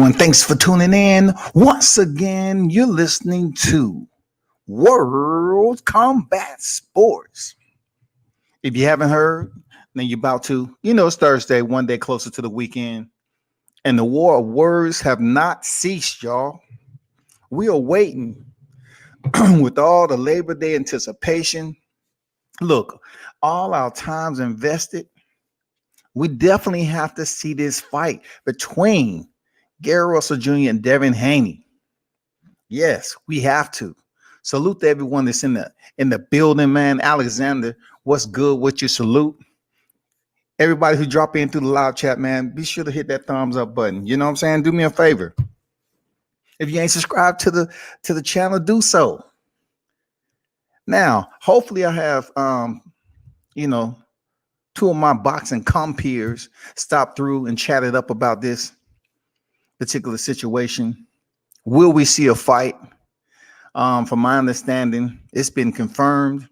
everyone. Thanks for tuning in. Once again, you're listening to World Combat Sports. If you haven't heard, then you're about to. You know, it's Thursday, one day closer to the weekend, and the war of words have not ceased, y'all. We are waiting with all the Labor Day anticipation. Look, all our times invested. We definitely have to see this fight between Gary Russell Jr. and Devin Haney. Yes, we have to. Salute to everyone that's in the building, man. Alexander, what's good with you? Salute. Everybody who drop in through the live chat, man, be sure to hit that thumbs up button. You know what I'm saying? Do me a favor. If you ain't subscribed to the channel, do so. Now, hopefully I have two of my boxing compeers stop through and chatted up about this particular situation. Will we see a fight? From my understanding, it's been confirmed.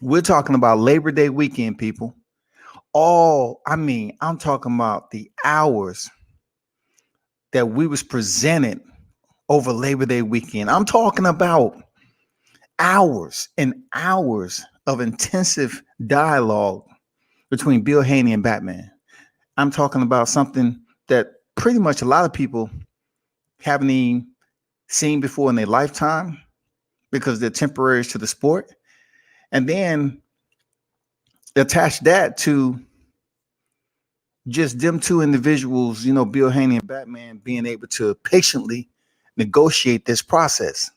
We're talking about Labor Day weekend, people. I'm talking about the hours that we was presented over Labor Day weekend. I'm talking about hours and hours of intensive dialogue between Bill Haney and Batman. I'm talking about something that pretty much a lot of people haven't even seen before in their lifetime because they're temporaries to the sport. And then attach that to just them two individuals, Bill Haney and Batman being able to patiently negotiate this process.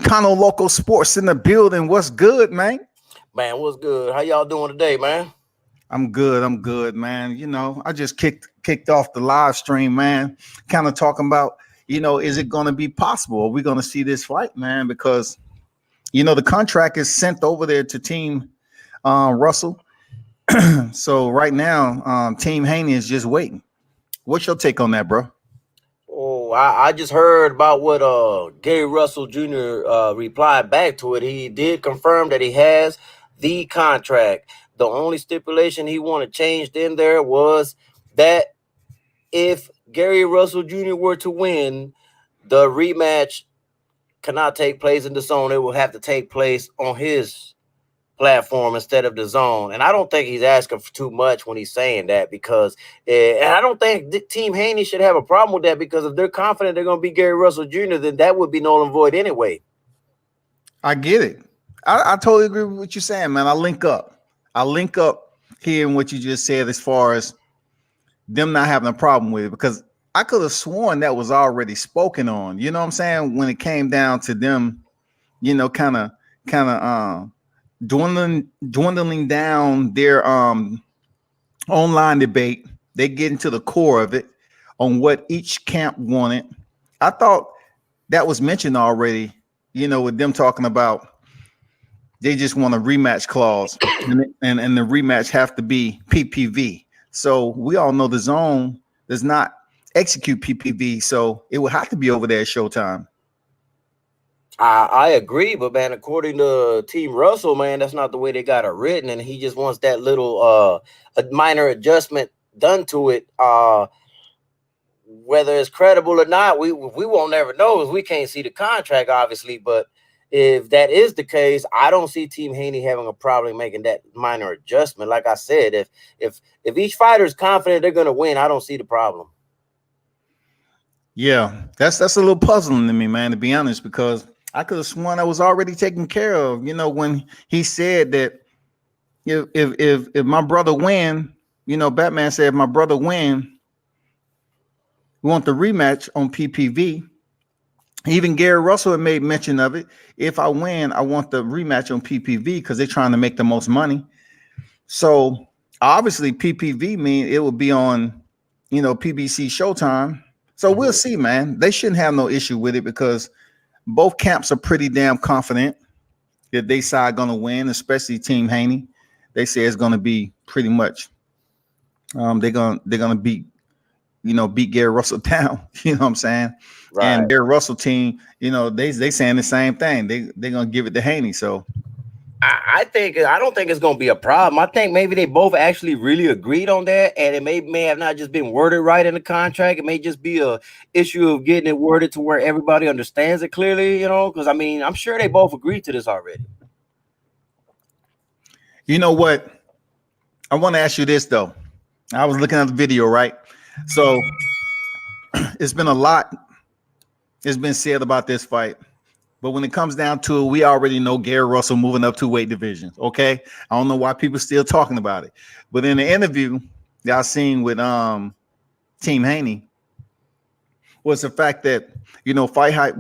Kano Local Sports in the building. What's good, man? Man, what's good? How y'all doing today, man? I'm good, man. I just kicked off the live stream, man. Kind of talking about, is it going to be possible? Are we going to see this fight, man? Because, the contract is sent over there to Team Russell. So right now, Team Haney is just waiting. What's your take on that, bro? Oh, I just heard about what Gary Russell Jr. Replied back to it. He did confirm that he has the contract. The only stipulation he wanted changed in there was that if Gary Russell Jr. were to win, the rematch cannot take place in the zone. It will have to take place on his platform instead of the zone. And I don't think he's asking for too much when he's saying that because and I don't think Team Haney should have a problem with that because if they're confident they're going to beat Gary Russell Jr., then that would be null and void anyway. I get it. I totally agree with what you're saying, man. I link up hearing what you just said as far as them not having a problem with it because I could have sworn that was already spoken on. You know what I'm saying? When it came down to them, kind of dwindling down their online debate, they get into the core of it on what each camp wanted. I thought that was mentioned already, with them talking about they just want a rematch clause and the rematch have to be PPV. So we all know the zone does not execute PPV, so it would have to be over there at Showtime. I agree, but man, according to Team Russell, man, that's not the way they got it written, and he just wants that little a minor adjustment done to it. Whether it's credible or not, we won't ever know because we can't see the contract, obviously. But if that is the case, I don't see Team Haney having a problem making that minor adjustment. Like I said, if each fighter is confident they're going to win, I don't see the problem. Yeah, that's a little puzzling to me, man, to be honest, because I could have sworn that was already taken care of. When he said that if my brother win, Batman said if my brother win, we want the rematch on PPV. Even Gary Russell had made mention of it. If I win, I want the rematch on PPV because they're trying to make the most money. So obviously PPV mean it will be on, PBC Showtime. So we'll see, man. They shouldn't have no issue with it because both camps are pretty damn confident that they side going to win, especially Team Haney. They say it's going to be pretty much. They're gonna beat Gary Russell down. You know what I'm saying? Right. And Gary Russell team, they saying the same thing. They're gonna give it to Haney. So I don't think it's gonna be a problem. I think maybe they both actually really agreed on that, and it may have not just been worded right in the contract. It may just be a issue of getting it worded to where everybody understands it clearly. Because I mean, I'm sure they both agreed to this already. You know what? I want to ask you this though. I was looking at the video, right? So it's been a lot. It's been said about this fight. But when it comes down to it, we already know Gary Russell moving up 2 weight divisions. Okay. I don't know why people still talking about it. But in the interview y'all seen with Team Haney was the fact that, Fight Hype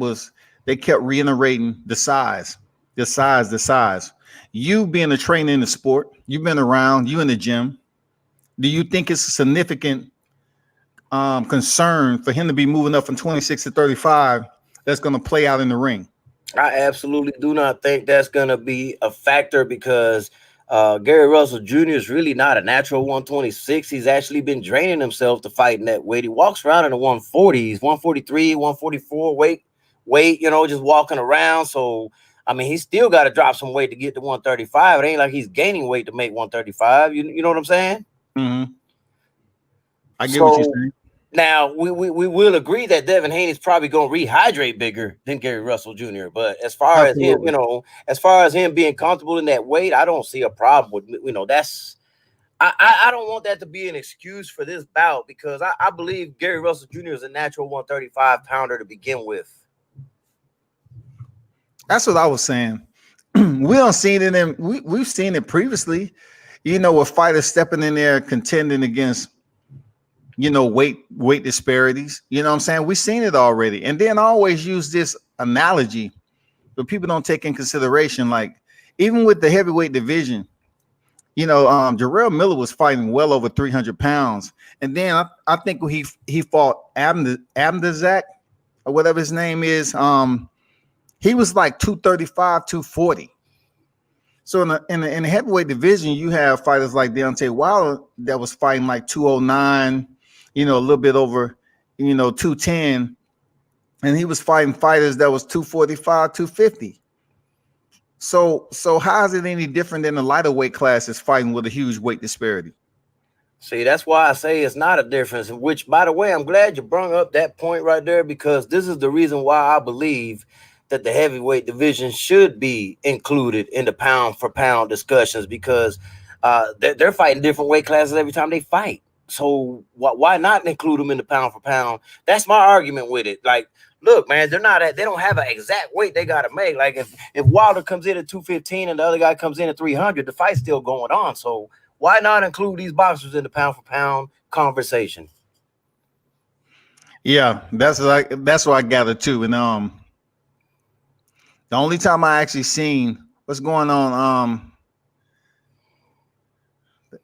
they kept reiterating the size. You being a trainer in the sport, you've been around, you in the gym. Do you think it's a significant concern for him to be moving up from 26 to 35 that's going to play out in the ring? I absolutely do not think that's going to be a factor because Gary Russell Jr. is really not a natural 126. He's actually been draining himself to fight in that weight. He walks around in the 140s, 143, 144 weight, just walking around. So, I mean, he's still got to drop some weight to get to 135. It ain't like he's gaining weight to make 135. You know what I'm saying? Mm-hmm. I get what you're saying. Now, we will agree that Devin Haney's probably going to rehydrate bigger than Gary Russell Jr. But as far as him, as far as him being comfortable in that weight, I don't see a problem with, that's I don't want that to be an excuse for this bout because I believe Gary Russell Jr. is a natural 135 pounder to begin with. That's what I was saying. We don't see it in them. We've seen it previously, with fighters stepping in there contending against weight disparities. You know what I'm saying? We've seen it already. And then I always use this analogy, but people don't take in consideration. Like, even with the heavyweight division, Jarrell Miller was fighting well over 300 pounds. And then I think when he fought Abdazak or whatever his name is, he was like 235, 240. So in the heavyweight division, you have fighters like Deontay Wilder that was fighting like 209, a little bit over, 210. And he was fighting fighters that was 245, 250. So how is it any different than the lighter weight classes fighting with a huge weight disparity? See, that's why I say it's not a difference, which, by the way, I'm glad you brought up that point right there, because this is the reason why I believe that the heavyweight division should be included in the pound for pound discussions, because they're fighting different weight classes every time they fight. So why not include them in the pound for pound? That's my argument with it. Like, look, man, they don't have an exact weight they got to make. Like, if Wilder comes in at 215 and the other guy comes in at 300, the fight's still going on. So why not include these boxers in the pound for pound conversation? Yeah, that's what I gathered too. And the only time I actually seen what's going on,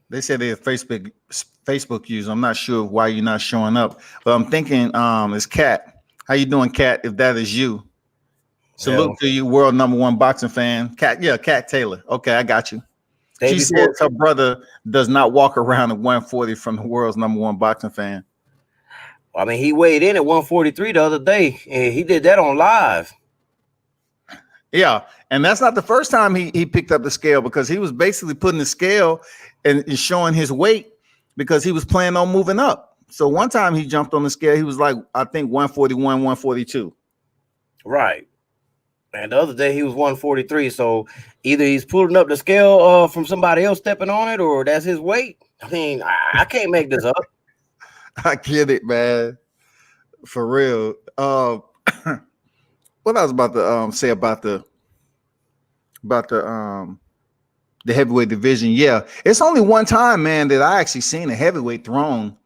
they said they're Facebook user. I'm not sure why you're not showing up, but I'm thinking it's Kat. How you doing, Kat? If that is you, salute to you, world #1 boxing fan, Kat. Yeah, Kat Taylor. Okay, I got you. She says her brother does not walk around at 140 from the world's #1 boxing fan. I mean, he weighed in at 143 the other day, and he did that on live. Yeah, and that's not the first time he picked up the scale, because he was basically putting the scale and showing his weight because he was planning on moving up. So one time he jumped on the scale, he was like, I think 141, 142. Right. And the other day he was 143. So either he's pulling up the scale from somebody else stepping on it, or that's his weight. I mean, I can't make this up. I get it, man. For real. What I was about to say about the heavyweight division. Yeah, it's only one time, man, that I actually seen a heavyweight thrown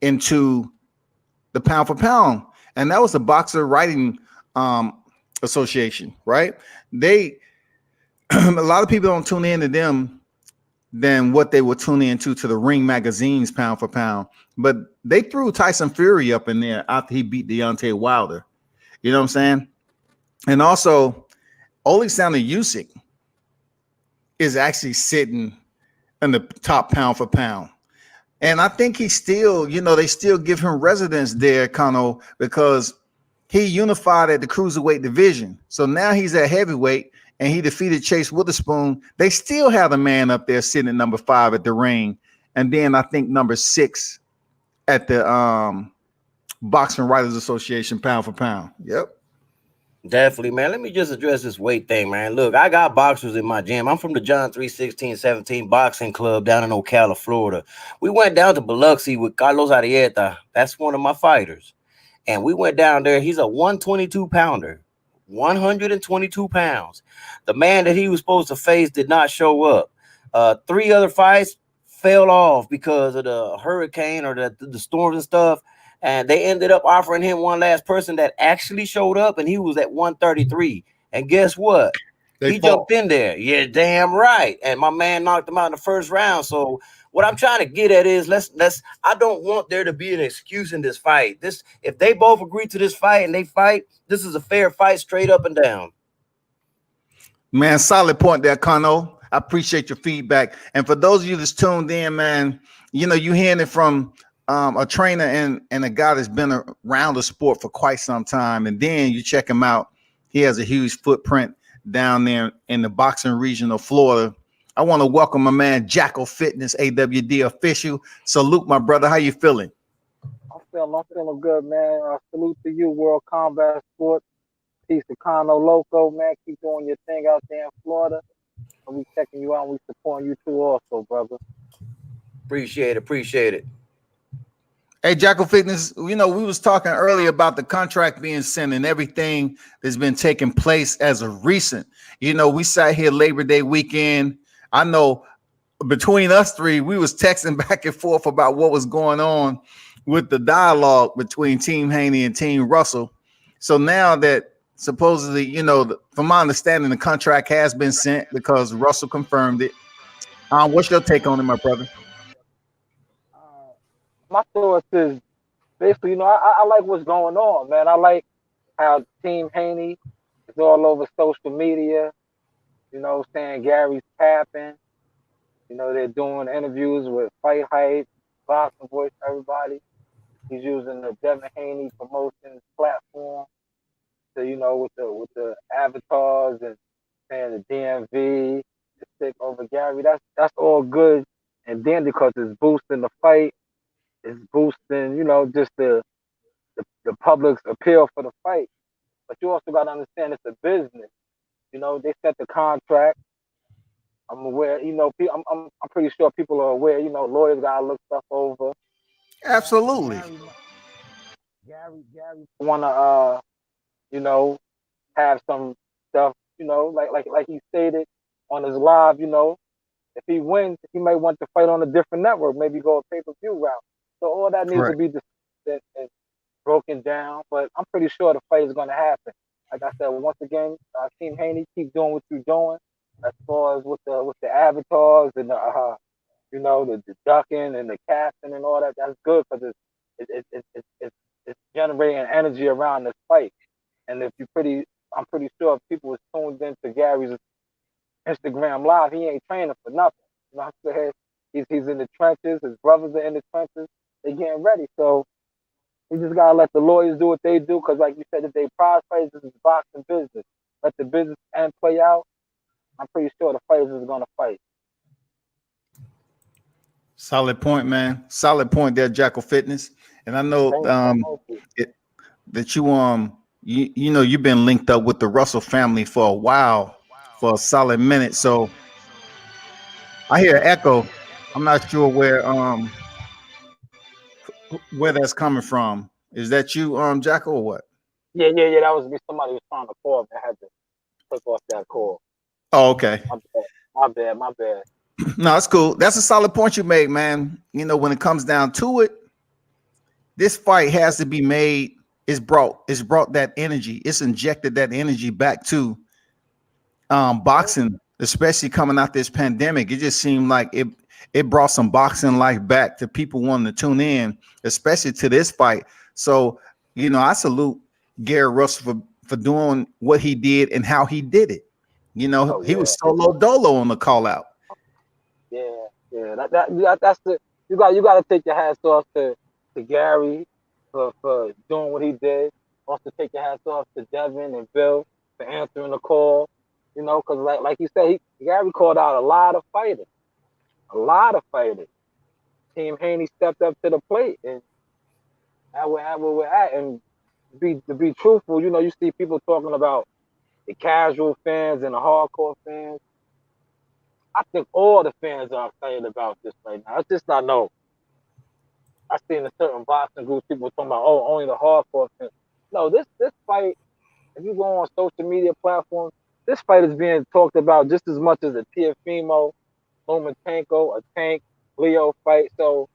into the pound for pound, and that was the Boxer Writing Association, right? They a lot of people don't tune in to them than what they would tune into to the Ring Magazine's pound for pound, but they threw Tyson Fury up in there after he beat Deontay Wilder. You know what I'm saying? And also, Alexander Usyk is actually sitting in the top pound for pound. And I think he's still, they still give him residence there, because he unified at the cruiserweight division. So now he's at heavyweight, and he defeated Chase Witherspoon, they still have a man up there sitting at number 5 at the ring, and then I think number 6 at the Boxing Writers Association pound for pound. Yep. Definitely, man. Let me just address this weight thing, man. Look, I got boxers in my gym. I'm from the John 31617 Boxing Club down in Ocala, Florida. We went down to Biloxi with Carlos Arieta. That's one of my fighters. And we went down there. He's a 122 pounder, 122 pounds. The man that he was supposed to face did not show up. 3 other fights fell off because of the hurricane or the storms and stuff. And they ended up offering him one last person that actually showed up, and he was at 133. And guess what? He jumped in there. Yeah, damn right. And my man knocked him out in the first round. So what I'm trying to get at is let's I don't want there to be an excuse in this fight. This, if they both agree to this fight and they fight, this is a fair fight straight up and down. Man, solid point there, Kano. I appreciate your feedback. And for those of you that's tuned in, man, you know, you hearing it from a trainer and a guy that's been around the sport for quite some time. And then you check him out. He has a huge footprint down there in the boxing region of Florida. I want to welcome my man, Jackal Fitness, AWD official. Salute, my brother. How you feeling? I'm feeling good, man. Salute to you, World Combat Sports. Peace to Kano Loco, man. Keep doing your thing out there in Florida. And we checking you out. We supporting you too also, brother. Appreciate it. Hey, Jackal Fitness, you know, we was talking earlier about the contract being sent and everything that's been taking place as of recent. You know, we sat here Labor Day weekend. I know between us three, we was texting back and forth about what was going on with the dialogue between Team Haney and Team Russell. So now that supposedly, you know, from my understanding, the contract has been sent because Russell confirmed it. What's your take on it, my brother? My thoughts is basically, you know, I like what's going on, man. I like how Team Haney is all over social media, you know, saying Gary's capping. You know, they're doing interviews with Fight Hype, Boxing Voice, everybody. He's using the Devin Haney promotions platform to, you know, with the avatars and saying the DMV, the stick over Gary. That's all good. And then because it's boosting the fight, it's boosting, you know, just the public's appeal for the fight. But you also got to understand it's a business. You know, they set the contract. I'm aware, you know, I'm pretty sure people are aware, you know, lawyers got to look stuff over. Absolutely. Gary want to, you know, have some stuff, you know, like he stated on his live, you know, if he wins, he might want to fight on a different network, maybe go a pay-per-view route. So all that needs to be discussed and broken down, but I'm pretty sure the fight is going to happen. Like I said, once again, Team Haney, keep doing what you're doing as far as with the avatars and the you know, the ducking and the casting and all that. That's good because it's generating energy around this fight. And if I'm pretty sure if people was tuned into Gary's Instagram live, he ain't training for nothing. You know what I'm saying? He's in the trenches. His brothers are in the trenches. They getting ready. So we just gotta let the lawyers do what they do, because like you said, if they prize fights, this is boxing business. Let the business end play out. I'm pretty sure the fighters is gonna fight. Solid point, man. Solid point there, Jackal Fitness. And I know that you know you've been linked up with the Russell family for a while, for a solid minute. So I hear echo. I'm not sure where that's coming from. Is that you, Jackal, or what? Yeah. That was me. Somebody was trying to call. I had to click off that call. Oh, okay. My bad. No, it's cool. That's a solid point you made, man. You know, when it comes down to it, this fight has to be made. It's brought that energy. It's injected that energy back to boxing, especially coming out this pandemic. It just seemed like it brought some boxing life back to people wanting to tune in, especially to this fight. So, you know, I salute Gary Russell for doing what he did and how he did it. You know, he was solo dolo on the call out. Yeah. That's the you got to take your hats off to Gary for doing what he did. Also take your hats off to Devin and Bill for answering the call. You know, because like you said, Gary called out a lot of fighters, a lot of fighters. Team Haney stepped up to the plate, and that's where we're at. And to be truthful, you know, you see people talking about the casual fans and the hardcore fans. I think all the fans are excited about this right now. It's just not no. I seen a certain boxing group people talking about, oh, only the hardcore fans. No, this fight, if you go on social media platforms, this fight is being talked about just as much as a Tiafimo, Lomachenko, a Tank, Leo fight. So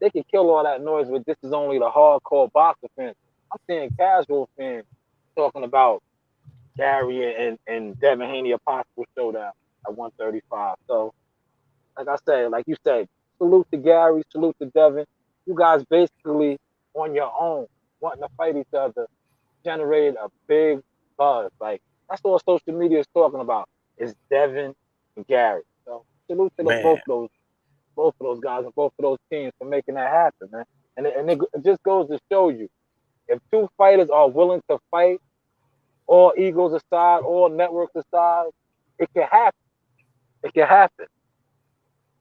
they can kill all that noise with this is only the hardcore boxing fans. I'm seeing casual fans talking about Gary and Devin Haney a possible showdown at 135. So like I said, like you said, salute to Gary, salute to Devin. You guys basically on your own, wanting to fight each other, generated a big buzz. Like that's all social media is talking about is Devin and Gary. So salute to Man, both of those guys and both of those teams for making that happen, man. And it just goes to show you if two fighters are willing to fight, all egos aside, all networks aside, it can happen. It can happen.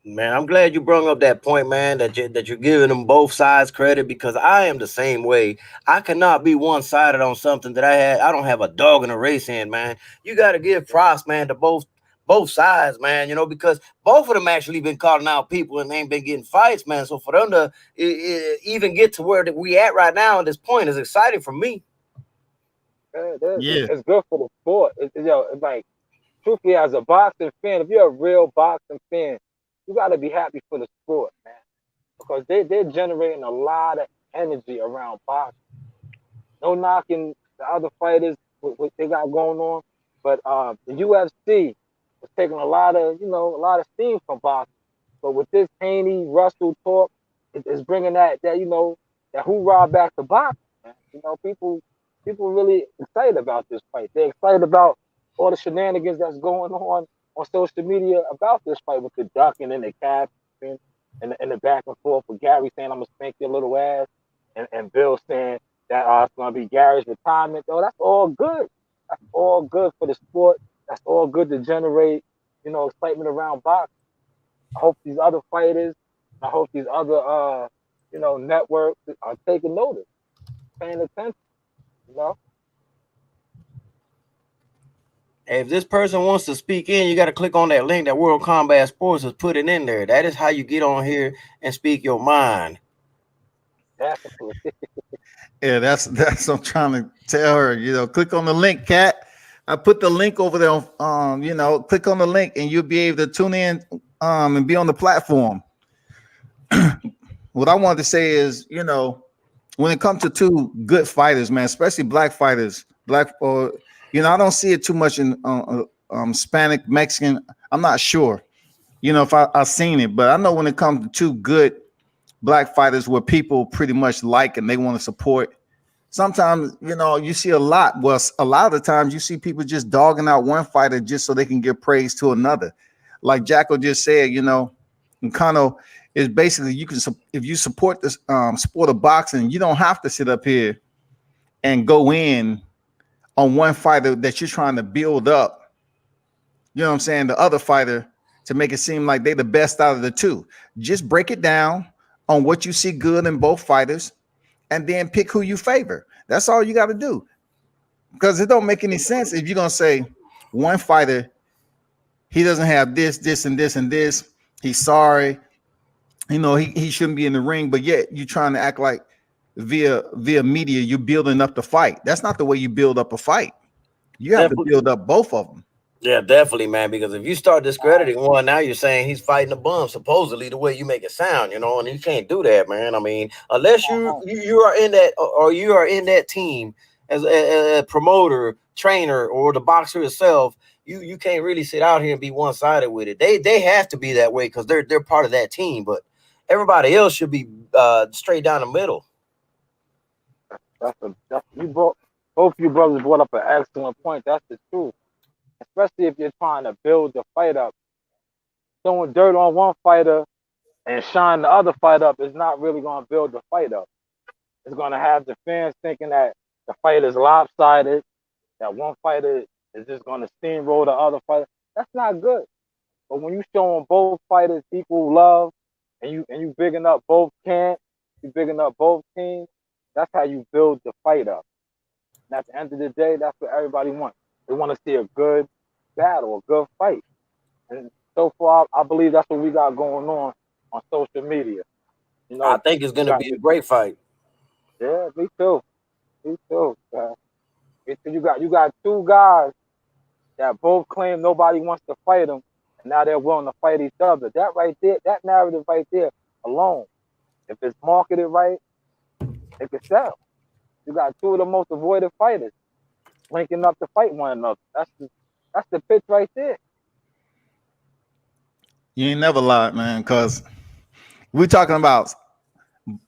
man, I'm glad you brought up that point, man. That you're giving them both sides credit because I am the same way. I cannot be one sided on something that I don't have a dog in a race in, man. You got to give props, man, to both sides, man. You know because both of them actually been calling out people and they ain't been getting fights, man. So for them to even get to where that we at right now at this point is exciting for me. Yeah. It's good for the sport. It's like truthfully, as a boxing fan, if you're a real boxing fan, you got to be happy for the sport, man, because they're generating a lot of energy around boxing. No knocking the other fighters what they got going on, but the UFC is taking a lot of a lot of steam from boxing. But with this Haney Russell talk, it's bringing that that hoorah back to boxing. Man. You know, people really excited about this fight. They're excited about all the shenanigans that's going on social media about this fight with the ducking and the capping and the back and forth with Gary saying I'm gonna spank your little ass and Bill saying that it's gonna be Gary's retirement. Though that's all good. That's all good for the sport. That's all good to generate excitement around boxing. I hope these other fighters, I hope these other networks are taking notice, paying attention. You know, Hey, if this person wants to speak in, you got to click on that link that World Combat Sports has put it in there. That is how you get on here and speak your mind. definitely. Yeah, that's what I'm trying to tell her. Click on the link, Cat. I put the link over there. Click on the link and you'll be able to tune in and be on the platform. What I wanted to say is, when it comes to two good fighters, man, especially black fighters, black or I don't see it too much in Hispanic, Mexican. I'm not sure, if I've seen it, but I know when it comes to two good black fighters where people pretty much like and they want to support. Sometimes, you see a lot. Well, a lot of the times you see people just dogging out one fighter just so they can give praise to another. Like Jacko just said, and Kano is basically you can if you support this sport of boxing, you don't have to sit up here and go in on one fighter that you're trying to build up. You know what I'm saying? The other fighter to make it seem like they're the best out of the two. Just break it down on what you see good in both fighters and then pick who you favor. That's all you got to do. Because it don't make any sense if you're going to say one fighter, he doesn't have this, this, and this, and this. He's sorry. He shouldn't be in the ring, but yet you're trying to act like via media, you're building up the fight. That's not the way you build up a fight. You have to Definitely. build up both of them. Yeah, definitely, man. Because if you start discrediting one, now you're saying he's fighting a bum, supposedly the way you make it sound, and you can't do that, man. I mean, unless you are in that or you are in that team as a promoter, trainer, or the boxer itself, you can't really sit out here and be one sided with it. They have to be that way because they're part of that team, but everybody else should be straight down the middle. That's you brought both you brothers brought up an excellent point. That's the truth. Especially if you're trying to build the fight up. Throwing dirt on one fighter and shine the other fight up is not really going to build the fight up. It's going to have the fans thinking that the fight is lopsided, that one fighter is just going to steamroll the other fighter. That's not good. But when you showing both fighters equal love, and you bigging up both camps, you bigging up both teams, that's how you build the fight up. And at the end of the day, that's what everybody wants. They want to see a good battle, a good fight. And so far, I believe that's what we got going on social media. You I know, think it's you going to got be a great fight. yeah, me too, me too. You got two guys that both claim nobody wants to fight them, and now they're willing to fight each other. That right there, that narrative right there alone, if it's marketed right, it can sell. You got two of the most avoided fighters linking up to fight one another. That's the pitch right there. You ain't never lied, man, because we're talking about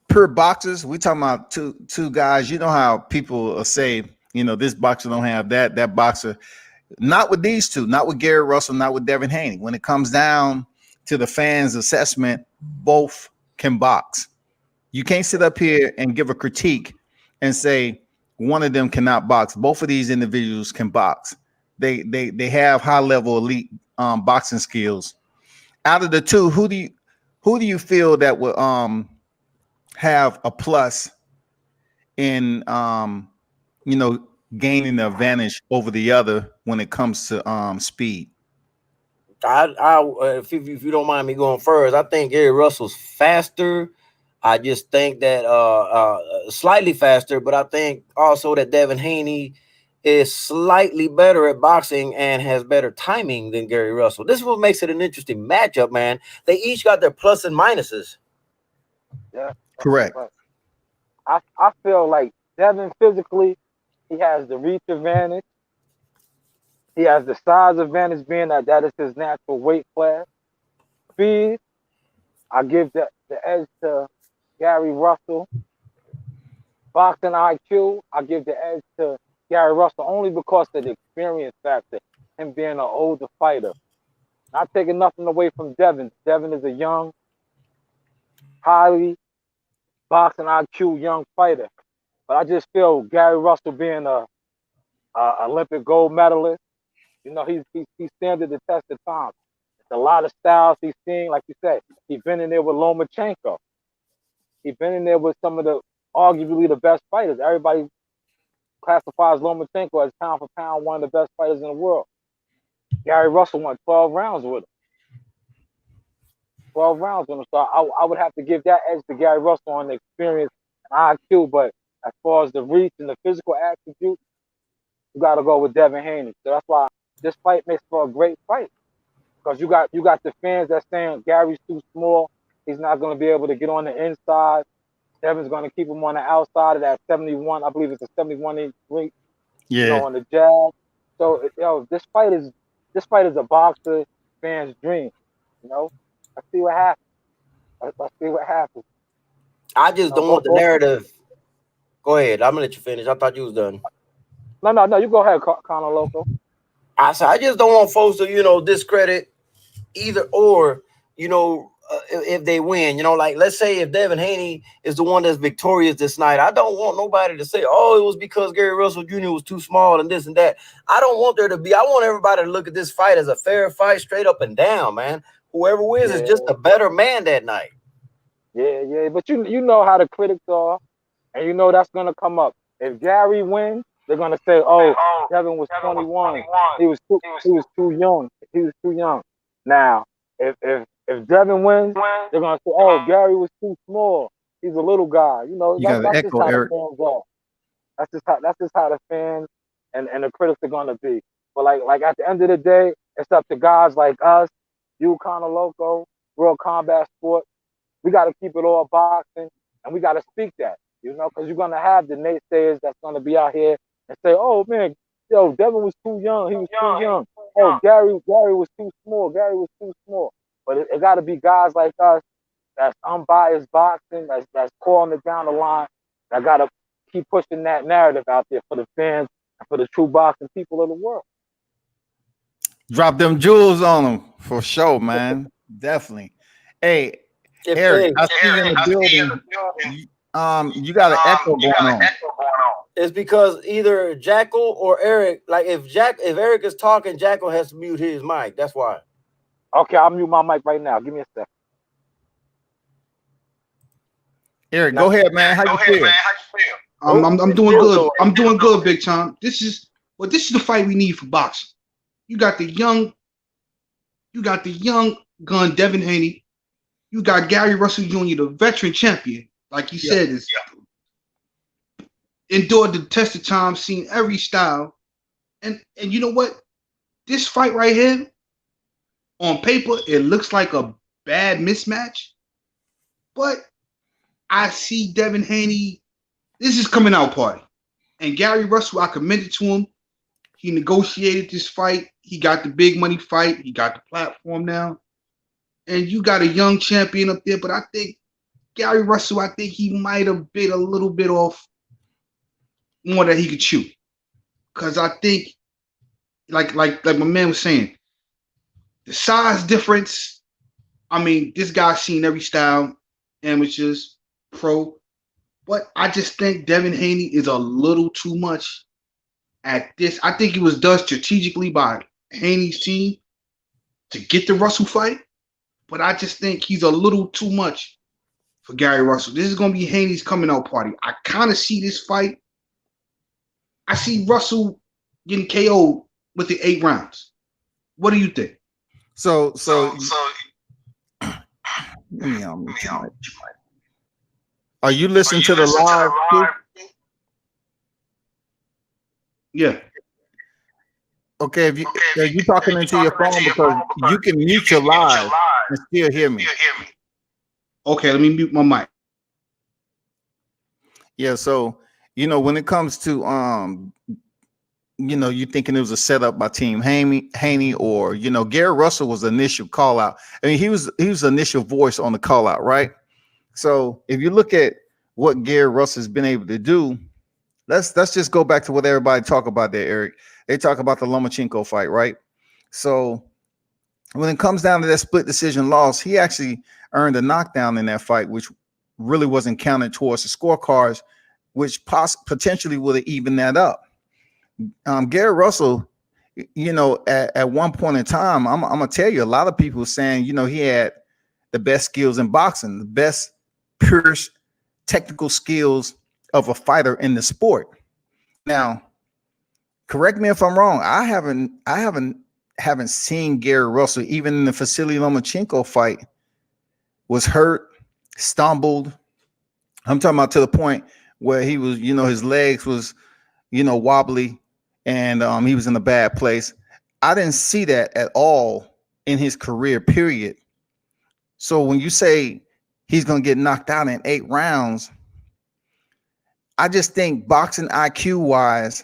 pure boxers. We talking about two guys. You know how people say, this boxer don't have that boxer. Not with these two, not with Gary Russell, not with Devin Haney. When it comes down to the fans' assessment, both can box. You can't sit up here and give a critique and say one of them cannot box. Both of these individuals can box. They have high level elite boxing skills. Out of the two, who do you feel that would have a plus in gaining the advantage over the other when it comes to speed? If you don't mind me going first, I think Gary Russell's faster. I just think that slightly faster, but I think also that Devin Haney is slightly better at boxing and has better timing than Gary Russell. This is what makes it an interesting matchup, man. They each got their plus and minuses. Yeah, Correct. but I feel like Devin physically, he has the reach advantage. He has the size advantage, being that is his natural weight class. Speed, I give the edge to Gary Russell. Boxing IQ, I give the edge to Gary Russell only because of the experience factor, him being an older fighter. Not taking nothing away from Devin. Devin is a young, highly boxing IQ young fighter. But I just feel Gary Russell being a Olympic gold medalist, he standing the test of time. It's a lot of styles he's seen. Like you said, he's been in there with Lomachenko. He's been in there with some of the arguably the best fighters. Everybody classifies Lomachenko as pound for pound one of the best fighters in the world. Gary Russell won 12 rounds with him. 12 rounds with him. So I would have to give that edge to Gary Russell on the experience and IQ. But as far as the reach and the physical attributes, you got to go with Devin Haney. So that's why this fight makes for a great fight. Because you got the fans that's saying Gary's too small. He's not going to be able to get on the inside. Devin's going to keep him on the outside of that 71. I believe it's a 71-inch reach. Yeah. On the jab. So this fight is a boxer fan's dream. Let's see what happens. Let's see what happens. I just don't want the narrative. Go ahead. I'm gonna let you finish. I thought you was done. No. You go ahead, Conor Loco. I just don't want folks to discredit either or. If they win, like let's say if Devin Haney is the one that's victorious this night, I don't want nobody to say, oh, it was because Gary Russell Jr. was too small and this and that. I want everybody to look at this fight as a fair fight, straight up and down, man. Whoever wins is just a better man that night. Yeah. But you know how the critics are, and that's gonna come up. If Gary wins, they're gonna say, oh, Devin was 21. He was too young. He was too young. Now, if Devin wins, they're gonna say, "Oh, Gary was too small. He's a little guy." Got that's the just echo, how Eric. the fans are. That's just how the fans and the critics are gonna be. But like at the end of the day, it's up to guys like us, you, Conor Loco, World Combat Sport. We got to keep it all boxing, and we got to speak that, because you're gonna have the naysayers that's gonna be out here and say, "Oh man, Devin was too young. He was too young. Oh, Gary was too small. Gary was too small." But it got to be guys like us that's unbiased boxing, that's calling it down the line. That got to keep pushing that narrative out there for the fans and for the true boxing people of the world. Drop them jewels on them for sure, man. Definitely. Hey, Eric, I see you in the building. You got an echo going on. It's because either Jackal or Eric. Like if Eric is talking, Jackal has to mute his mic. That's why. Okay, I'll mute my mic right now. Give me a second. Eric, Now, go ahead, man. How you feel? I'm doing good. I'm doing good, big time. This is the fight we need for boxing. You got the young gun Devin Haney. You got Gary Russell Jr., the veteran champion, like you said, is endured the test of time, seen every style, and you know what? This fight right here, on paper, it looks like a bad mismatch, but I see Devin Haney. This is coming out party, and Gary Russell, I commended to him. He negotiated this fight. He got the big money fight. He got the platform now. And you got a young champion up there, but I think Gary Russell, I think he might have bit a little bit off more than he could chew. Because I think, like my man was saying, the size difference, I mean, this guy's seen every style, amateurs, pro, but I just think Devin Haney is a little too much at this. I think it was done strategically by Haney's team to get the Russell fight, but I just think he's a little too much for Gary Russell. This is going to be Haney's coming out party. I kind of see this fight. I see Russell getting KO'd with the 8 rounds. What do you think? So let me are you listening to the live? Yeah. Okay, if you talking into your phone because you can mute your live and still hear me. Okay, let me mute my mic. Yeah, so when it comes to you thinking it was a setup by Team Haney or Gary Russell was the initial call out. I mean, he was the initial voice on the call out, right? So if you look at what Gary Russell has been able to do, let's just go back to what everybody talk about there, Eric. They talk about the Lomachenko fight, right? So when it comes down to that split decision loss, he actually earned a knockdown in that fight, which really wasn't counted towards the scorecards, which potentially would have evened that up. Gary Russell, at one point in time, I'm gonna tell you, a lot of people saying, he had the best skills in boxing, the best pure technical skills of a fighter in the sport. Now, correct me if I'm wrong. I haven't seen Gary Russell, even in the Vasily Lomachenko fight, was hurt, stumbled. I'm talking about to the point where he was, his legs was, wobbly, and he was in a bad place. I didn't see that at all in his career, period. So when you say he's going to get knocked out in 8 rounds, I just think boxing IQ wise,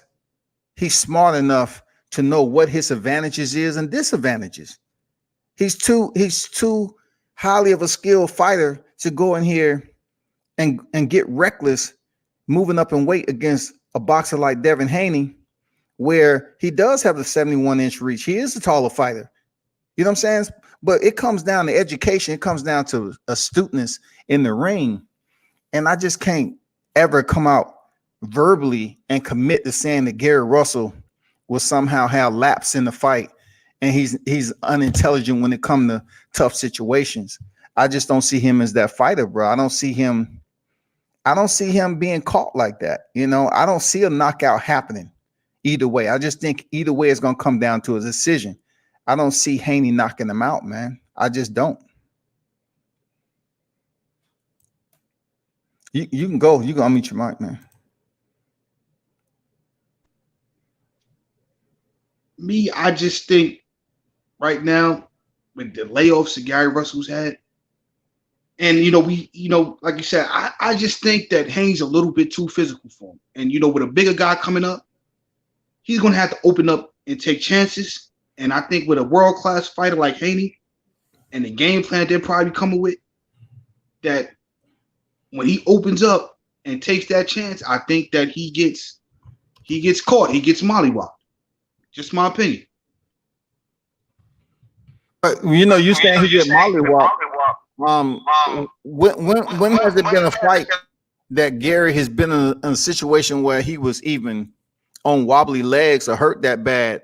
he's smart enough to know what his advantages is and disadvantages. He's too highly of a skilled fighter to go in here and get reckless, moving up in weight against a boxer like Devin Haney, where he does have the 71-inch reach. He is a taller fighter. You know what I'm saying? But it comes down to education. It comes down to astuteness in the ring. And I just can't ever come out verbally and commit to saying that Gary Russell will somehow have lapse in the fight and he's unintelligent when it comes to tough situations. I just don't see him as that fighter, bro. I don't see him being caught like that. I don't see a knockout happening either way. I just think either way it's going to come down to a decision. I don't see Haney knocking him out, man. I just don't. You can go. You can unmute your mic, man. Me, I just think right now with the layoffs that Gary Russell's had, and like you said, I just think that Haney's a little bit too physical for him. And with a bigger guy coming up, he's gonna have to open up and take chances. And I think with a world-class fighter like Haney and the game plan they're probably coming with, that when he opens up and takes that chance, I think that he gets caught. He gets mollywopped. Just my opinion. But you saying he get mollywopped. When has it been a fight that Gary has been in a situation where he was even on wobbly legs or hurt that bad,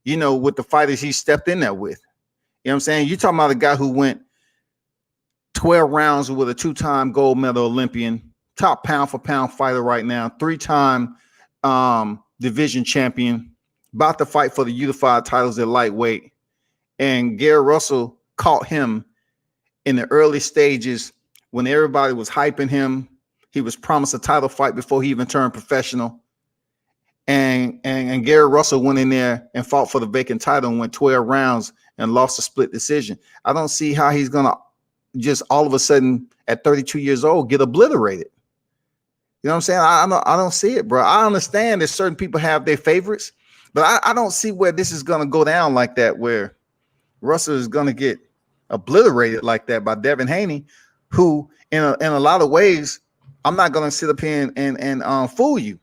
with the fighters he stepped in there with. You know what I'm saying? You're talking about a guy who went 12 rounds with a 2-time gold medal Olympian, top pound for pound fighter right now, 3-time division champion, about to fight for the unified titles at lightweight. And Gary Russell caught him in the early stages when everybody was hyping him. He was promised a title fight before he even turned professional. And Gary Russell went in there and fought for the vacant title and went 12 rounds and lost a split decision. I don't see how he's going to just all of a sudden at 32 years old get obliterated. You know what I'm saying? I don't see it, bro. I understand that certain people have their favorites, but I don't see where this is going to go down like that, where Russell is going to get obliterated like that by Devin Haney, who in a lot of ways, I'm not going to sit up here and fool you.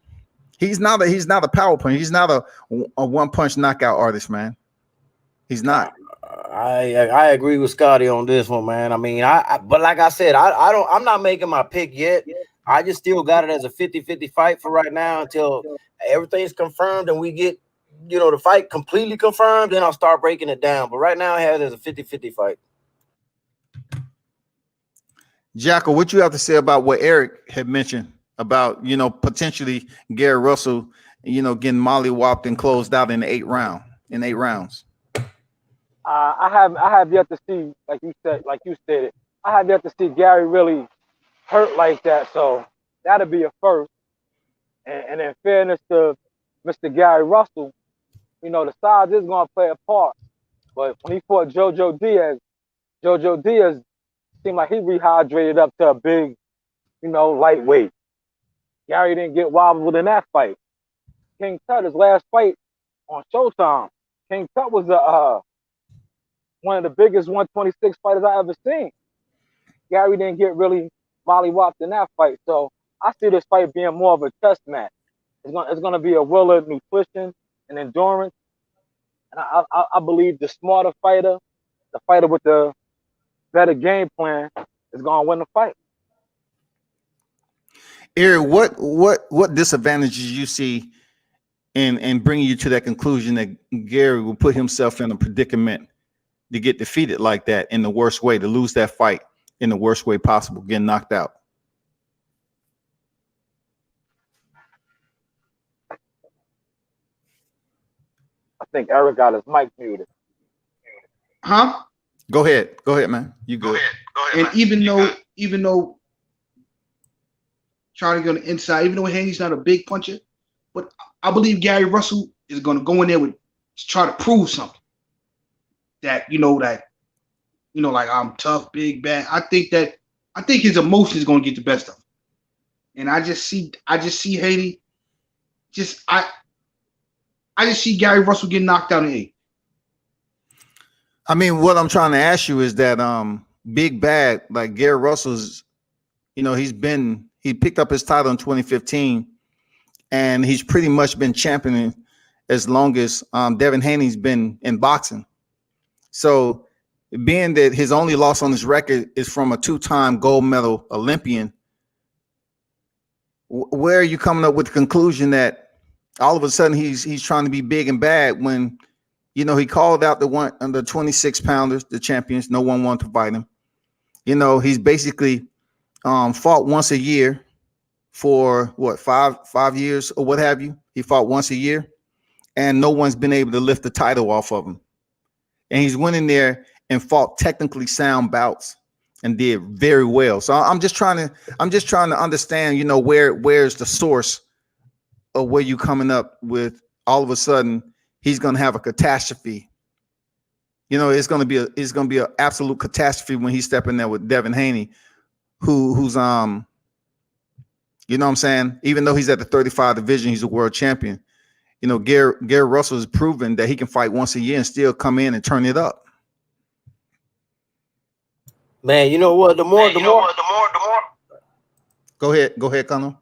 He's not a power punch. He's not a one-punch knockout artist, man. He's not. I agree with Scotty on this one, man. I mean, but like I said, I'm not making my pick yet. I just still got it as a 50-50 fight for right now until everything's confirmed and we get, the fight completely confirmed, then I'll start breaking it down. But right now I have it as a 50-50 fight. Jacko, what you have to say about what Eric had mentioned about, potentially Gary Russell, getting mollywopped and closed out in 8 rounds? I have yet to see, like you stated, I have yet to see Gary really hurt like that. So that'll be a first. And in fairness to Mr. Gary Russell, the size is going to play a part. But when he fought JoJo Diaz seemed like he rehydrated up to a big, lightweight. Gary didn't get wobbled in that fight. King Tut, his last fight on Showtime, King Tut was one of the biggest 126 fighters I ever seen. Gary didn't get really mollywopped in that fight. So I see this fight being more of a test match. It's going to be a will of nutrition and endurance. And I believe the smarter fighter, the fighter with the better game plan, is going to win the fight. Eric, what disadvantages you see in bringing you to that conclusion that Gary will put himself in a predicament to get defeated like that in the worst way, to lose that fight in the worst way possible, getting knocked out? I think Eric got his mic muted. Huh? Go ahead, man. You good? Go ahead, and even though trying to get on the inside, even though Haney's not a big puncher, but I believe Gary Russell is going to go in there with try to prove something. That like I'm tough, big, bad. I think his emotions is going to get the best of him, and I just see Haney. I just see Gary Russell getting knocked out in 8. I mean, what I'm trying to ask you is that big bad, like Gary Russell's, he picked up his title in 2015, and he's pretty much been championing as long as Devin Haney's been in boxing. So being that his only loss on his record is from a 2-time gold medal Olympian, where are you coming up with the conclusion that all of a sudden he's trying to be big and bad when, he called out the 26 pounders, the champions, no one wanted to fight him. He's basically fought once a year for what, five years or what have you. He fought once a year and no one's been able to lift the title off of him. And he's went in there and fought technically sound bouts and did very well. So I'm just trying to understand, where's the source of where you coming up with all of a sudden he's going to have a catastrophe. It's going to be an absolute catastrophe when he's stepping there with Devin Haney, who's you know what I'm saying? Even though he's at the 35 division, he's a world champion. Gary Russell has proven that he can fight once a year and still come in and turn it up. Man, you know what? The more. Go ahead, Connor.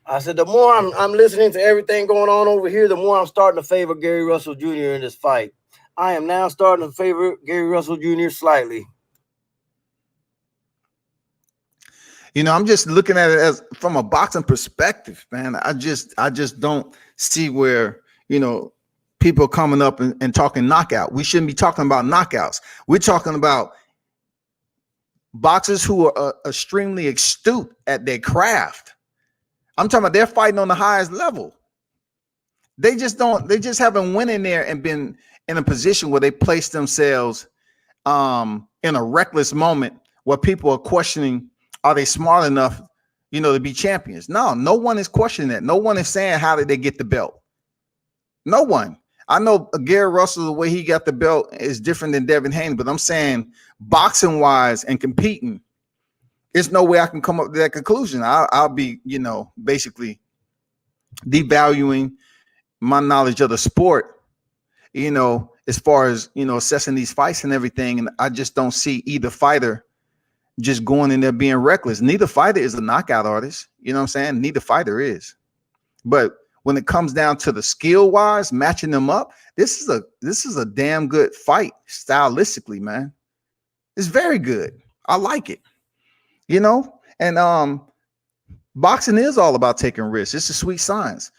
I said the more I'm listening to everything going on over here, the more I'm starting to favor Gary Russell Jr. in this fight. I am now starting to favor Gary Russell Jr. slightly. I'm just looking at it as from a boxing perspective, man. I just don't see where, people coming up and talking knockout. We shouldn't be talking about knockouts. We're talking about boxers who are extremely astute at their craft. I'm talking about they're fighting on the highest level. They just haven't went in there and been in a position where they place themselves in a reckless moment where people are questioning, are they smart enough, to be champions? No one is questioning that. No one is saying, how did they get the belt? No one. I know Gary Russell, the way he got the belt is different than Devin Haney, but I'm saying boxing wise and competing, there's no way I can come up to that conclusion. I'll be, basically devaluing my knowledge of the sport, as far as, assessing these fights and everything. And I just don't see either fighter just going in there being reckless. Neither fighter is a knockout artist. You know what I'm saying? Neither fighter is. But when it comes down to the skill wise, matching them up, this is a damn good fight stylistically, man. It's very good. I like it, and boxing is all about taking risks. It's a sweet science.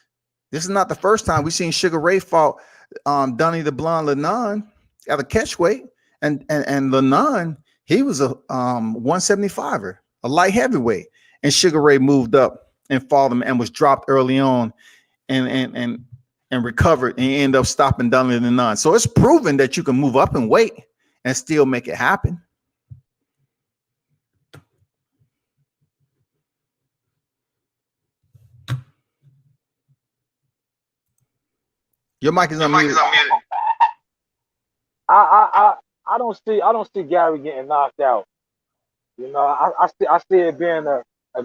This is not the first time we've seen Sugar Ray fought Donnie the Blonde Lenon at a catchweight, and Lenon, he was a 175er, a light heavyweight, and Sugar Ray moved up and fought him and was dropped early on and recovered and ended up stopping Donnie Lenon. So it's proven that you can move up and weight and still make it happen. Your mic is unmuted. I don't see Gary getting knocked out. I see it being a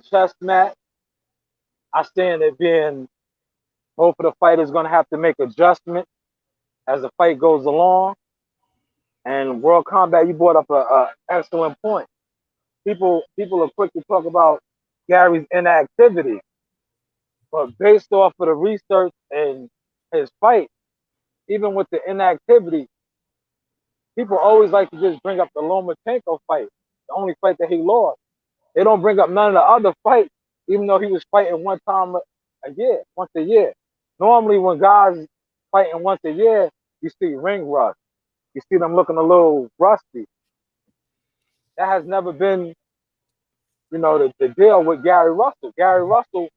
chess match. I see it being both of the fighters going to have to make adjustments as the fight goes along. And World Combat, you brought up a excellent point. People are quick to talk about Gary's inactivity, but based off of the research and his fight, even with the inactivity, people always like to just bring up the Lomachenko fight, the only fight that he lost. They don't bring up none of the other fights, even though he was fighting once a year. Normally, when guys fighting once a year, you see ring rust. You see them looking a little rusty. That has never been, the deal with Gary Russell. Gary Russell,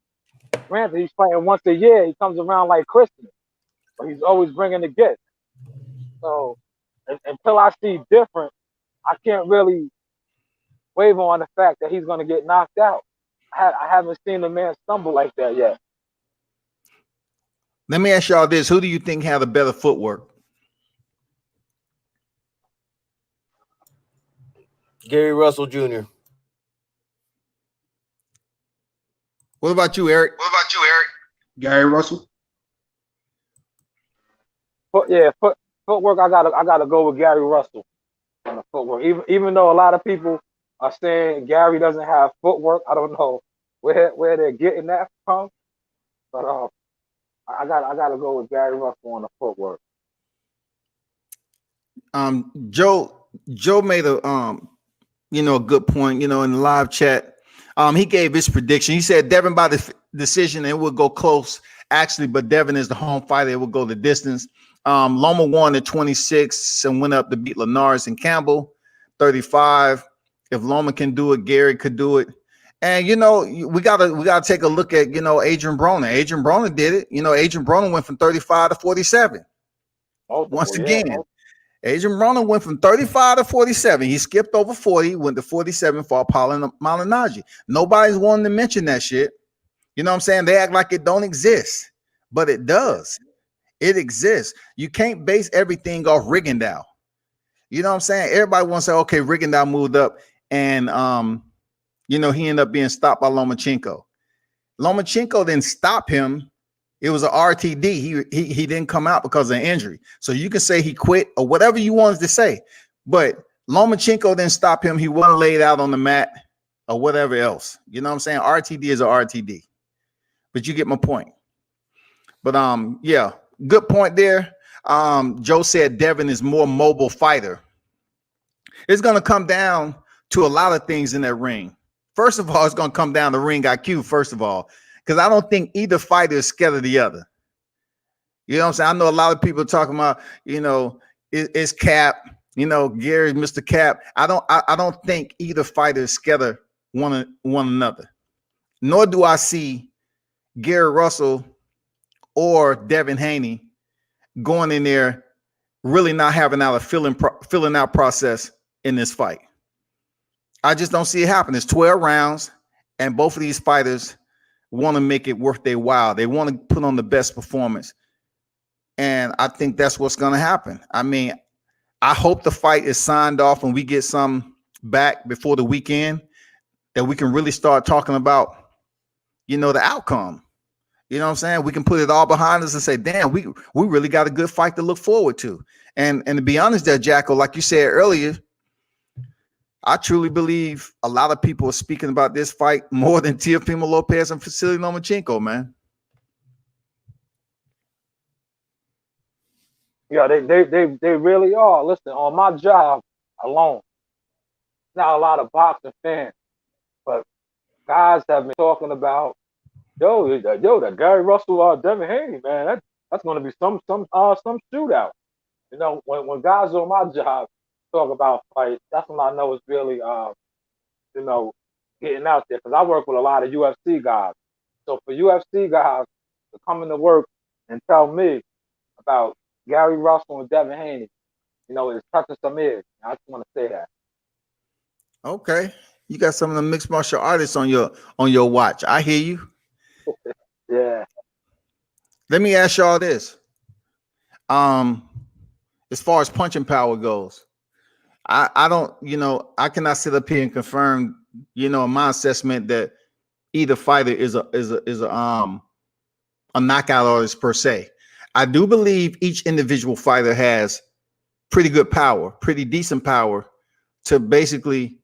granted, he's fighting once a year. He comes around like Christmas, but he's always bringing the gifts. So until I see different, I can't really waver on the fact that he's going to get knocked out. I haven't seen the man stumble like that yet. Let me ask y'all this. Who do you think had a better footwork? Gary Russell Jr. What about you, Eric? Gary Russell. Footwork. I gotta go with Gary Russell on the footwork. Even though a lot of people are saying Gary doesn't have footwork, I don't know where they're getting that from, but I gotta go with Gary Russell on the footwork. Joe made a a good point, in the live chat. He gave his prediction. He said Devin by the decision, it would go close actually, but Devin is the home fighter. It will go the distance. Loma won at 26 and went up to beat Linares and Campbell 35. If Loma can do it, Gary could do it. And we gotta take a look at Adrian Broner. Adrian Broner did it. Adrian Broner went from 35 to 47. Once again, Adrian Broner went from 35 to 47. He skipped over 40, went to 47 for Paulo Malignaggi. Nobody's wanting to mention that shit. You know what I'm saying? They act like it don't exist, but it does. It exists. You can't base everything off Rigondeaux. You know what I'm saying? Everybody wants to say, okay, Rigondeaux moved up and he ended up being stopped by Lomachenko. Lomachenko didn't stop him. It was an RTD. He didn't come out because of injury. So you can say he quit or whatever you wanted to say. But Lomachenko didn't stop him. He wasn't laid out on the mat or whatever else. You know what I'm saying? RTD is a RTD. But you get my point. But yeah, good point there. Joe said Devin is more mobile fighter. It's going to come down to a lot of things in that ring. First of all, it's going to come down to ring IQ, first of all, because I don't think either fighter is scared of the other. You know what I'm saying? I know a lot of people talking about, it's Cap, Gary, Mr. Cap. I don't think either fighter is scared of one another. Nor do I see Gary Russell or Devin Haney going in there really not having out a filling out process in this fight. I just don't see it happen. It's 12 rounds, and both of these fighters want to make it worth their while. They want to put on the best performance. And I think that's what's going to happen. I mean, I hope the fight is signed off and we get some back before the weekend that we can really start talking about, the outcome. You know what I'm saying? We can put it all behind us and say, damn, we really got a good fight to look forward to. And to be honest there, Jacko, like you said earlier, I truly believe a lot of people are speaking about this fight more than Teofimo Lopez and Vasily Lomachenko, man. Yeah, they really are. Listen, on my job alone, not a lot of boxing fans, but guys have been talking about, the Gary Russell, Devin Haney, man, that's going to be some shootout. When guys on my job talk about fights, that's when I know it's really, getting out there, because I work with a lot of UFC guys. So for UFC guys to come into work and tell me about Gary Russell and Devin Haney, it's touching some ears. I just want to say that. Okay, you got some of the mixed martial artists on your watch. I hear you. Yeah. Let me ask y'all this. As far as punching power goes, I don't, I cannot sit up here and confirm, my assessment that either fighter is a knockout artist per se. I do believe each individual fighter has pretty good power, pretty decent power to basically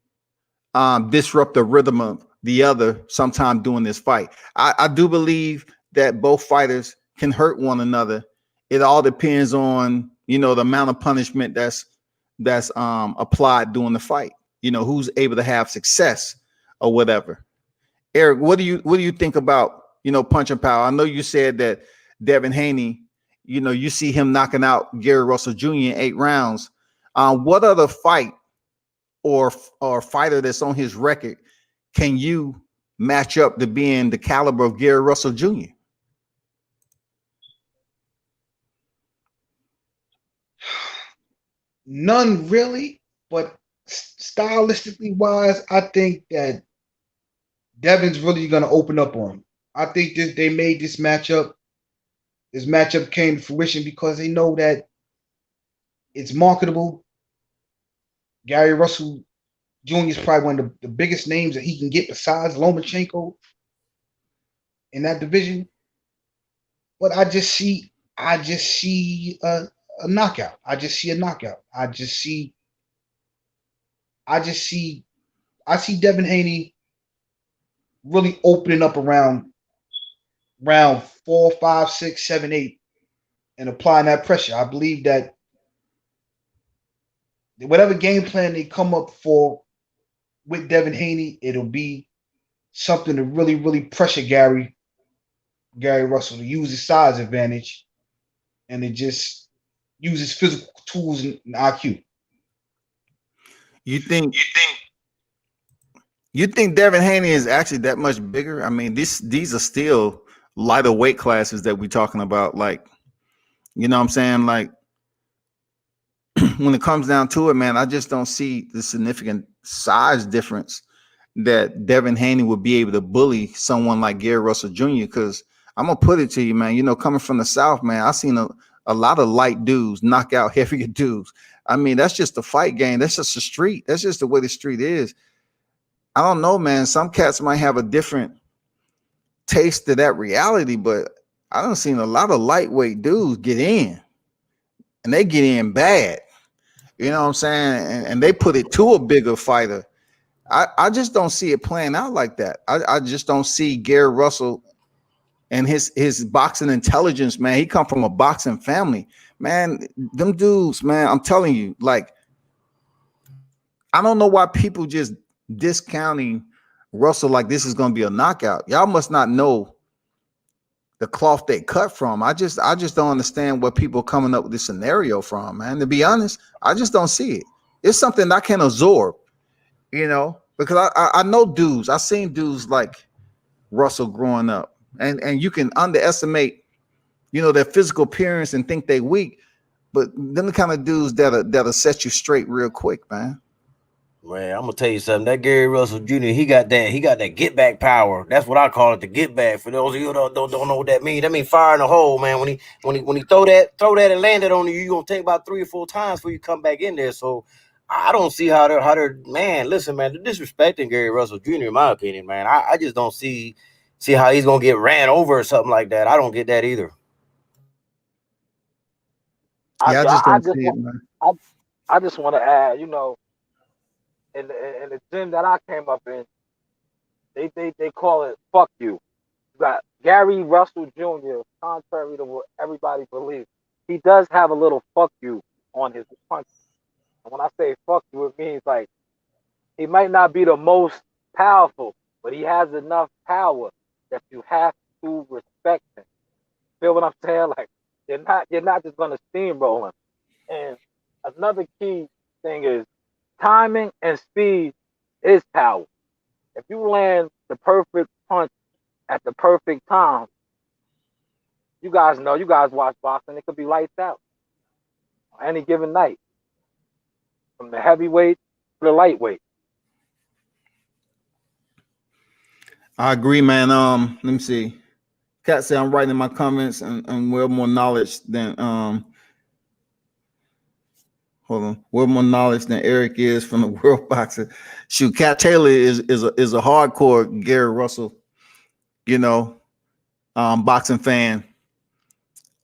disrupt the rhythm of the other sometime during this fight. I do believe that both fighters can hurt one another. It all depends on, the amount of punishment that's applied during the fight. Who's able to have success or whatever. Eric, what do you think about, punching power? I know you said that Devin Haney, you see him knocking out Gary Russell Jr. in 8 rounds. What other fight or fighter that's on his record can you match up to being the caliber of Gary Russell Jr.? None really, but stylistically wise, I think that Devin's really going to open up on him. I think they made this matchup. This matchup came to fruition because they know that it's marketable. Gary Russell Jr. is probably one of the biggest names that he can get besides Lomachenko in that division. But I just see a knockout. I see Devin Haney really opening up around round 4, 5, 6, 7, 8 and applying that pressure. I believe that whatever game plan they come up for with Devin Haney, it'll be something to really, really pressure Gary Russell, to use his size advantage and to just use his physical tools and IQ. You think Devin Haney is actually that much bigger? I mean, these are still lighter weight classes that we're talking about. Like, you know what I'm saying? Like, when it comes down to it, man, I just don't see the significant size difference that Devin Haney would be able to bully someone like Gary Russell Jr. Because I'm gonna put it to you, man. Coming from the South, man, I've seen a lot of light dudes knock out heavier dudes. I mean, that's just the fight game. That's just the street. That's just the way the street is. I don't know, man. Some cats might have a different taste of that reality, but I done seen a lot of lightweight dudes get in, and they get in bad. You know what I'm saying? And they put it to a bigger fighter. I just don't see it playing out like that. I just don't see Gary Russell and his boxing intelligence, man. He come from a boxing family, man. Them dudes, man, I'm telling you, like, I don't know why people just discounting Russell like this is gonna be a knockout. Y'all must not know the cloth they cut from. I just don't understand where people are coming up with this scenario from, man. To be honest, I just don't see it. It's something I can absorb, because I know dudes. I seen dudes like Russell growing up, and you can underestimate, their physical appearance and think they weak, but them the kind of dudes that'll set you straight real quick, man. Man, I'm gonna tell you something. That Gary Russell Jr. He got that get back power. That's what I call it, the get back. For those of you who don't know what that means, that means fire in the hole, man. When he throw that and land it on you, you're gonna take about 3 or 4 times before you come back in there. So I don't see how they're man. Listen, man, they're disrespecting Gary Russell Jr. in my opinion, man. I just don't see how he's gonna get ran over or something like that. I don't get that either. I just don't see it, man. I just want to add, in the gym that I came up in, they call it "fuck you." You got Gary Russell Jr. Contrary to what everybody believes, he does have a little "fuck you" on his punch. And when I say "fuck you," it means like he might not be the most powerful, but he has enough power that you have to respect him. Feel what I'm saying? Like you're not just gonna steamroll him. And another key thing is timing and speed is power. If you land the perfect punch at the perfect time, you guys watch boxing, it could be lights out on any given night. From the heavyweight to the lightweight. I agree, man. Let me see. Cat say I'm writing in my comments and we're more knowledge than hold on. We're more knowledge than Eric is from the world boxing. Shoot, Cat Taylor is a hardcore Gary Russell, boxing fan.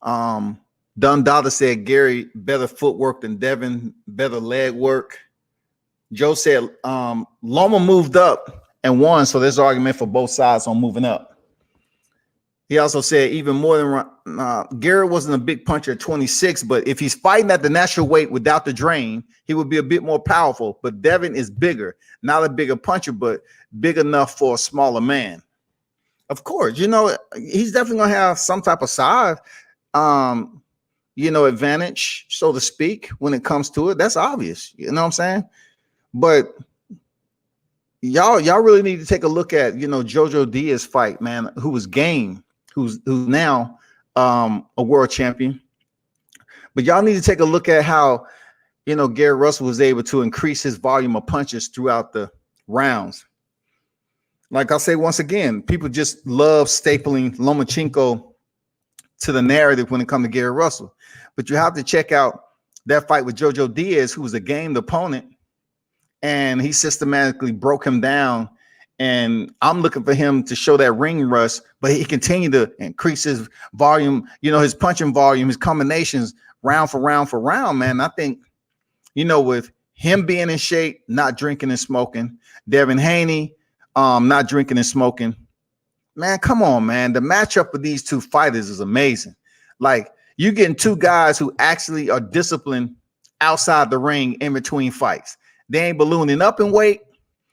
Don Dada said Gary better footwork than Devin, better leg work. Joe said Loma moved up and won, so there's argument for both sides on moving up. He also said even more than Garrett wasn't a big puncher at 26, but if he's fighting at the natural weight without the drain, he would be a bit more powerful. But Devin is bigger, not a bigger puncher, but big enough for a smaller man. Of course, he's definitely gonna have some type of size, advantage, so to speak, when it comes to it. That's obvious. You know what I'm saying? But y'all really need to take a look at, Jojo Diaz fight, man, who was game. Who's now a world champion. But y'all need to take a look at how, Gary Russell was able to increase his volume of punches throughout the rounds. Like I'll say once again, people just love stapling Lomachenko to the narrative when it comes to Gary Russell. But you have to check out that fight with Jojo Diaz, who was a gamed opponent, and he systematically broke him down. And I'm looking for him to show that ring rust, but he continued to increase his volume, his punching volume, his combinations round for round, man. I think, with him being in shape, not drinking and smoking, Devin Haney, not drinking and smoking, man, come on, man. The matchup of these two fighters is amazing. Like, you're getting two guys who actually are disciplined outside the ring in between fights. They ain't ballooning up in weight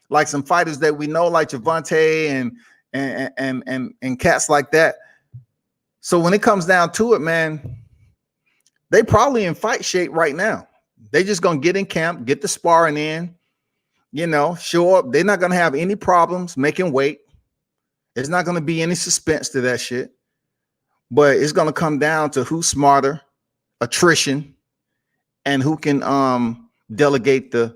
like some fighters that we know, like Javante and cats like that. So when it comes down to it, man, they probably in fight shape right now. They just gonna get in camp, get the sparring in, show up. They're not gonna have any problems making weight. There's not gonna be any suspense to that shit. But it's gonna come down to who's smarter, attrition, and who can delegate the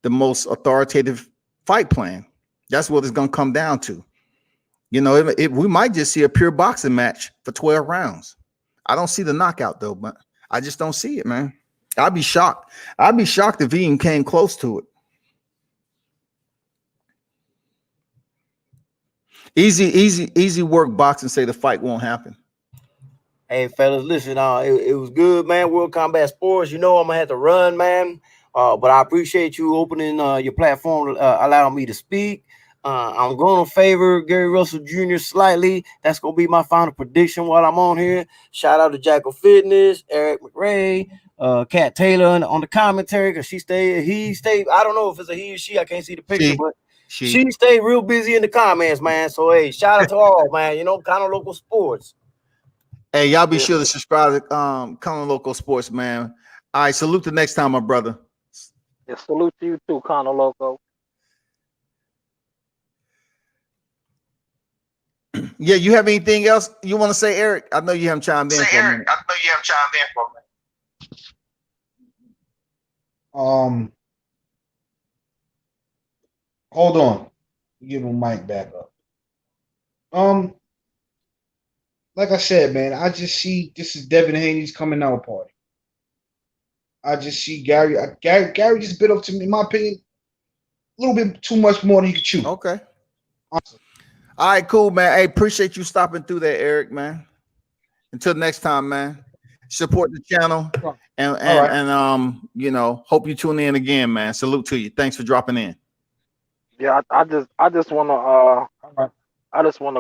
most authoritative fight plan. That's what it's going to come down to. We might just see a pure boxing match for 12 rounds. I don't see the knockout though, but I just don't see it, man. I'd be shocked. I'd be shocked if he even came close to it. Easy work boxing say the fight won't happen. Hey, fellas, listen, it was good, man. World Combat Sports. I'm gonna have to run, man. But I appreciate you opening your platform, allowing me to speak. I'm going to favor Gary Russell Jr. slightly. That's going to be my final prediction while I'm on here. Shout out to Jackal Fitness, Eric McRae, Kat Taylor on the commentary, because he stayed. I don't know if it's a he or she. I can't see the picture, but She stayed real busy in the comments, man. So hey, shout out to all, man. You know, kind of local sports. Hey, y'all be sure to subscribe to Common Local Sports, man. All right, salute the next time, my brother. Yeah, salute to you too, Cono Loco. Yeah, you have anything else you want to say, Eric? I know you haven't chimed in Say, for a Eric, minute. I know you have chimed in for me. Hold on. Give my mic back up. Like I said, man, I just see this is Devin Haney's coming out party. I just see Gary just bit up to me, in my opinion, a little bit too much more than he could chew. Okay. All right, cool, man. Hey, appreciate you stopping through there, Eric, man. Until next time, man. Support the channel and you know, hope you tune in again, man. Salute to you. Thanks for dropping in. Yeah, I just wanna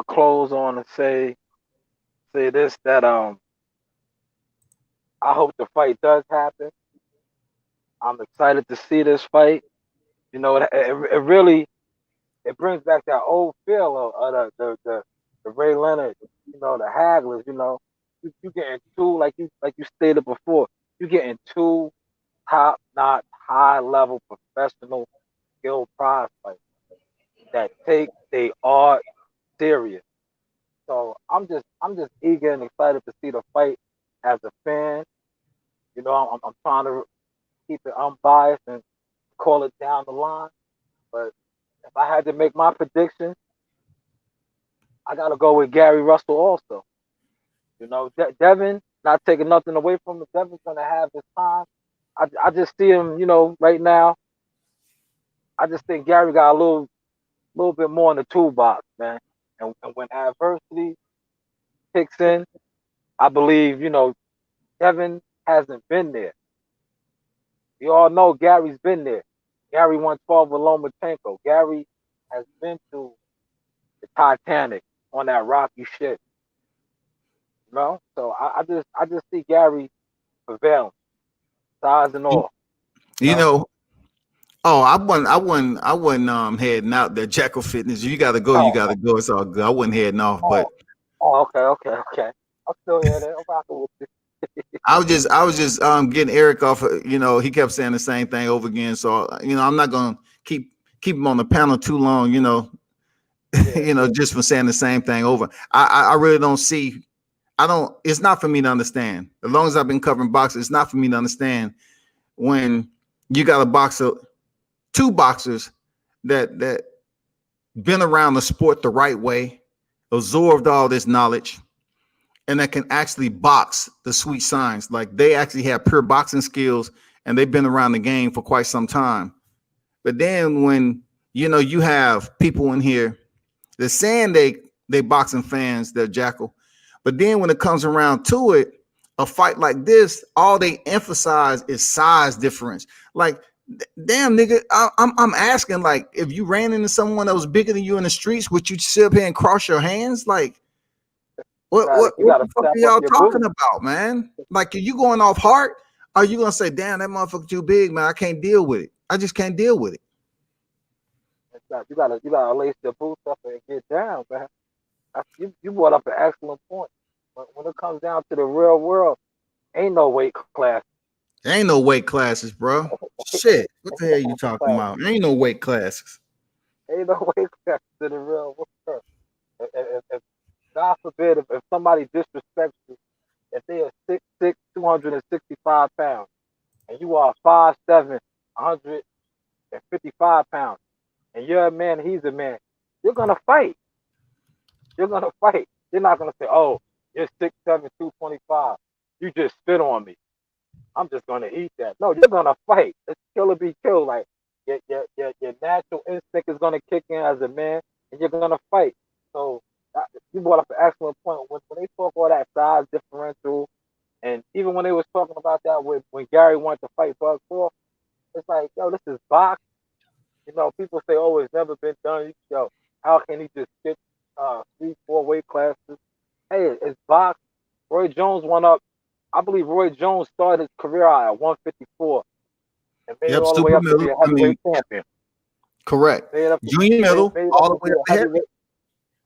close on and say this, that I hope the fight does happen. I'm excited to see this fight. You know, it really it brings back that old feel of the Ray Leonard, you know, the Hagglers. You know, you getting two, like you stated before, you getting two top notch, high level professional skilled prize fighters that take they art serious. So I'm just eager and excited to see the fight as a fan. You know, I'm trying to keep it unbiased and call it down the line. But if I had to make my prediction, I got to go with Gary Russell also. You know, Devin, not taking nothing away from him, Devin's going to have his time. I just see him, you know, right now. I just think Gary got a little bit more in the toolbox, man. And when adversity kicks in, I believe, you know, Devin hasn't been there. You all know Gary's been there. Gary won 12 with Lomachenko. Gary has been through the Titanic on that rocky ship. You know? So I just see Gary prevailing, size and all. You know, oh, I wasn't heading out there. Jackal Fitness. You gotta go, you gotta go. It's all good. I wasn't heading off, but Okay. I'm still here there. I'm rocking with you. I was just getting Eric off. You know, he kept saying the same thing over again. So you know, I'm not gonna keep him on the panel too long. You know, you know, just for saying the same thing over. I really don't see. I don't. It's not for me to understand. As long as I've been covering boxing, it's not for me to understand when you got a boxer, two boxers that been around the sport the right way, absorbed all this knowledge, and that can actually box the sweet signs. Like they actually have pure boxing skills and they've been around the game for quite some time. But then when you know you have people in here that saying they boxing fans, they're Jackal, but then when it comes around to it, a fight like this, all they emphasize is size difference. Like, damn nigga, I'm asking, like, if you ran into someone that was bigger than you in the streets, would you sit up here and cross your hands? Like, what You gotta the fuck step are up y'all your talking boots. about, man? Like, are you going off heart? Or are you gonna say, damn, that motherfucker too big, man? I can't deal with it. I just can't deal with it. You gotta lace your boots up and get down, man. You brought up an excellent point. When it comes down to the real world, ain't no weight class. There ain't no weight classes, bro. Shit, what the hell you talking about? There ain't no weight classes. Ain't no weight class to the real world. If God forbid, if somebody disrespects you, if they are 6'6", 265 pounds, and you are 5'7", 155 pounds, and you're a man, he's a man, you're gonna fight. You're gonna fight. You're not gonna say, "Oh, you're 6'7", 225. You just spit on me. I'm just gonna eat that." No, you're gonna fight. It's kill or be killed. Like your natural instinct is gonna kick in as a man, and you're gonna fight. So you brought up an excellent point. When they talk all that size differential, and even when they was talking about that when Gary wanted to fight Bud Crawford, it's like, yo, this is box. You know, people say, "Oh, it's never been done." Yo, how can he just skip 3, 4 weight classes? Hey, it's box. Roy Jones went up. I believe Roy Jones started his career out at 154 and made it Yep, all the way super up to middle. be a I mean, heavyweight champion. Correct. Made up, Junior middle, made up all the to way be up a to heavy.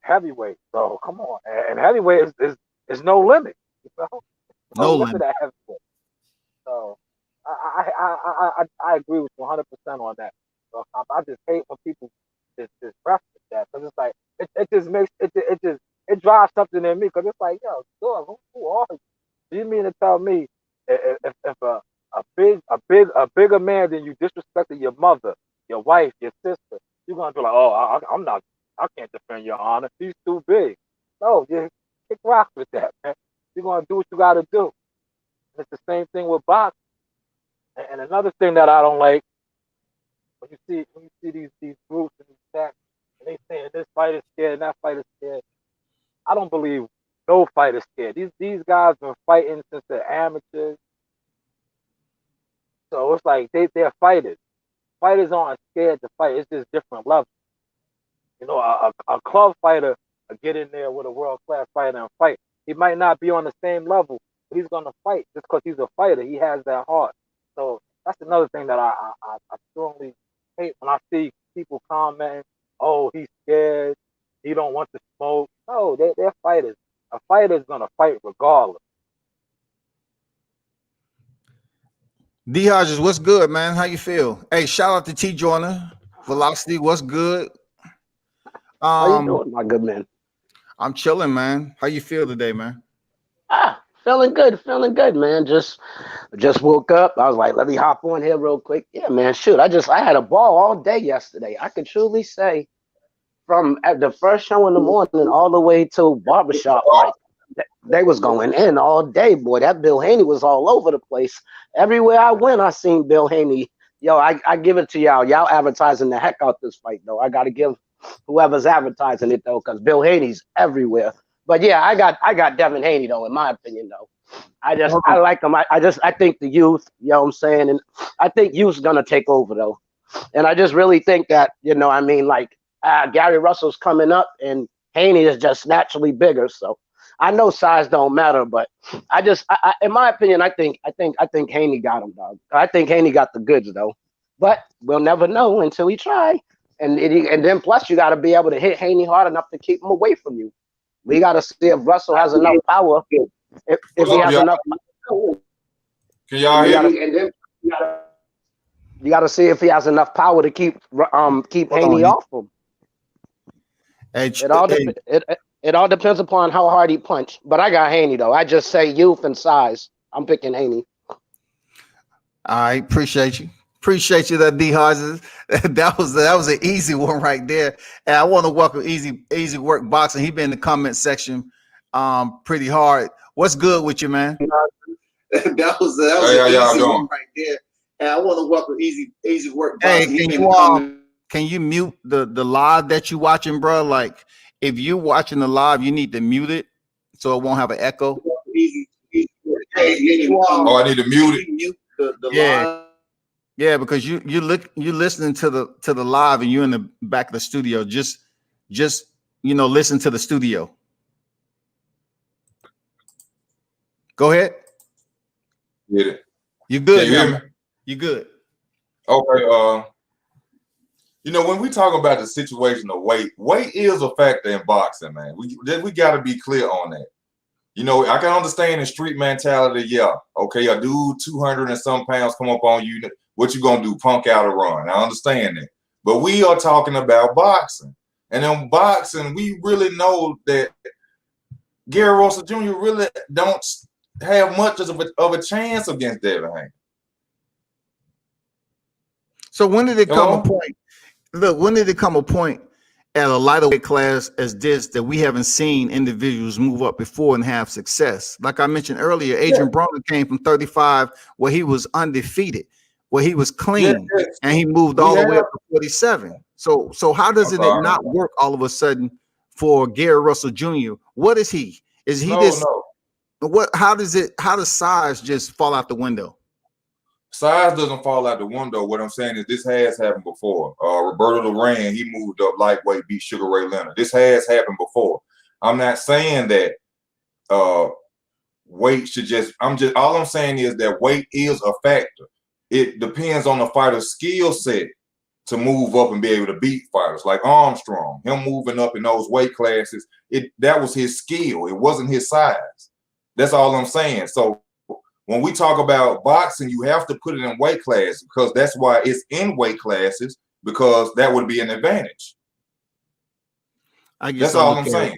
heavyweight. So come on, and heavyweight is no limit. You know, no No limit limit. at heavyweight. So I agree with you 100% on that. So I just hate when people just reference that because it's like it just makes it just it drives something in me because it's like yo, dog, who are you? Do you mean to tell me if a bigger man than you disrespected your mother, your wife, your sister, you're gonna be like, oh, I'm not, I can't defend your honor. He's too big. No, just kick rocks with that, man. You're gonna do what you gotta do. And it's the same thing with boxing. And another thing that I don't like when you see these groups and these chats and they saying this fight is scared and that fight is scared. I don't believe no fight is scared. These guys been fighting since they're amateurs. So it's like they're fighters. Fighters aren't scared to fight. It's just different levels. You know, a club fighter will get in there with a world class fighter and fight. He might not be on the same level, but he's gonna fight just because he's a fighter. He has that heart. So that's another thing that I strongly hate when I see people commenting, "Oh, he's scared. He don't want to smoke." No, they're fighters. A fighter's gonna fight regardless. D Hodges, what's good, man? How you feel? Hey, shout out to T Joyner. Velocity, what's good? How you Um, doing, my good man? I'm chilling, man. How you feel today, man? Feeling good, man. Just woke up. I was like, let me hop on here real quick. Yeah, man. Shoot, I had a ball all day yesterday. I could truly say from at the first show in the morning all the way to barbershop, like they was going in all day, boy. That Bill Haney was all over the place. Everywhere I went, I seen Bill Haney. Yo, I give it to y'all. Y'all advertising the heck out this fight, though. I gotta give whoever's advertising it though, because Bill Haney's everywhere. But yeah, I got Devin Haney though, in my opinion though. I like him. I think the youth, you know what I'm saying, and I think youth's gonna take over though. And I just really think that, I mean, like Gary Russell's coming up and Haney is just naturally bigger. So I know size don't matter, but in my opinion, I think Haney got him, dog. I think Haney got the goods though, but we'll never know until we try. And then plus you got to be able to hit Haney hard enough to keep him away from you. We got to see if Russell has enough power. If What's he up, has y'all? enough, Can y'all you hear got me? to you got to see if he has enough power to keep Hold on. Haney off him. Hey, It all hey, it all depends upon how hard he punch. But I got Haney though. I just say youth and size. I'm picking Haney. I appreciate you. Appreciate you, that D Hodges. That was an easy one right there. And I want to welcome Easy Work Boxing. He been in the comment section pretty hard. What's good with you, man? that was Hey, how an y'all easy doing? one right there. And I want to welcome Easy Work Hey, Boxing. He been in the comment. Can you mute the live that you watching, bro? Like if you watching the live, you need to mute it so it won't have an echo. Oh, I need to mute it. Mute the yeah live. Yeah, because you listening to the live and you're in the back of the studio. Just listen to the studio. Go ahead. Get it. You good Can you now? hear me? You good? Okay. When we talk about the situation of weight is a factor in boxing, man. We got to be clear on that. I can understand the street mentality. Yeah, okay, a dude 200 and some pounds come up on you. What you gonna do? Punk out a run? I understand that, but we are talking about boxing, and in boxing, we really know that Gary Russell Jr. really don't have much of a chance against Devin Haney. So when did it come a point? Look, when did it come a point at a lighter weight class as this that we haven't seen individuals move up before and have success? Like I mentioned earlier, Adrian Broner came from 35 where he was undefeated, where he was clean, and he moved all the way up to 47. So how does it not work all of a sudden for Gary Russell Jr.? What is he? Is he this? What? How does size just fall out the window? Size doesn't fall out the window. What I'm saying is this has happened before. Roberto Duran, he moved up lightweight, beat Sugar Ray Leonard. This has happened before. I'm not saying that weight should all I'm saying is that weight is a factor. It depends on the fighter's skill set to move up and be able to beat fighters like Armstrong. Him moving up in those weight classes, that was his skill. It wasn't his size. That's all I'm saying. So when we talk about boxing, you have to put it in weight classes because that's why it's in weight classes, because that would be an advantage. That's all I'm saying.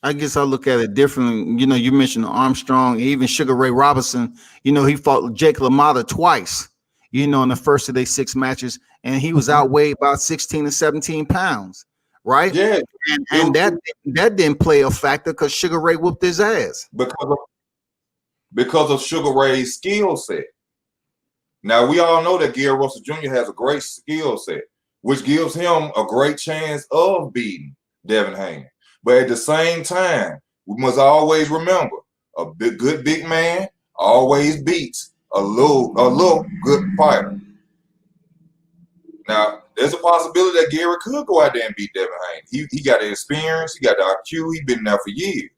I guess I look at it differently. You know, you mentioned Armstrong, even Sugar Ray Robinson. You know, he fought Jake LaMotta twice, you know, in the first of their 6 matches, and he was outweighed about 16 to 17 pounds, right? Yeah. And that didn't play a factor because Sugar Ray whooped his ass. Because of Sugar Ray's skill set. Now, we all know that Gary Russell Jr. has a great skill set, which gives him a great chance of beating Devin Haney. But at the same time, we must always remember a good big man always beats a little good fighter. Now, there's a possibility that Gary could go out there and beat Devin Haney. He got the experience, he got the IQ, he's been there for years.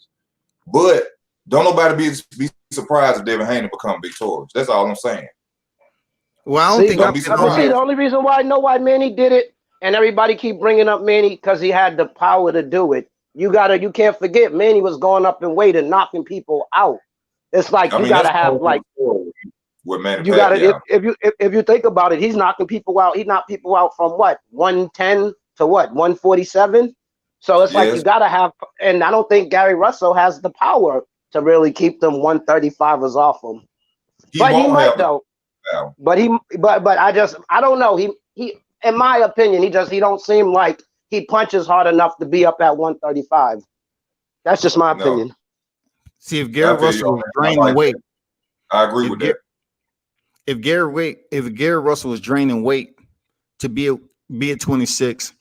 But don't nobody be surprised if Devin Haney become victorious. That's all I'm saying. Well, I don't think the only reason why I know why Manny did it, and everybody keep bringing up Manny because he had the power to do it. You can't forget Manny was going up in weight and knocking people out. It's like you gotta have like with Manny. You gotta if you think about it, he's knocking people out. He knocked people out from what 110 to what 147. So it's like you gotta have, and I don't think Gary Russell has the power to really keep them 135ers off him. But he might though. But I don't know. He in my opinion, he don't seem like he punches hard enough to be up at 135. That's just my opinion. See, if Gary Russell was draining weight, I agree with that. If Gary Russell was draining weight to be at 26,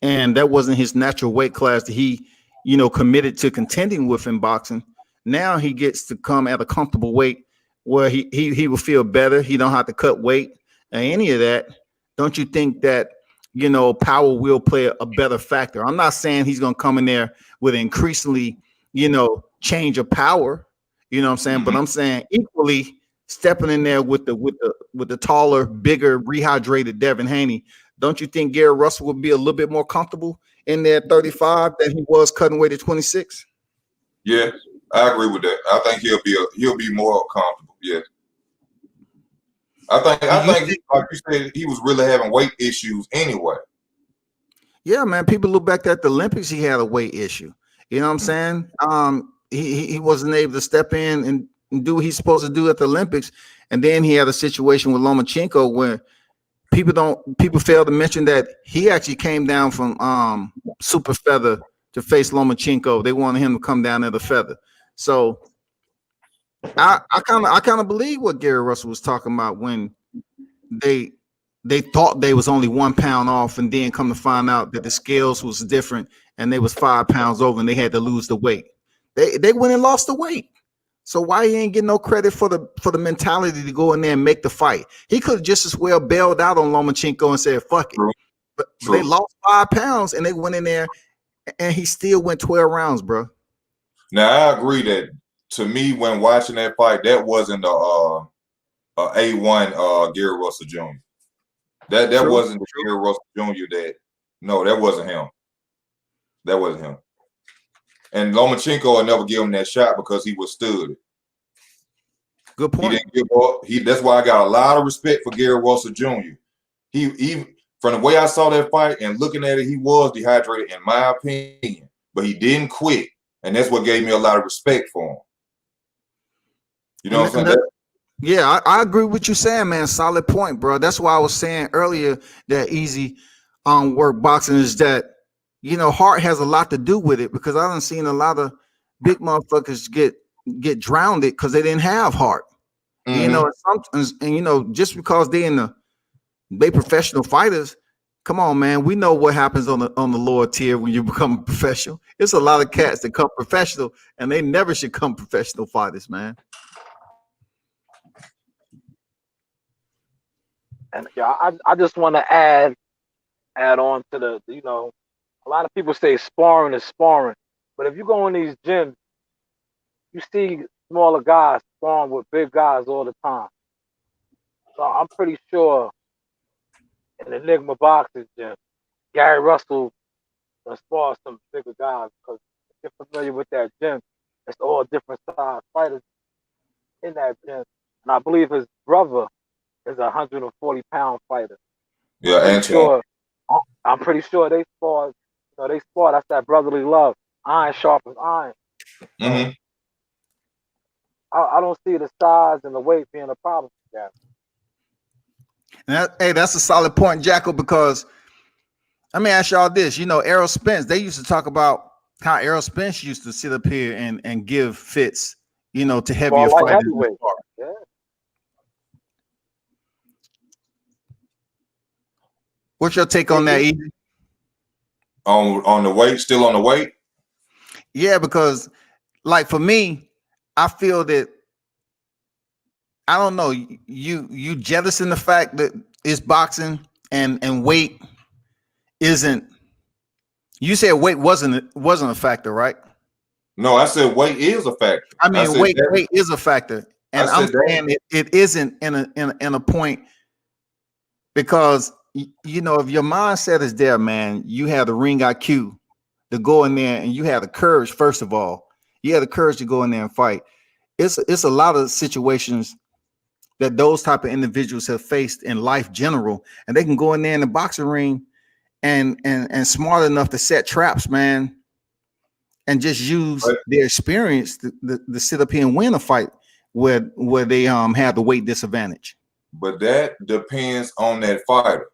and that wasn't his natural weight class that he, you know, committed to contending with in boxing, now he gets to come at a comfortable weight where he will feel better. He don't have to cut weight or any of that. Don't you think that, you know, power will play a better factor? I'm not saying he's going to come in there with increasingly, you know, change of power, you know what I'm saying? But I'm saying equally stepping in there with the taller, bigger, rehydrated Devin Haney. Don't you think Gary Russell would be a little bit more comfortable in there at 35 than he was cutting weight at 26? Yeah, I agree with that. I think he'll be more comfortable. Yeah. I think like you said, he was really having weight issues anyway. Yeah, man. People look back at the Olympics, he had a weight issue. You know what I'm saying? He wasn't able to step in and do what he's supposed to do at the Olympics. And then he had a situation with Lomachenko where people fail to mention that he actually came down from super feather to face Lomachenko. They wanted him to come down at a feather. So I kind of believe what Gary Russell was talking about when they thought they was only 1 pound off, and then come to find out that the scales was different and they was 5 pounds over and they had to lose the weight. They went and lost the weight. So why he ain't getting no credit for the mentality to go in there and make the fight? He could have just as well bailed out on Lomachenko and said, fuck it. But they lost 5 pounds and they went in there and he still went 12 rounds, bro. Now I agree that to me, when watching that fight, that wasn't a A1 Gary Russell Jr. That wasn't the Gary Russell Jr. that wasn't him. That wasn't him. And Lomachenko will never give him that shot because he was stood. Good point. He didn't give up. That's why I got a lot of respect for Gary Russell Jr. He from the way I saw that fight and looking at it, he was dehydrated in my opinion, but he didn't quit, and that's what gave me a lot of respect for him. You know what I'm saying? Yeah, I agree with you saying, man. Solid point, bro. That's why I was saying earlier that easy work boxing is that, you know, heart has a lot to do with it, because I done seen a lot of big motherfuckers get drowned because they didn't have heart. You know, and you know, just because they professional fighters, come on, man. We know what happens on the lower tier when you become a professional. It's a lot of cats that come professional and they never should come professional fighters, man. And yeah, I just want to add on to the, you know, a lot of people say sparring is sparring, but if you go in these gyms, you see smaller guys sparring with big guys all the time. So I'm pretty sure in Enigma Boxing Gym. Gary Russell sparred some bigger guys because if you're familiar with that gym, it's all different size fighters in that gym. And I believe his brother is a 140-pound fighter. Yeah, Pretty Antoine. sure. I'm pretty sure they sparred. You know, they sparred. That's that brotherly love. Iron sharpens iron. Mm-hmm. I don't see the size and the weight being a problem for that. And hey, that's a solid point, Jacko, because let me ask y'all this. You know, Errol Spence, they used to talk about how Errol Spence used to sit up here and give fits, you know, to heavier Like fighters. heavyweight. Yeah. What's your take on that, Easy? On the weight, still on the weight? Yeah, because like for me, I feel that I don't know, you jettison the fact that it's boxing and weight isn't. You said weight wasn't a factor, right? No, I said weight is a factor. I mean, said weight is a factor, and I'm saying it isn't in a point because you know if your mindset is there, man, you have the ring IQ to go in there, and you have the courage. First of all, you have the courage to go in there and fight. It's a lot of situations that those type of individuals have faced in life general, and they can go in there in the boxing ring and smart enough to set traps, man, and just use their experience to sit up here and win a fight where they have the weight disadvantage. But that depends on that fighter.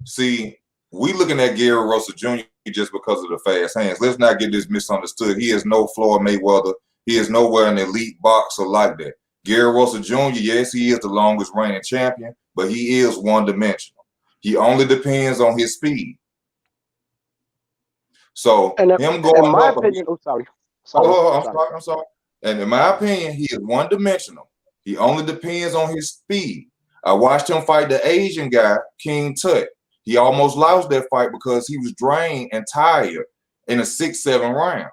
See, we looking at Gary Russell Jr. just because of the fast hands. Let's not get this misunderstood. He is no Floyd Mayweather. He is nowhere an elite boxer like that. Gary Russell Jr., yes, he is the longest reigning champion, but he is one-dimensional. He only depends on his speed. So And him going in my up, opinion, I'm sorry. I'm sorry. And in my opinion, he is one-dimensional. He only depends on his speed. I watched him fight the Asian guy, King Tut. He almost lost that fight because he was drained and tired in a 6-7 round.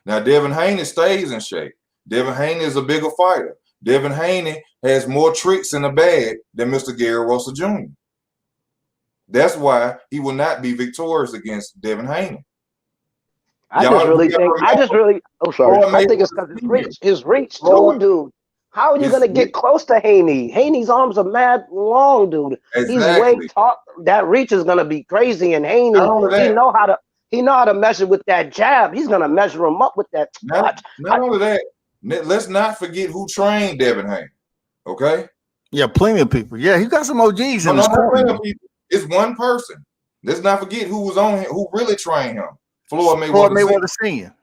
Now, Devin Haney stays in shape. Devin Haney is a bigger fighter. Devin Haney has more tricks in the bag than Mr. Gary Russell Jr. That's why he will not be victorious against Devin Haney. I think it's because his reach too, dude. How are you going to get close to Haney? Haney's arms are mad long, dude. Exactly. He's way tall. That reach is going to be crazy. And Haney, he know how to measure with that jab. He's going to measure him up with that touch. Not only that, let's not forget who trained Devin Haney. Okay? Yeah, plenty of people. Yeah, he got some OGs in his corner. It's one person. Let's not forget who was on him, who really trained him. Floyd Mayweather Sr.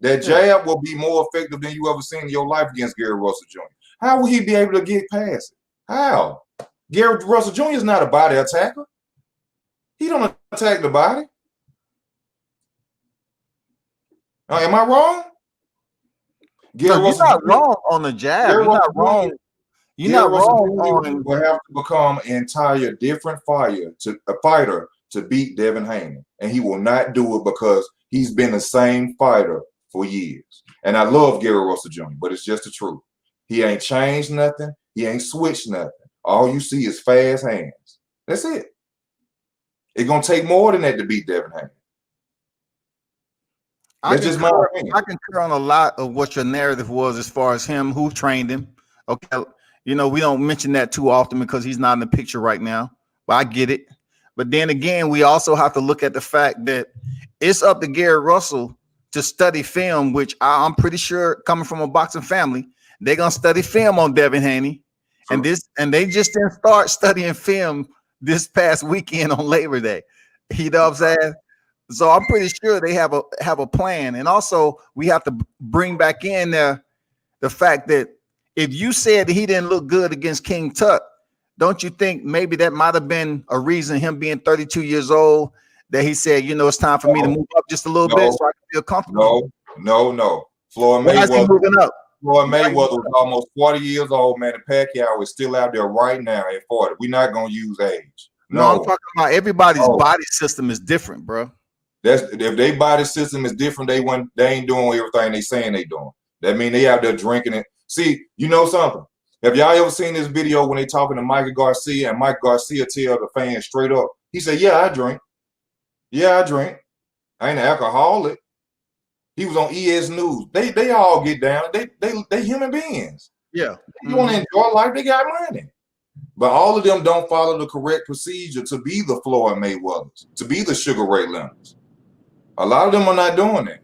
That jab will be more effective than you ever seen in your life against Gary Russell Jr. How will he be able to get past it? How? Gary Russell Jr. is not a body attacker. He don't attack the body. Am I wrong? You're not wrong on the jab. You're not wrong. You're not wrong on. Will have to become an entire different fighter to beat Devin Haney, and he will not do it because he's been the same fighter for years. And I love Gary Russell Jr., but it's just the truth. He ain't changed nothing. He ain't switched nothing. All you see is fast hands. That's it. It's gonna take more than that to beat Devin Haney. That's just my opinion. I concur on a lot of what your narrative was as far as him, who trained him. Okay, you know, we don't mention that too often because he's not in the picture right now, but I get it. But then again, we also have to look at the fact that it's up to Gary Russell to study film, which I'm pretty sure coming from a boxing family, they're gonna study film on Devin Haney. Sure. And they just didn't start studying film this past weekend on Labor Day. You know what I'm saying? So I'm pretty sure they have a plan. And also we have to bring back in there the fact that if you said that he didn't look good against King Tut, don't you think maybe that might have been a reason, him being 32 years old, that he said, you know, it's time for me to move up just a little bit so I can feel comfortable? No. Floyd Mayweather moving up. Floyd Mayweather was almost 40 years old, man. And Pacquiao is still out there right now at 40. We're not going to use age. No, I'm talking about everybody's body system is different, bro. If their body system is different, they ain't doing everything they saying they doing. That mean they out there drinking it. See, you know something? Have y'all ever seen this video when they talking to Mike Garcia and Mike Garcia tell the fans straight up? He said, "Yeah, I drink. Yeah, I drink. I ain't an alcoholic." He was on ES News. They all get down. They human beings. Yeah. You want to enjoy life? They got money. But all of them don't follow the correct procedure to be the Floyd Mayweathers, to be the Sugar Ray Leonards. A lot of them are not doing that.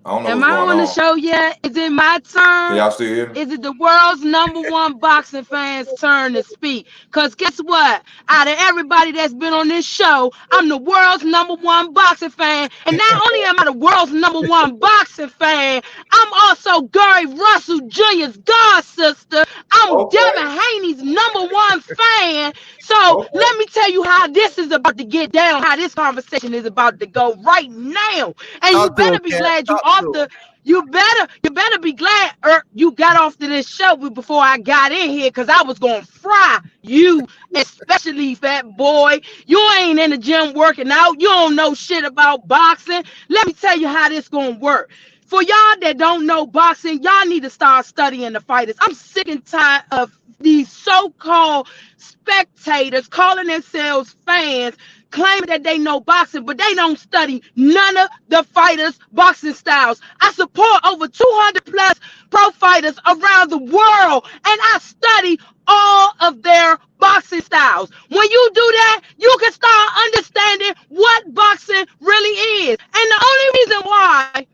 I don't know Am what's I going on the on. show yet? Is it my Can turn? y'all still hear me? Is it the world's #1 boxing fans' turn to speak? Because guess what? Out of everybody that's been on this show, I'm the world's #1 boxing fan. And not only am I the world's #1 boxing fan, I'm also Gary Russell Jr.'s god sister. I'm Okay. Devin Haney's #1 fan. So Okay. let me tell you how this is about to get down, how this conversation is about to go right now. And you Talk to better him, be Cat. glad you Talk off to him. the you better be glad you got off to this show before I got in here, because I was gonna fry you, especially fat boy. You ain't in the gym working out. You don't know shit about boxing. Let me tell you how this gonna work. For y'all that don't know boxing, y'all need to start studying the fighters. I'm sick and tired of these so-called spectators calling themselves fans, claiming that they know boxing, but they don't study none of the fighters' boxing styles. I support over 200 plus pro fighters around the world, and I study all of their boxing styles. When you do that, you can start understanding what boxing really is. And the only reason why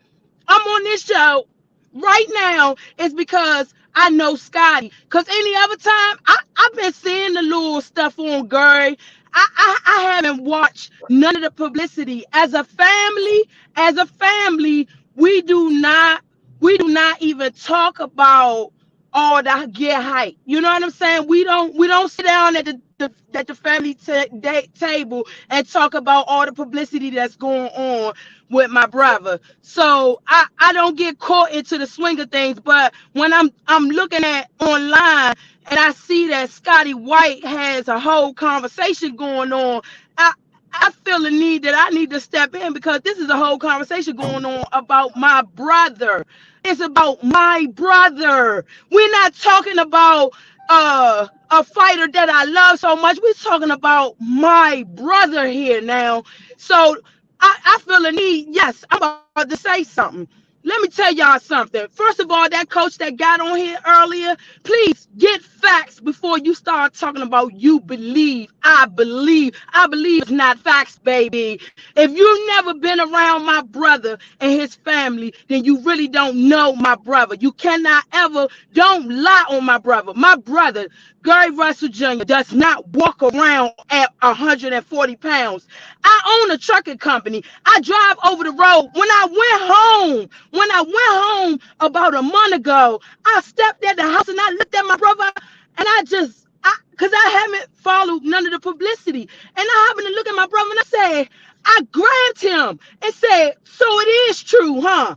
I'm on this show right now is because I know Scotty. Because any other time, I've been seeing the little stuff on Gary. I haven't watched none of the publicity. As a family, we do not even talk about all the gear hype. You know what I'm saying? We don't sit down at the family table and talk about all the publicity that's going on with my brother. So I don't get caught into the swing of things. But when I'm looking at online and I see that Scotty White has a whole conversation going on, I feel the need that I need to step in, because this is a whole conversation going on about my brother. It's about my brother. We're not talking about a fighter that I love so much. We're talking about my brother here now. So I feel the need. Yes, I'm about to say something. Let me tell y'all something. First of all, that coach that got on here earlier, please get facts before you start talking about you believe. I believe. I believe it's not facts, baby. If you've never been around my brother and his family, then you really don't know my brother. You cannot ever, don't lie on my brother. My brother, Gary Russell Jr., does not walk around at 140 pounds. I own a trucking company. I drive over the road. When I went home about a month ago, I stepped at the house and I looked at my brother, and because I haven't followed none of the publicity, and I happened to look at my brother and I said, I grabbed him and said, so it is true, huh?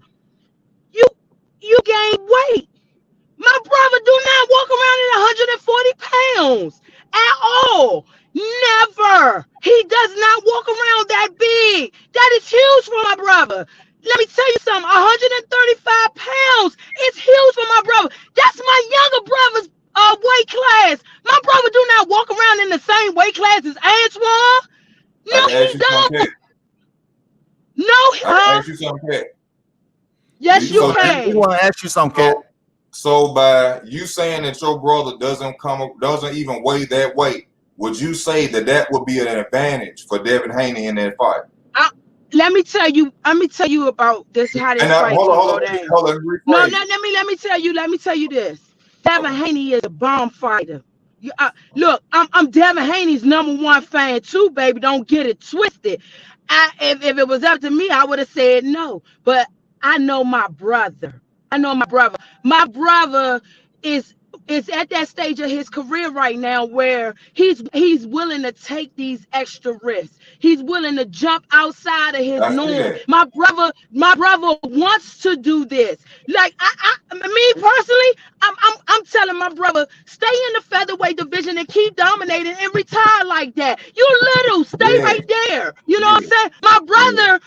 You gained weight. My brother do not walk around at 140 pounds at all. Never. He does not walk around that big. That is huge for my brother. Let me tell you something. 135 pounds is huge for my brother. That's my younger brother's weight class. My brother do not walk around in the same weight class as Antoine. No, I can ask he you something, don't. Cat. No, I can huh? ask you something, Cat. Yes, you So We can. want to ask you something, Cat. so by you saying that your brother doesn't even weigh that weight, would you say that would be an advantage for Devin Haney in that fight? Let me tell you about this, how this And fight hold on, gonna hold go on, down. hold on, No, rephrase. let me tell you this. Devin Okay. Haney is a bomb fighter. Look, I'm Devin Haney's #1 fan too, baby. Don't get it twisted. If it was up to me, I would have said no. But I know my brother. I know my brother. My brother is at that stage of his career right now where he's willing to take these extra risks. He's willing to jump outside of his I see norm. that. My brother wants to do this. Like me personally, I'm telling my brother, stay in the featherweight division and keep dominating and retire like that. You little, stay Yeah, right there. You know yeah, what I'm saying? My brother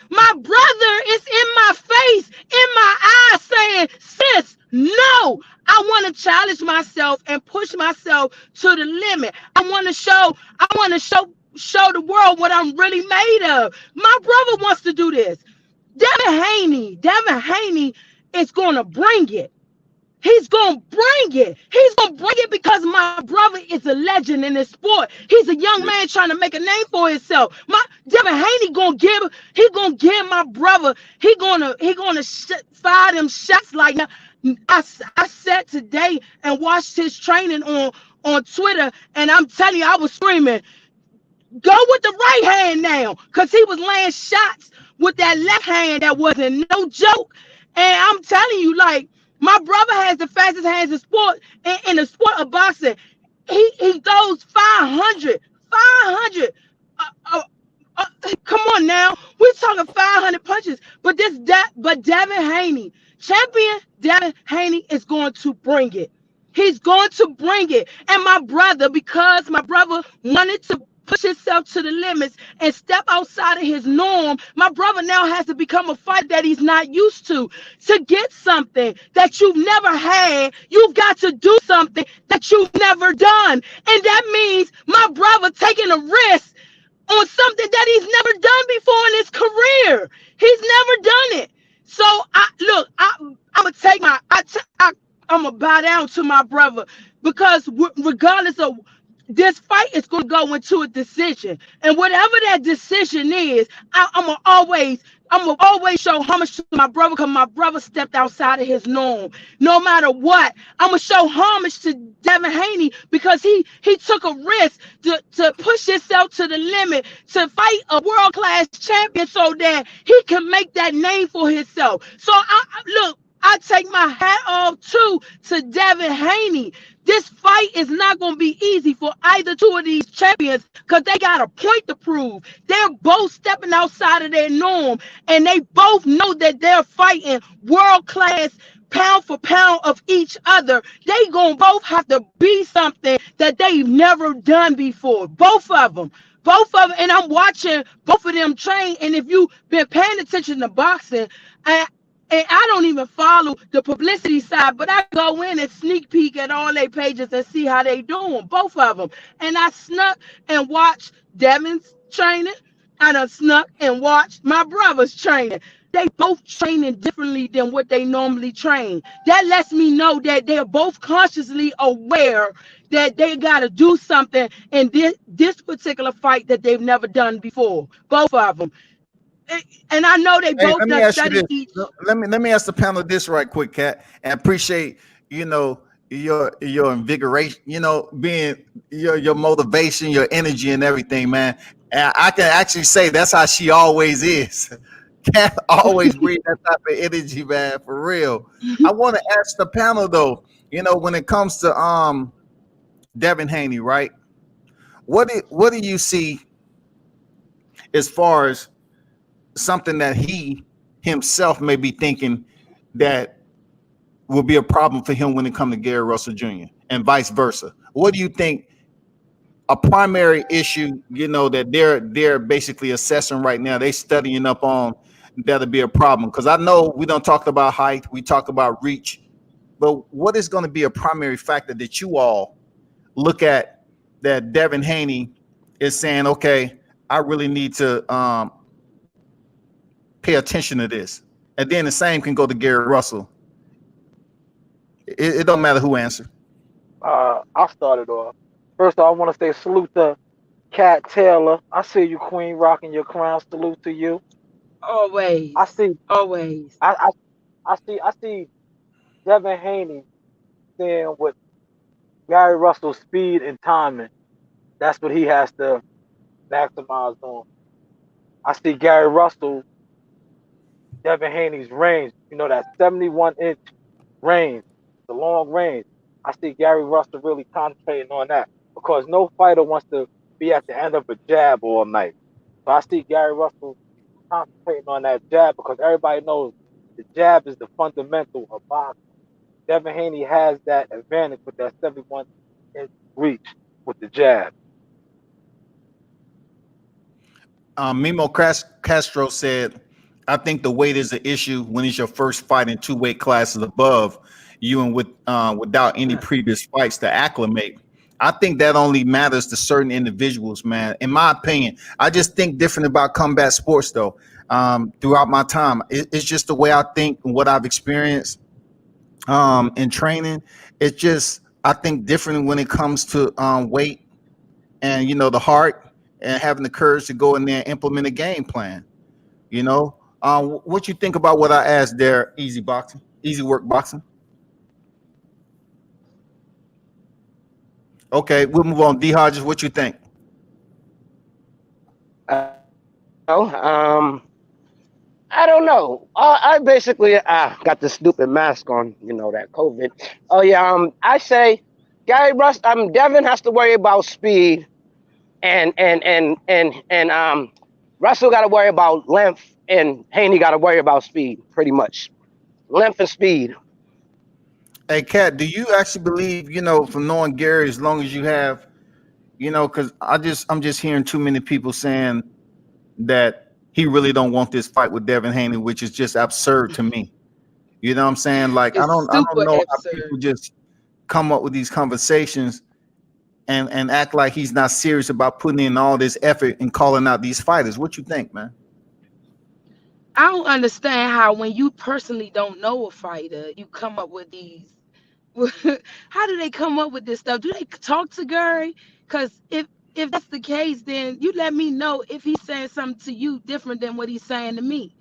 is in my face, in my eyes, saying, sis, No, I want to challenge myself and push myself to the limit. I want to show the world what I'm really made of. My brother wants to do this. Devin Haney is gonna bring it. He's gonna bring it. He's gonna bring it because my brother is a legend in this sport. He's a young man trying to make a name for himself. My Devin Haney gonna give my brother. He gonna fire them shots like now. I sat today and watched his training on Twitter, and I'm telling you, I was screaming, go with the right hand now, because he was laying shots with that left hand that wasn't no joke. And I'm telling you, like, my brother has the fastest hands in sport, in the sport of boxing. He throws 500. Uh, uh, uh, Come on now, we're talking 500 punches. But Devin Haney, champion Devin Haney, is going to bring it. He's going to bring it. And my brother, because my brother wanted to push himself to the limits and step outside of his norm, my brother now has to become a fight that he's not used to. To get something that you've never had, you've got to do something that you've never done. And that means my brother taking a risk on something that he's never done before in his career. He's never done it. So I'm gonna take I'm gonna bow down to my brother, because regardless of this fight, is gonna go into a decision, and whatever that decision is, I'm gonna always show homage to my brother, because my brother stepped outside of his norm. No matter what, I'm gonna show homage to Devin Haney, because he took a risk to push himself to the limit, to fight a world-class champion so that he can make that name for himself. So I take my hat off to Devin Haney. This fight is not going to be easy for either two of these champions, because they got a point to prove. They're both stepping outside of their norm, and they both know that they're fighting world class, pound for pound of each other. They going to both have to be something that they've never done before. Both of them. And I'm watching both of them train. And if you've been paying attention to boxing, and I don't even follow the publicity side, but I go in and sneak peek at all their pages and see how they doing, both of them. And I snuck and watched Devin's training. I done snuck and watched my brother's training. They both training differently than what they normally train. That lets me know that they're both consciously aware that they got to do something in this particular fight that they've never done before. Both of them. And I know they Hey, both let me done ask you studied this. each. Let me ask the panel this right quick, Kat, and appreciate your invigoration, being your motivation, your energy, and everything, man. And I can actually say that's how she always is. Kat always brings that type of energy, man, for real. I want to ask the panel though, when it comes to Devin Haney, right? What do you see as far as something that he himself may be thinking that will be a problem for him when it comes to Gary Russell Jr. and vice versa? What do you think a primary issue, that they're basically assessing right now, they studying up on, that'll be a problem? Because I know we don't talk about height, we talk about reach, but what is going to be a primary factor that you all look at that Devin Haney is saying, okay, I really need to pay attention to this? And then the same can go to Gary Russell. It don't matter who answers. I started off. First of all, I want to say salute to Cat Taylor. I see you, Queen, rocking your crown. Salute to you. Always. I see. Always. I see Devin Haney saying with Gary Russell's speed and timing. That's what he has to maximize on. I see Gary Russell, Devin Haney's range. That 71-inch range, the long range. I see Gary Russell really concentrating on that, because no fighter wants to be at the end of a jab all night. So I see Gary Russell concentrating on that jab, because everybody knows the jab is the fundamental of boxing. Devin Haney has that advantage with that 71-inch reach with the jab. Mimo Castro said, I think the weight is an issue when it's your first fight in two weight classes above. you and without any previous fights to acclimate. I think that only matters to certain individuals, man. In my opinion, I just think different about combat sports, though. Throughout my time, it's just the way I think and what I've experienced in training. It's just I think different when it comes to weight and the heart and having the courage to go in there and implement a game plan. You know, what you think about what I asked there? Easy boxing, easy work boxing. Okay, we'll move on. D Hodges, what you think? Oh, I don't know. I basically got the stupid mask on, that COVID. Oh yeah. I say, Devin has to worry about speed, and Russell got to worry about length, and Haney got to worry about speed. Pretty much, length and speed. Hey, Kat, do you actually believe, from knowing Gary as long as you have, because I'm just hearing too many people saying that he really don't want this fight with Devin Haney, which is just absurd to me. You know what I'm saying? Like It's I don't super know how people absurd. just come up with these conversations and act like he's not serious about putting in all this effort and calling out these fighters. What you think, man? I don't understand how when you personally don't know a fighter, you come up with these. How do they come up with this stuff? Do they talk to Gary? Because if that's the case, then you let me know if he's saying something to you different than what he's saying to me.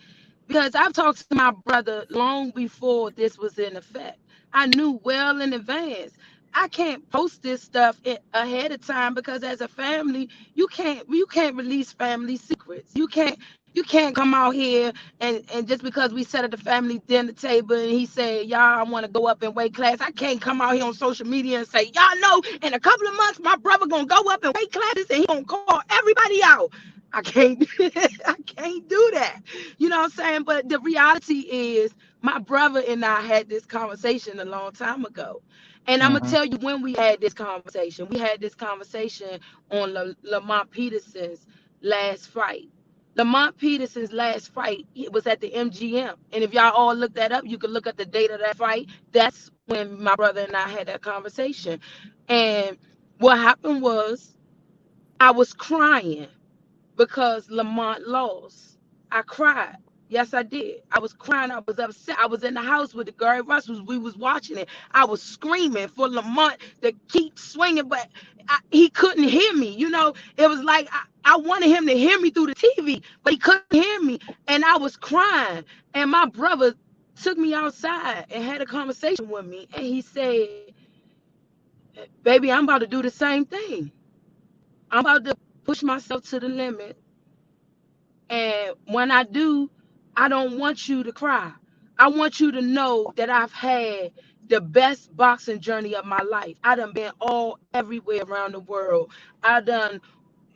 Because I've talked to my brother long before this was in effect. I knew well in advance. I can't post this stuff ahead of time because as a family, you can't release family secrets. You can't come out here and just because we sat at the family dinner table and he said, y'all, I want to go up in weight class. I can't come out here on social media and say, y'all know in a couple of months my brother gonna go up in weight classes and he gonna call everybody out. I can't I can't do that. You know what I'm saying? But the reality is my brother and I had this conversation a long time ago. And I'm gonna Hmm. tell you when we had this conversation. We had this conversation on Lamont Peterson's last fight. Lamont Peterson's last fight, it was at the MGM. And if y'all all look that up, you can look at the date of that fight. That's when my brother and I had that conversation. And what happened was I was crying because Lamont lost. I cried. Yes, I did. I was crying. I was upset. I was in the house with the Gary Russells. We was watching it. I was screaming for Lamont to keep swinging, but he couldn't hear me. It was like I wanted him to hear me through the TV, but he couldn't hear me. And I was crying. And my brother took me outside and had a conversation with me. And he said, baby, I'm about to do the same thing. I'm about to push myself to the limit. And when I do, I don't want you to cry. I want you to know that I've had the best boxing journey of my life. I done been all everywhere around the world. I done,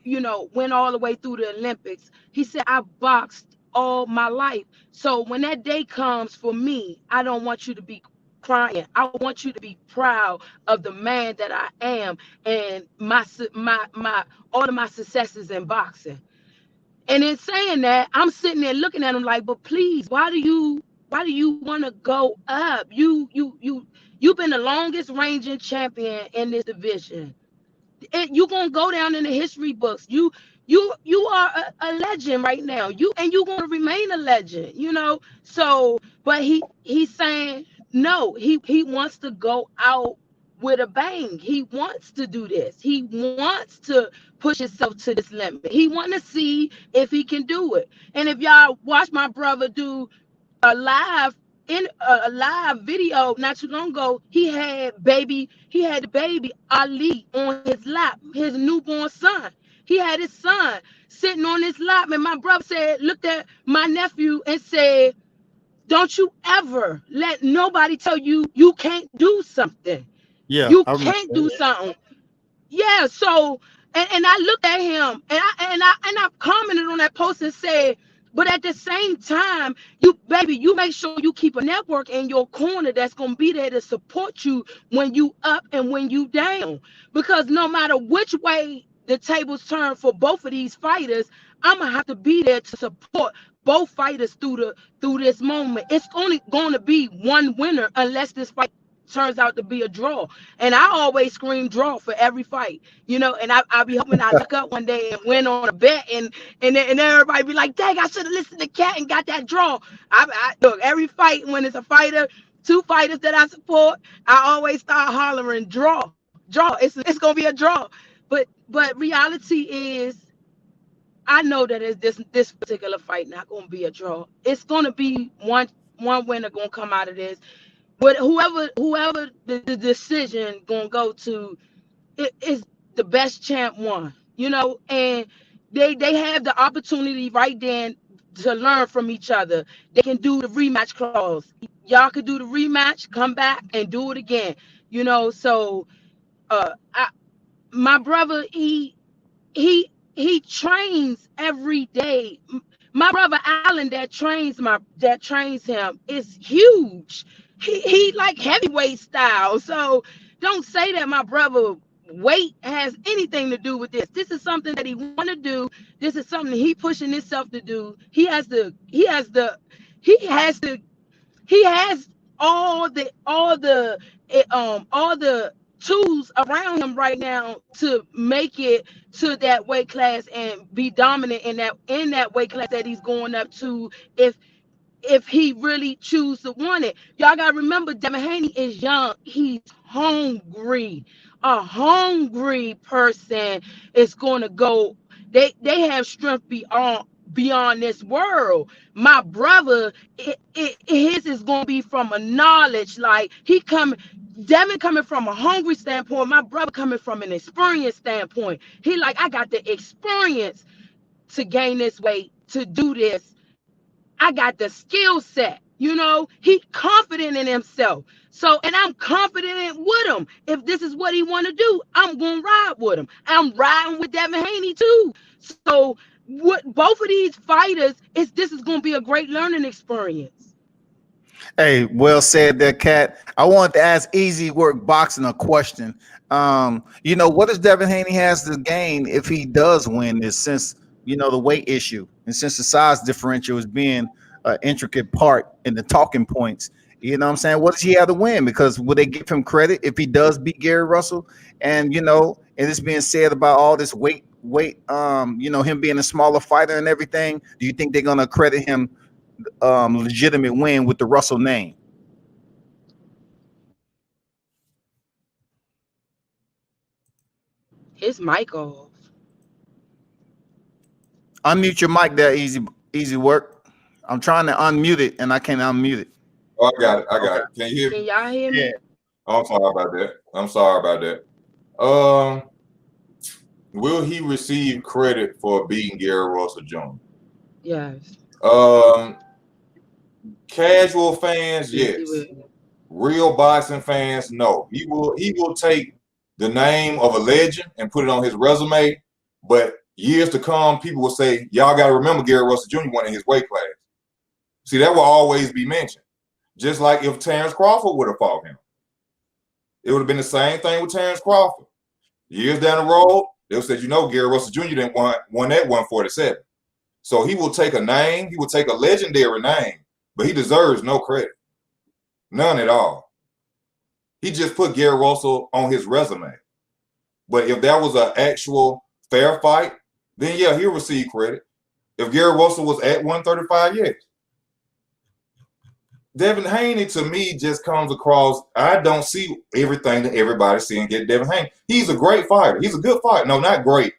went all the way through the Olympics. He said I boxed all my life. So when that day comes for me, I don't want you to be crying. I want you to be proud of the man that I am and my all of my successes in boxing. And in saying that, I'm sitting there looking at him like, but please, why do you want to go up? You've been the longest reigning champion in this division. And you're gonna go down in the history books. You are a legend right now. You're gonna remain a legend. So, but he's saying no. He wants to go out with a bang. He wants to do this. He wants to push himself to this limit. He want to see if he can do it. And if y'all watch my brother do a live in a live video not too long ago, he had the baby Ali on his lap, his newborn son. He had his son sitting on his lap, and my brother looked at my nephew and said, don't you ever let nobody tell you you can't do something. Yeah, You I remember can't that. do something. Yeah, so and I looked at him and I commented on that post and said, but at the same time, you make sure you keep a network in your corner that's gonna be there to support you when you up and when you down. Because no matter which way the tables turn for both of these fighters, I'm gonna have to be there to support both fighters through this moment. It's only gonna be one winner unless this fight turns out to be a draw. And I always scream draw for every fight, and I be hoping I look up one day and win on a bet, and everybody be like, dang, I should have listened to Cat and got that draw. I look, every fight, when it's a fighter, two fighters that I support, I always start hollering draw, draw. It's gonna be a draw. But reality is, I know that this particular fight not gonna be a draw. It's gonna be one winner gonna come out of this. But whoever the decision gonna go to, it is the best champ won, and they have the opportunity right then to learn from each other. They can do the rematch clause. Y'all could do the rematch, come back and do it again. So I, my brother, he trains every day. My brother Allen that trains him is huge. He like heavyweight style. So don't say that my brother weight has anything to do with this. This is something that he want to do. This is something he pushing himself to do. He has all the tools around him right now to make it to that weight class and be dominant in that weight class that he's going up to, if he really choose to want it. Y'all gotta remember, Devin Haney is young. He's hungry. A hungry person is gonna go. They have strength beyond this world. My brother, his is gonna be from a knowledge. Like Devin coming from a hungry standpoint. My brother coming from an experience standpoint. He like, I got the experience to gain this weight, to do this. I got the skill set. He confident in himself. So, and I'm confident with him. If this is what he want to do, I'm gonna ride with him. I'm riding with Devin Haney too. So, what both of these fighters this is gonna be a great learning experience. Hey, well said there, Cat. I wanted to ask Easy Work Boxing a question. What does Devin Haney has to gain if he does win this, since the weight issue and since the size differential is being an intricate part in the talking points? You know what I'm saying? What does he have to win? Because will they give him credit if he does beat Gary Russell? And and it's being said about all this weight, him being a smaller fighter and everything. Do you think they're gonna credit him legitimate win with the Russell name? His mic off. Unmute your mic there, Easy Work. I'm trying to unmute it and I can't unmute it. Oh, I got it. Can you hear me? Can y'all hear me? Yeah. Oh, I'm sorry about that. Will he receive credit for beating Gary Russell Jr.? Yes. Casual fans, Yes, yes. he will. Real boxing fans, no. He will take the name of a legend and put it on his resume, but years to come, people will say, y'all got to remember Gary Russell Jr. won in his weight class. See, that will always be mentioned. Just like if Terrence Crawford would have fought him. It would have been the same thing with Terrence Crawford. Years down the road, they'll say, Gary Russell Jr. didn't won that 147. So he will take a name, he will take a legendary name, but he deserves no credit. None at all. He just put Gary Russell on his resume. But if that was an actual fair fight, then yeah, he'll receive credit. If Gary Russell was at 135, yes. Devin Haney, to me, just comes across, I don't see everything that everybody's seeing get Devin Haney. He's a great fighter. He's a good fighter. No, not great.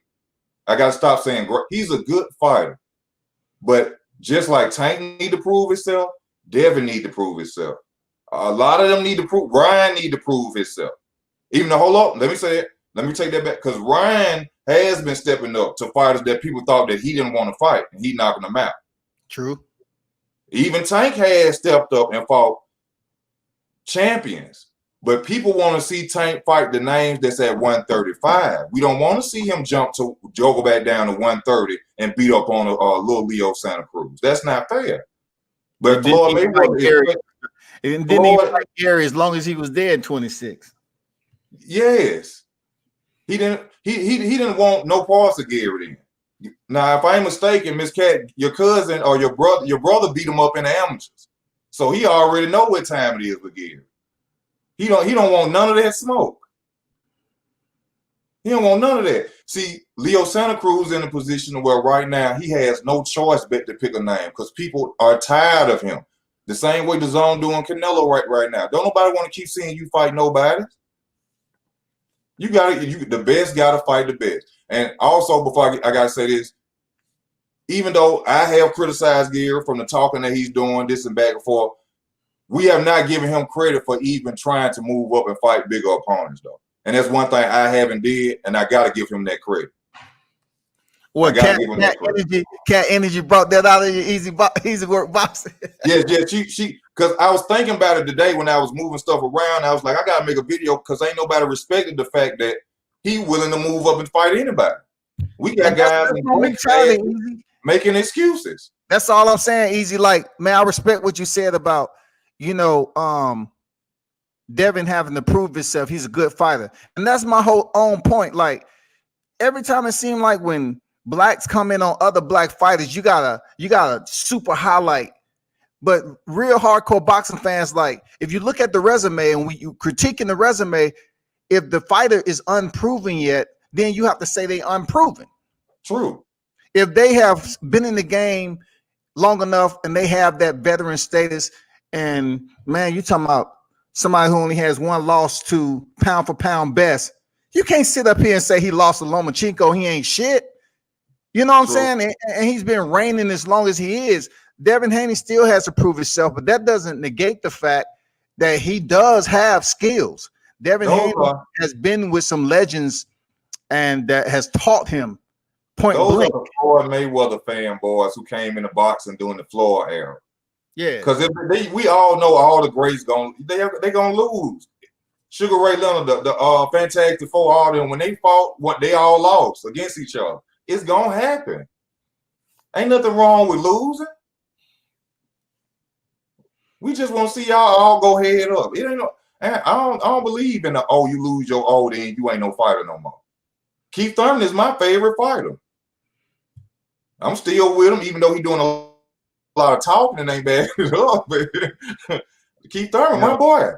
I got to stop saying great. He's a good fighter. But just like Tank need to prove himself, Devin need to prove himself. A lot of them need to prove, Ryan need to prove himself. Even though, hold up, let me say it. Let me take that back. Because Ryan has been stepping up to fighters that people thought that he didn't want to fight, and he knocking them out. True. Even Tank has stepped up and fought champions. But people want to see Tank fight the names that's at 135. We don't want to see him go back down to 130 and beat up on a little Leo Santa Cruz. That's not fair. But Floyd Mayweather, and didn't he fight Gary as long as he was there in 26? Yes. He didn't want no parts of Gary then. Now, if I ain't mistaken, Miss Cat, your cousin or your brother beat him up in the amateurs. So he already know what time it is with Gary. He don't want none of that smoke. He don't want none of that. See, Leo Santa Cruz in a position where right now he has no choice but to pick a name because people are tired of him. The same way the Zone doing Canelo right now. Don't nobody want to keep seeing you fight nobody. The best gotta fight the best. And also, before I gotta say this, even though I have criticized Gary from the talking that he's doing, this and back and forth, we have not given him credit for even trying to move up and fight bigger opponents, though. And that's one thing I haven't did, and I got to give him that credit. Well, Cat Energy brought that out of your easy work boxing. Yeah, she because I was thinking about it today when I was moving stuff around. I was like, I got to make a video because ain't nobody respected the fact that he willing to move up and fight anybody. We got guys making excuses. That's all I'm saying, Easy. Like, man, I respect what you said about, Devin having to prove himself. He's a good fighter. And that's my whole own point. Like, every time it seemed like when blacks come in on other black fighters, you gotta super highlight. But real hardcore boxing fans, like, if you look at the resume and you critiquing the resume, if the fighter is unproven yet, then you have to say they unproven. True. If they have been in the game long enough and they have that veteran status, and man, you're talking about somebody who only has one loss to pound for pound best. You can't sit up here and say he lost to Lomachenko. He ain't shit. You know what I'm saying? And he's been reigning as long as he is. Devin Haney still has to prove himself, but that doesn't negate the fact that he does have skills. Devin Haney has been with some legends and that has taught him point blank. Those are the Floyd Mayweather fanboys who came in the boxing during the Floyd era. Yeah, because we all know all the greats they're gonna lose. Sugar Ray Leonard, the Fantastic Four, all them when they fought, they all lost against each other. It's gonna happen. Ain't nothing wrong with losing. We just want to see y'all all go head up. It ain't no. I don't believe in the you lose your old and you ain't no fighter no more. Keith Thurman is my favorite fighter. I'm still with him, even though he's doing a lot of talking and ain't bad enough. But Keith Thurman, my boy.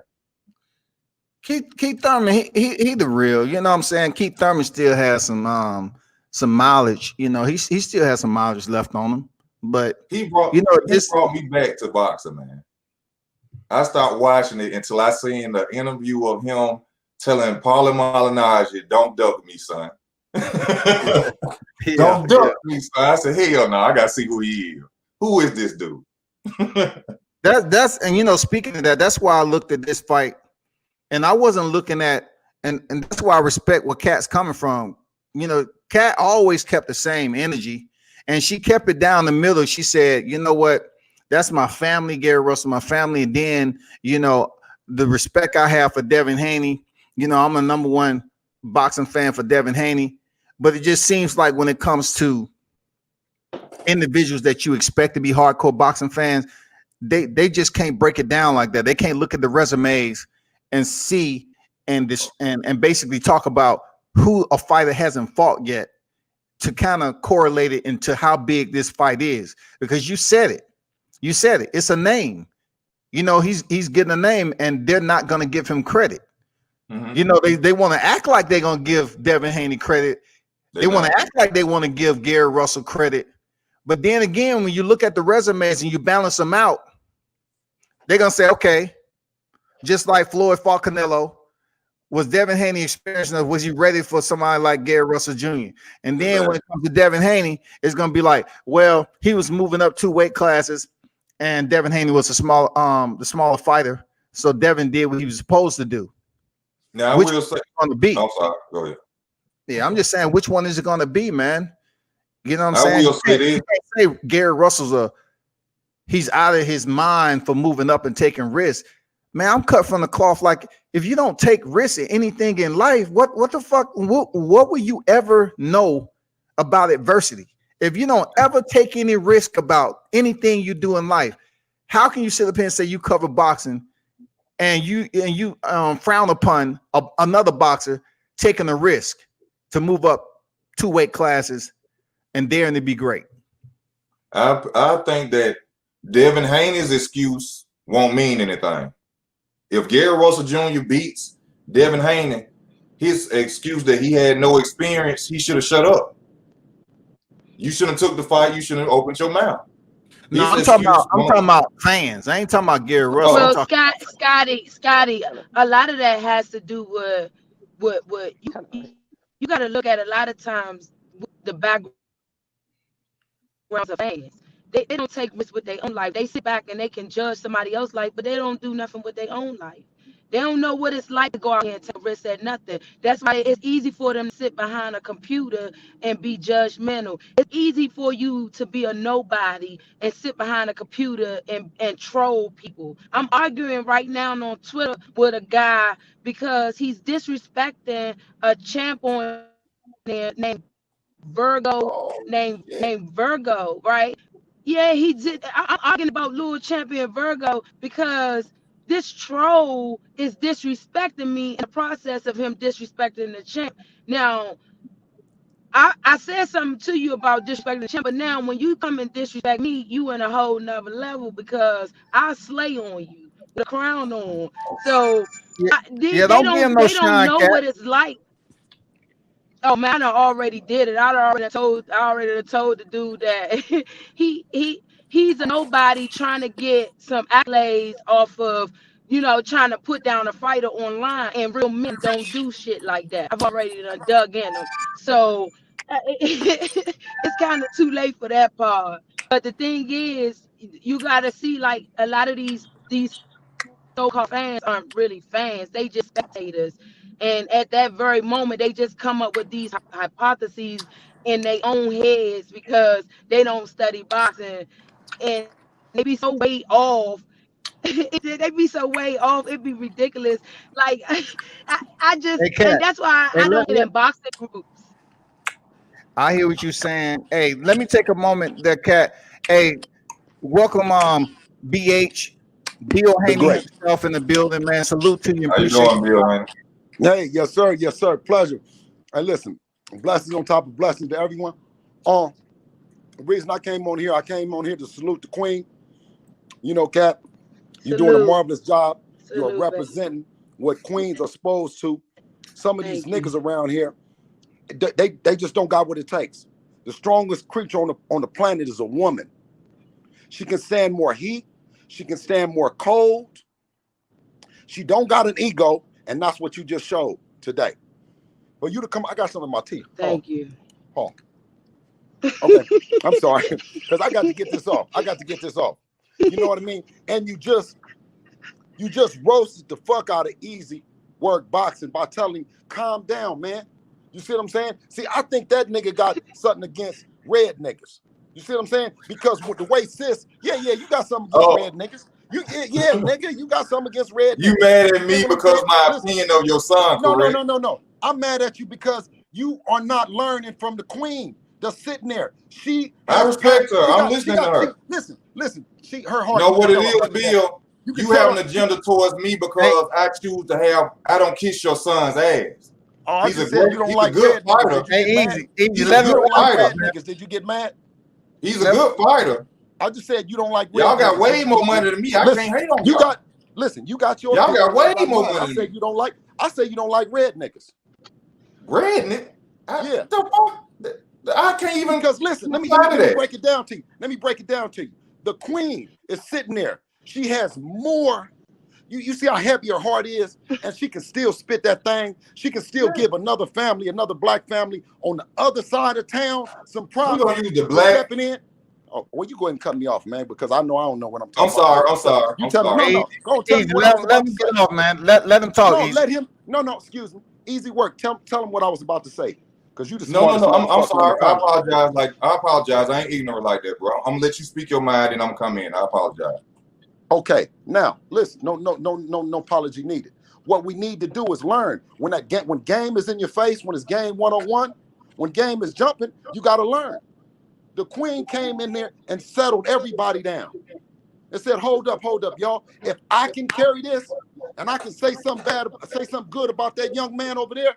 Keith Thurman, he the real. You know what I'm saying? Keith Thurman still has some mileage. He still has some mileage left on him. But he brought me back to boxing, man. I stopped watching it until I seen the interview of him telling Paulie Malignaggi, "Don't duck me, son." Don't duck me, son. I said, hell no, I gotta see who he is. Who is this dude? That's speaking of that, that's why I looked at this fight, and I wasn't looking at, and that's why I respect where Kat's coming from. Kat always kept the same energy, and she kept it down the middle. She said, "You know what? That's my family, Gary Russell, my family." And then, the respect I have for Devin Haney. I'm a number one boxing fan for Devin Haney, but it just seems like when it comes to individuals that you expect to be hardcore boxing fans, they just can't break it down like that. They can't look at the resumes and see and basically talk about who a fighter hasn't fought yet to kind of correlate it into how big this fight is. Because you said it. It's a name. He's getting a name, and they're not going to give him credit. Mm-hmm. They want to act like they're going to give Devin Haney credit. They want to act like they want to give Gary Russell credit. But then again, when you look at the resumes and you balance them out, they're going to say, okay, just like Floyd fought Canelo, was Devin Haney experienced enough? Was he ready for somebody like Gary Russell Jr.? And then when it comes to Devin Haney, it's going to be like, well, he was moving up 2 weight classes, and Devin Haney was the smaller fighter. So Devin did what he was supposed to do. Now, which will say on the beat. I'm sorry. Go ahead. Yeah, I'm just saying, which one is it going to be, man? You know what I'm saying? Will say this. You can't say Gary Russell's he's out of his mind for moving up and taking risks. Man, I'm cut from the cloth. Like, if you don't take risks in anything in life, what the fuck? What will you ever know about adversity? If you don't ever take any risk about anything you do in life, how can you sit up here and say you cover boxing and you frown upon another boxer taking a risk to move up 2 weight classes and daring to be great? I think that Devin Haney's excuse won't mean anything. If Gary Russell Jr. beats Devin Haney, his excuse that he had no experience, he should have shut up. You shouldn't have took the fight. You shouldn't have opened your mouth. No, His I'm talking excuse. about fans. I ain't talking about Gary Russell. Well, I'm talking Scotty, a lot of that has to do with what you got to look at. A lot of times, the backgrounds of fans, they don't take risks with their own life. They sit back and they can judge somebody else's life, but they don't do nothing with their own life. They don't know what it's like to go out here and take risks at nothing. That's why it's easy for them to sit behind a computer and be judgmental. It's easy for you to be a nobody and sit behind a computer and troll people. I'm arguing right now on Twitter with a guy because he's disrespecting a champ on there named Virgo, right? Yeah, he did. I'm arguing about Lord Champion Virgo because this troll is disrespecting me in the process of him disrespecting the champ. Now, I said something to you about disrespecting the champ, but now when you come and disrespect me, you in a whole nother level because I slay on you with a crown on. So yeah. Don't give him no they don't shine, know cat. what it's like. Oh man, I already did it. I already told the dude that he's a nobody trying to get some accolades off of, trying to put down a fighter online, and real men don't do shit like that. I've already dug in them. So it's kind of too late for that part. But the thing is, you gotta see, like, a lot of these so-called fans aren't really fans. They just spectators. And at that very moment, they just come up with these hypotheses in their own heads because they don't study boxing. And they be so way off. They be so way off. It'd be ridiculous. Like, I just, Hey, cat. and that's why Hey, I don't get in boxing groups. I hear what you're saying. Hey, let me take a moment there, cat. Hey, welcome, BH. Bill The Haney great. himself in the building, man. Salute to you. How you Appreciate doing, Bill, man? Hey, yes, sir. Yes, sir. Pleasure. Hey, listen, blessings on top of blessings to everyone. The reason I came on here to salute the queen. You know, Cap, you're doing a marvelous job. You're representing what queens are supposed to. Some of these niggas around here, they just don't got what it takes. The strongest creature on the planet is a woman. She can stand more heat. She can stand more cold. She don't got an ego, and that's what you just showed today. For you to come, I got something in my teeth. Thank you. Oh. Okay, I'm sorry, because I got to get this off. You know what I mean? And you just roasted the fuck out of Easy Work Boxing by telling him, calm down, man. You see what I'm saying? See, I think that nigga got something against red niggas. You see what I'm saying? Because with the way sis, you got something against red niggas. Nigga, you got something against red niggas. You mad at me because my opinion of your son, correct? No. I'm mad at you because you are not learning from the queen. Just sitting there. I respect her. I'm listening to her. Listen. Her heart. You know what it is, Bill? You have an agenda towards me because I choose to have. I don't kiss your son's ass. Oh, he's a good fighter. Hey, Easy. You don't like red niggas. Did you get mad? He's a good fighter. I just said you don't like red Y'all got niggas. way more money than me. I can't hate on y'all. You got your. Y'all got way more money. I said you don't like. I say you don't like red niggas. Red nigga? Yeah. The fuck? I can't even. Because listen, let me break it down to you. The queen is sitting there. She has more. You see how heavy her heart is, and she can still spit that thing. She can still give another black family on the other side of town some props. We're gonna use the black. Stepping in. Oh, well, you go ahead and cut me off, man, because I don't know what I'm talking about. I'm sorry. You tell me. No. Go tell me what I was about to say. Let him get off, man. Let him talk. No, Easy. let him. No. Excuse me. Easy work. Tell him what I was about to say. Because you just no. I'm sorry. I apologize. I ain't ignorant like that, bro. I'm gonna let you speak your mind, and I'm gonna come in. I apologize. Okay, now listen. No apology needed. What we need to do is learn. When game is in your face, when it's game 101, when game is jumping, you got to learn. The queen came in there and settled everybody down. It said, hold up, y'all. If I can carry this, and I can say something good about that young man over there,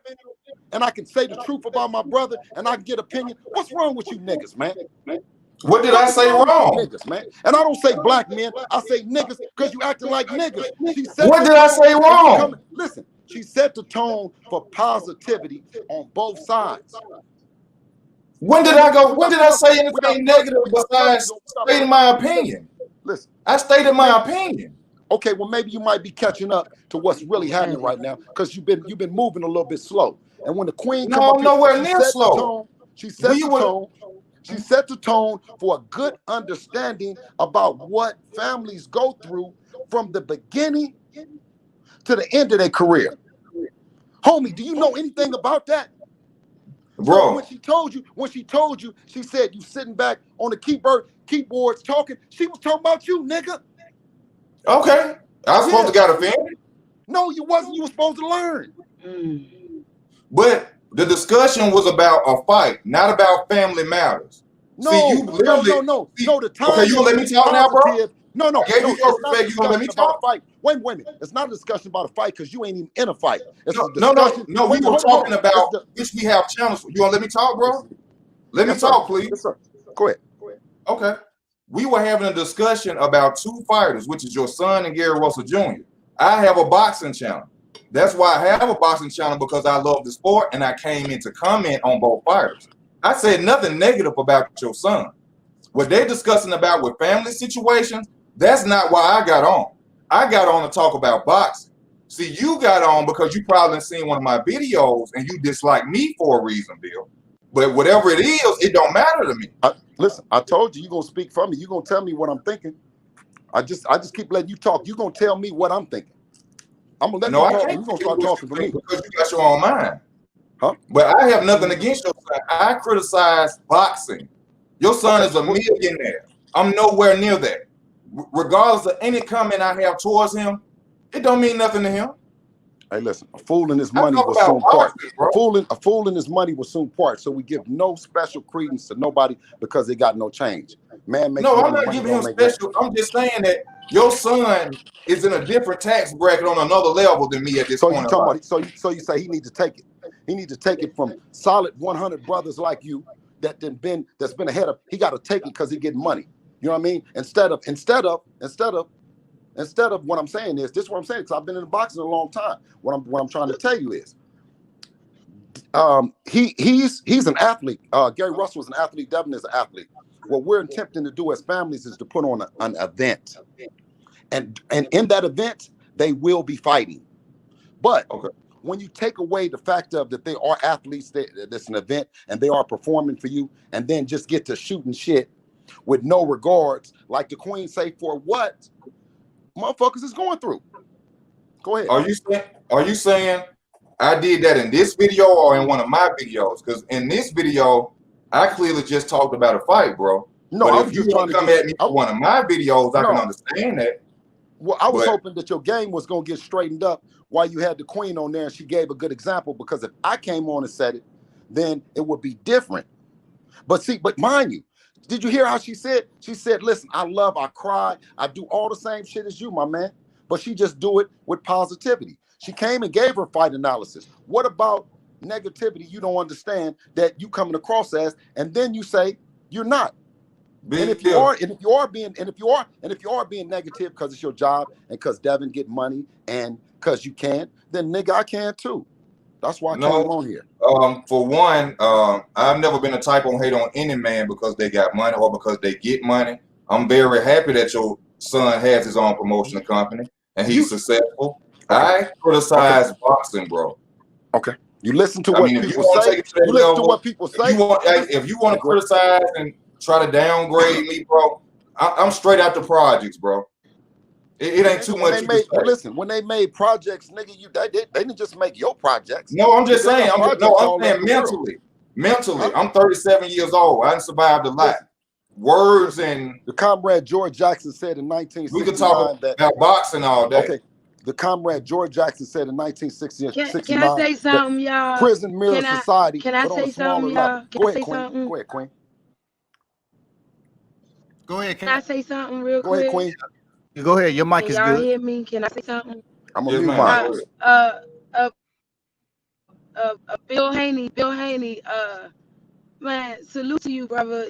and I can say the truth about my brother, and I can get opinion. What's wrong with you niggas, man? What did I say What's wrong with wrong? you niggas, man? And I don't say black men. I say niggas because you acting like niggas. She set What the did I tone, say and you wrong? come. Listen, she set the tone for positivity on both sides. When did I go? When did I say anything negative besides stating my opinion? Listen, I stated my opinion. okay, well maybe you might be catching up to what's really happening right now because you've been moving a little bit slow. And when the queen come No, up here, nowhere she near set the slow. tone. She set We the were. tone. She set the tone for a good understanding about what families go through from the beginning to the end of their career. Homie, do you know anything about that? So Bro, when she told you, she said you sitting back on the keyboards talking. She was talking about you, nigga. okay. I was supposed to got offended. No, you wasn't. You were supposed to learn. But the discussion was about a fight, not about family matters. No, See, you literally. no. See, The time okay, you gonna let me talk now, bro? positive. No. I gave you your It's not a respect. You gonna let me discussion about talk? a fight. Wait a minute. It's not a discussion about a fight because you ain't even in a fight. It's a No. discussion. We Wait, were hold talking on. about which we have channels. You gonna let me talk, bro? Let me Yes, sir. talk, please. Yes, sir. Go ahead. Okay. We were having a discussion about two fighters, which is your son and Gary Russell Jr. I have a boxing channel. That's why I have a boxing channel, because I love the sport and I came in to comment on both fighters. I said nothing negative about your son. What they're discussing about with family situations, that's not why I got on. I got on to talk about boxing. See, you got on because you probably seen one of my videos and you dislike me for a reason, Bill. But whatever it is, it don't matter to me. Listen, I told you, you're gonna speak for me. You're gonna tell me what I'm thinking. I just keep letting you talk. You're gonna tell me what I'm thinking. I'm gonna let you talk, and you're gonna start talking for me. Because you got your own mind. Huh? But I have nothing against your son. I criticize boxing. Your son is a millionaire. I'm nowhere near that. Regardless of any comment I have towards him, it don't mean nothing to him. Hey, listen, a fool in his money will soon part. A fool in his money will soon part. So we give no special credence to nobody because they got no change. Man makes money. No, I'm not giving him special. I'm just saying that your son is in a different tax bracket on another level than me at this point. So you say he needs to take it. He needs to take it from solid 100 brothers like you that's been ahead of. He got to take it because he getting money. You know what I mean? Instead of what I'm saying is this. Is what I'm saying, because I've been in the boxing a long time. What I'm trying to tell you is, he's an athlete. Gary Russell is an athlete. Devin is an athlete. What we're attempting to do as families is to put on an event, and in that event they will be fighting. But when you take away the fact of that they are athletes, that's an event, and they are performing for you, and then just get to shooting shit with no regards, like the Queen say, for what motherfuckers is going through. Go ahead. Are you saying I did that in this video or in one of my videos? Because in this video, I clearly just talked about a fight, bro. No, but if you want to come at me for one of my videos, I can understand that. Well, I was hoping that your game was going to get straightened up while you had the Queen on there and she gave a good example, because if I came on and said it, then it would be different. But mind you, did you hear how she said? She said, listen, I cry, I do all the same shit as you, my man. But she just do it with positivity. She came and gave her fight analysis. What about negativity you don't understand that you coming across as, and then you say you're not? And if you are being negative because it's your job and because Devin get money and because you can, then nigga, I can too. That's why I came on here. For one, I've never been a type on hate on any man because they got money or because they get money. I'm very happy that your son has his own promotional company and he's successful. I criticize boxing, bro. Okay. You listen to what people say. You listen to what people say. If you want to criticize and try to downgrade me, bro, I'm straight out the projects, bro. It ain't too much. Listen, when they made projects, nigga, they didn't just make your projects. No, I'm just saying. I'm saying mentally. Mentally, I'm 37 years old. I done survived a lot. Words and the comrade George Jackson said in 1969. We could talk about boxing all day. Okay. The comrade George Jackson said in 1969. Can I say something, y'all? Prison mirror society. Can I say something, y'all? Go ahead, Queen. Go ahead, Queen. Go ahead. Can I say something real quick? Go ahead, Queen. Go ahead. Your mic is good. Y'all hear me? Can I say something? I'm gonna mute mine. Bill Haney, man, salute to you, brother.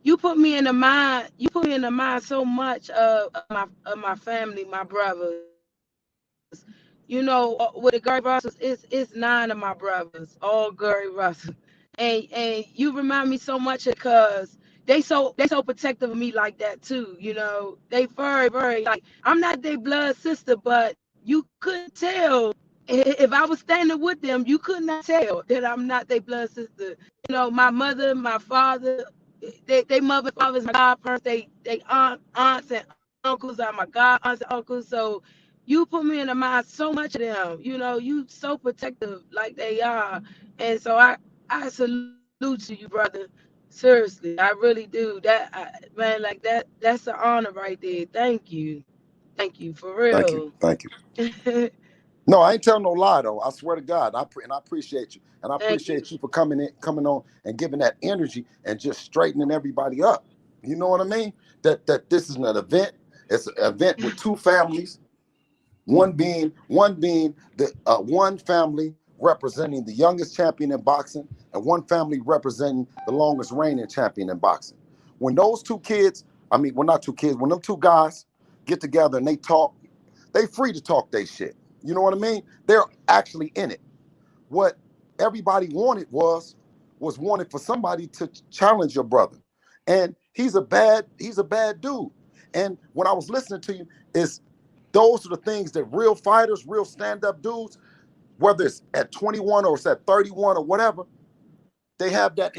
you put me in the mind. You put me in the mind so much of my family, my brothers. You know, with the Gary Russells, it's 9 of my brothers, all Gary Russell, and you remind me so much because they so protective of me like that too. You know, they very like I'm not their blood sister, but you couldn't tell if I was standing with them, you could not tell that I'm not their blood sister. You know, my mother, my father, they mother, fathers, my godparents, they aunts and uncles are my god aunts and uncles. So you put me in the mind so much of them. You know, you so protective like they are, and so I salute you, brother. Seriously, I really do. Man, like that's an honor right there. Thank you for Thank you. real. Thank you. No, I ain't telling no lie though. I swear to God, and I appreciate you, and I Thank you. appreciate you for coming on, and giving that energy and just straightening everybody up. You know what I mean? That this is an event. It's an event with two families. One being the one family representing the youngest champion in boxing, and one family representing the longest reigning champion in boxing. When those two kids, I mean, well, not two kids, when them two guys get together and they talk, they free to talk they shit. You know what I mean? They're actually in it. What everybody wanted was wanted for somebody to challenge your brother, and he's a bad dude. And when I was listening to you, is those are the things that real fighters, real stand-up dudes, whether it's at 21 or it's at 31 or whatever, they have that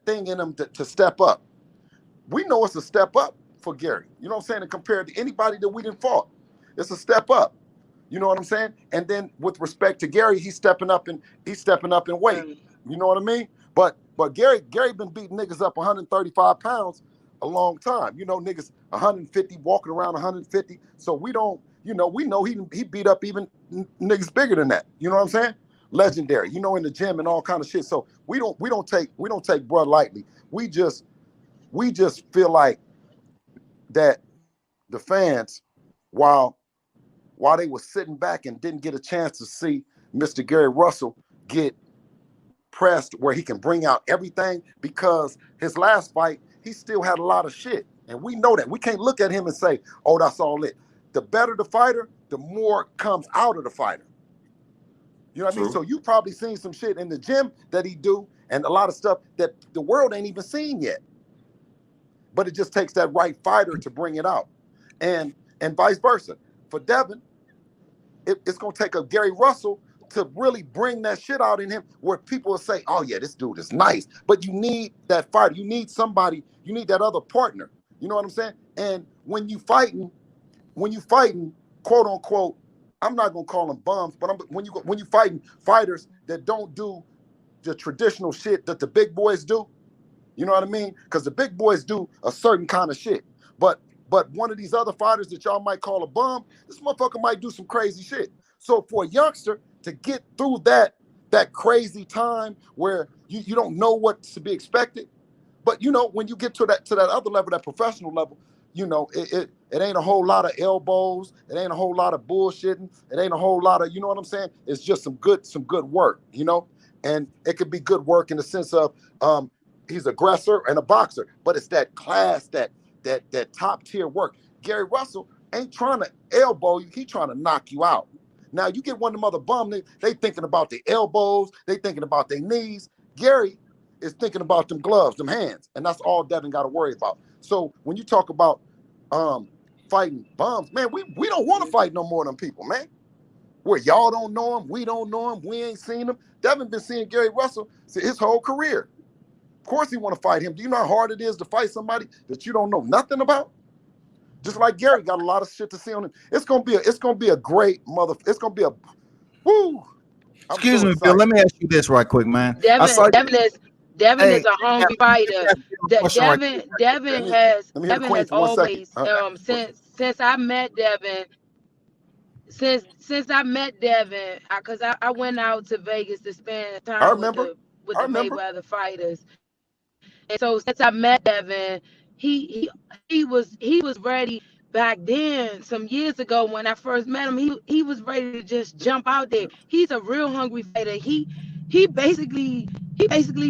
thing in them to step up. We know it's a step up for Gary. You know what I'm saying? And compared to anybody that we didn't fought, it's a step up. You know what I'm saying? And then with respect to Gary, he's stepping up in weight. Right. You know what I mean? But Gary been beating niggas up 135 pounds a long time. You know, niggas 150 walking around 150. So we don't, we know he beat up even niggas bigger than that. You know what I'm saying? Legendary. You know, in the gym and all kind of shit. So we don't take blood lightly. We just feel like that the fans, while they were sitting back and didn't get a chance to see Mr. Gary Russell get pressed where he can bring out everything, because his last fight, he still had a lot of shit. And we know that. We can't look at him and say, oh, that's all it. The better the fighter, the more comes out of the fighter. You know what I mean? True. So you probably seen some shit in the gym that he do, and a lot of stuff that the world ain't even seen yet. But it just takes that right fighter to bring it out. And vice versa. For Devin, it's going to take a Gary Russell to really bring that shit out in him, where people will say, oh yeah, this dude is nice. But you need that fighter. You need somebody. You need that other partner. You know what I'm saying? And when you fighting, quote unquote, I'm not going to call them bums, but when you fighting fighters that don't do the traditional shit that the big boys do, you know what I mean? Because the big boys do a certain kind of shit. But one of these other fighters that y'all might call a bum, this motherfucker might do some crazy shit. So for a youngster to get through that crazy time where you don't know what's to be expected, but when you get to that other level, that professional level, it ain't a whole lot of elbows, it ain't a whole lot of bullshitting, it ain't a whole lot of, you know what I'm saying? It's just some good work, and it could be good work in the sense of he's aggressor and a boxer, but it's that class, that top tier work. Gary Russell ain't trying to elbow you, he trying to knock you out. Now you get one of them other bums, they thinking about the elbows, they thinking about their knees. Gary is thinking about them gloves, them hands, and that's all Devin got to worry about. So when you talk about fighting bums, man, we don't want to fight no more of them people, man. Where y'all don't know him, we don't know him, we ain't seen him. Devin been seeing Gary Russell his whole career. Of course he want to fight him. Do you know how hard it is to fight somebody that you don't know nothing about? Just like Gary got a lot of shit to see on him. It's gonna be a great it's gonna be a woo. I'm Excuse so me, Bill. excited. Let me ask you this right quick, man. I Devin, saw you. Devin Hey, is a hungry fighter. ask you a question right quick. Let me Devin let me hear the queen has for 1 second. always since I met Devin, since I met Devin, because I went out to Vegas to spend I time with remember. the I remember. Mayweather fighters, and so since I met Devin, he was ready back then. Some years ago when I first met him, he was ready to just jump out there. He's a real hungry fighter. He basically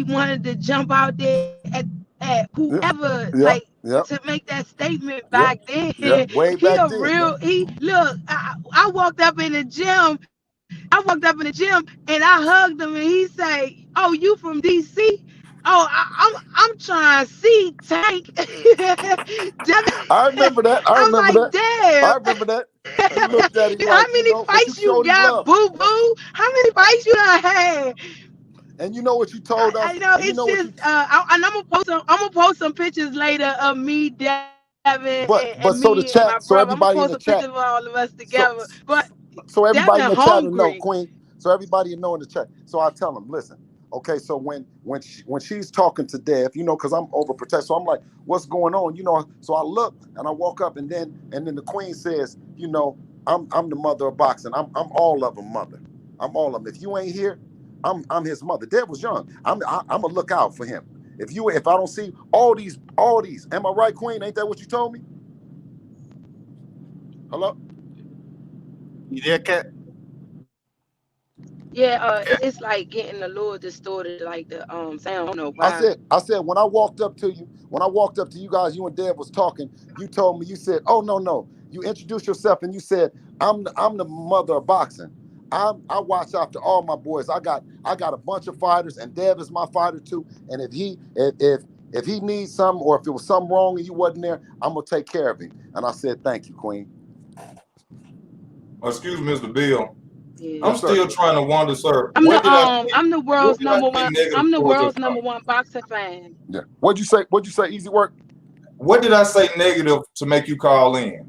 wanted to jump out there at whoever Yep. to make that statement Yep. back then. Yep. Way He back a then. real he look. I walked up in the gym. And I hugged him and he say, "Oh, you from DC? Oh, I'm trying to see Tank." I remember that. I I'm remember like, that. I damn. remember that. I looked at him How like, many but you fights you showed him got, love. boo boo? How many fights you done had? And you know what you told us? I know And you it's know what just you and I'm gonna post some pictures later of me, Devin, and but so me the and my chat, so brother. I'm gonna everybody in post the some pictures chat, of all of us so together. But so everybody in Devin the chat will know, hungry. Queen. So everybody will know in the chat. So I tell them, listen, okay, so when she's talking to Dev, because I'm overprotected, so I'm like, what's going on? So I look and I walk up, and then the Queen says, I'm the mother of boxing. I'm all of them mother. I'm all of them. If you ain't here, I'm his mother. Dev was young. I'm gonna look out for him. If I don't see all these, am I right, Queen? Ain't that what you told me? Hello? You there, Cat? Yeah, it's like getting a little distorted, like the sound. I don't know I why. said when I walked up to you guys, you and Dad was talking, you told me, you said, oh no. You introduced yourself and you said, I'm the mother of boxing. I watch after all my boys. I got a bunch of fighters, and Dev is my fighter too. And if he needs something, or if it was something wrong and you wasn't there, I'm gonna take care of him. And I said, thank you, Queen. Excuse me, Mr. Bill. Yeah. I'm Yes, sir. still trying to wonder, sir. I'm What did I the what world's did I number say one. negative I'm the towards your world's son? number one boxer fan. Yeah. What'd you say? Easy work. What did I say negative to make you call in?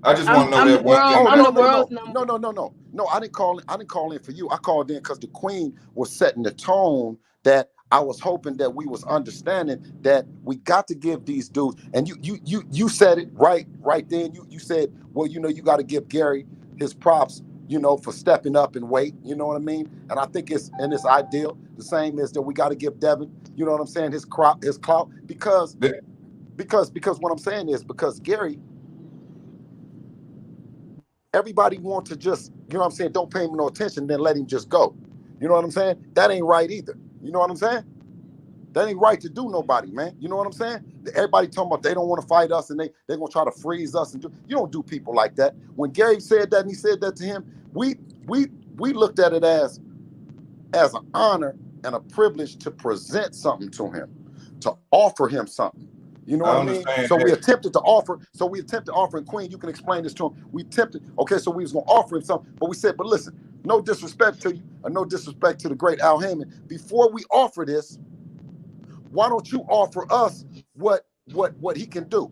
I just want to know I'm the that one world. thing. Oh I'm the no. world's number. No, I didn't call in for you. I called in because the Queen was setting the tone that I was hoping that we was understanding that we got to give these dudes, and you said it right then. You said, well, you got to give Gary his props, for stepping up and weight. You know what I mean? And I think it's ideal. The same as that we got to give Devin, you know what I'm saying, his clout, because what I'm saying is, because Gary, everybody wants to just, what I'm saying, don't pay him no attention, then let him just go. You know what I'm saying? That ain't right either. You know what I'm saying? That ain't right to do nobody, man. You know what I'm saying? Everybody talking about they don't want to fight us and they're going to try to freeze us. You don't do people like that. When Gary said that and he said that to him, we looked at it as an honor and a privilege to present something to him, to offer him something. You know I what I mean? understand So we that. attempted to offer. And Queen, you can explain this to him. We attempted. Okay, so we was gonna offer him something, but we said, but listen, no disrespect to you, or no disrespect to the great Al Haymon. Before we offer this, why don't you offer us what he can do?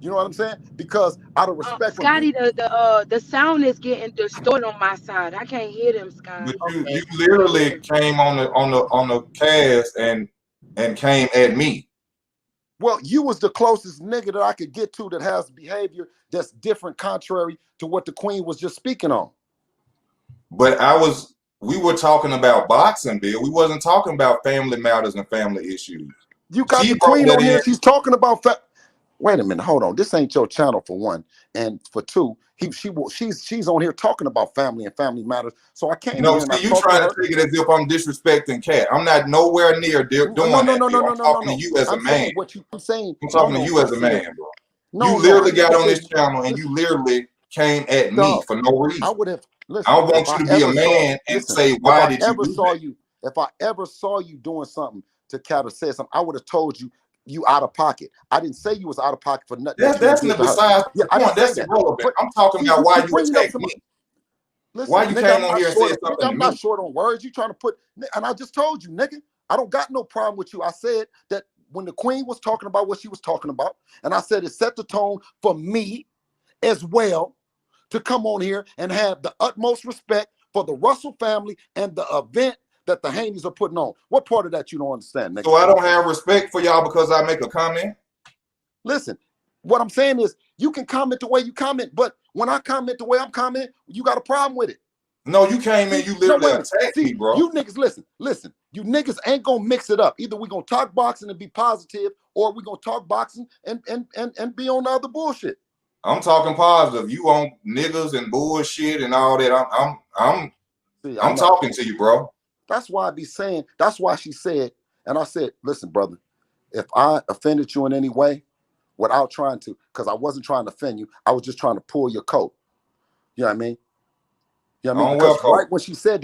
You know what I'm saying? Because out of respect for Scotty, the sound is getting distorted on my side. I can't hear them, But Scotty. you Okay. literally came on the cast and came at me. well, you was the closest nigga that I could get to that has behavior that's different, contrary to what the Queen was just speaking on. But we were talking about boxing, Bill. We wasn't talking about family matters and family issues. You got She the brought Queen that on here. in. She's talking about. Wait a minute, hold on. This ain't your channel, for one, and for two, she's on here talking about family and family matters. So I came in No, here and I see, you talked to trying to her. take it as if I'm disrespecting Cat. I'm not nowhere near doing No, no, that, no, no, Bill. no, I'm no, no, talking to no. you as a I'm man. saying I'm saying. I'm No, talking to no. you I as a said man, bro. You no. I literally got never on said. this channel and you Listen, literally came at me dog. for no I reason. would have I listen want if you I to be a ever saw. man and Listen, say, if why I did you ever do saw that? you, doing something to Cat or said something, I would have told you out of pocket. I didn't say you was out of pocket for nothing that you done That's did not to her. besides Yeah, the I didn't point. say That's that. irrelevant. But I'm talking see, about why you you bringing up attacked some. me. Listen, Why you nigga, came I'm on not here and short. said Nigga, something to I'm not me? short on words. You trying to put, and I just told you, nigga, I don't got no problem with you. I said that when the Queen was talking about what she was talking about, and I said it set the tone for me as well to come on here and have the utmost respect for the Russell family and the event that the Haneys are putting on. What part of that you don't understand, nigga? So I don't have respect for y'all because I make a comment? Listen, what I'm saying is you can comment the way you comment, but when I comment the way I'm commenting, you got a problem with it. No, you came in, See, you no, literally wait a minute. attacked me, See, bro. you niggas, listen. You niggas ain't gonna mix it up. Either we gonna talk boxing and be positive, or we gonna talk boxing and be on the other bullshit. I'm talking positive. You on niggas and bullshit and all that. See, I I'm know. talking to you, bro. That's why I be saying. That's why she said, and I said, listen, brother. if I offended you in any way, without trying to, because I wasn't trying to offend you, I was just trying to pull your coat. You know what I mean? You know what I mean? On Because well, right when she said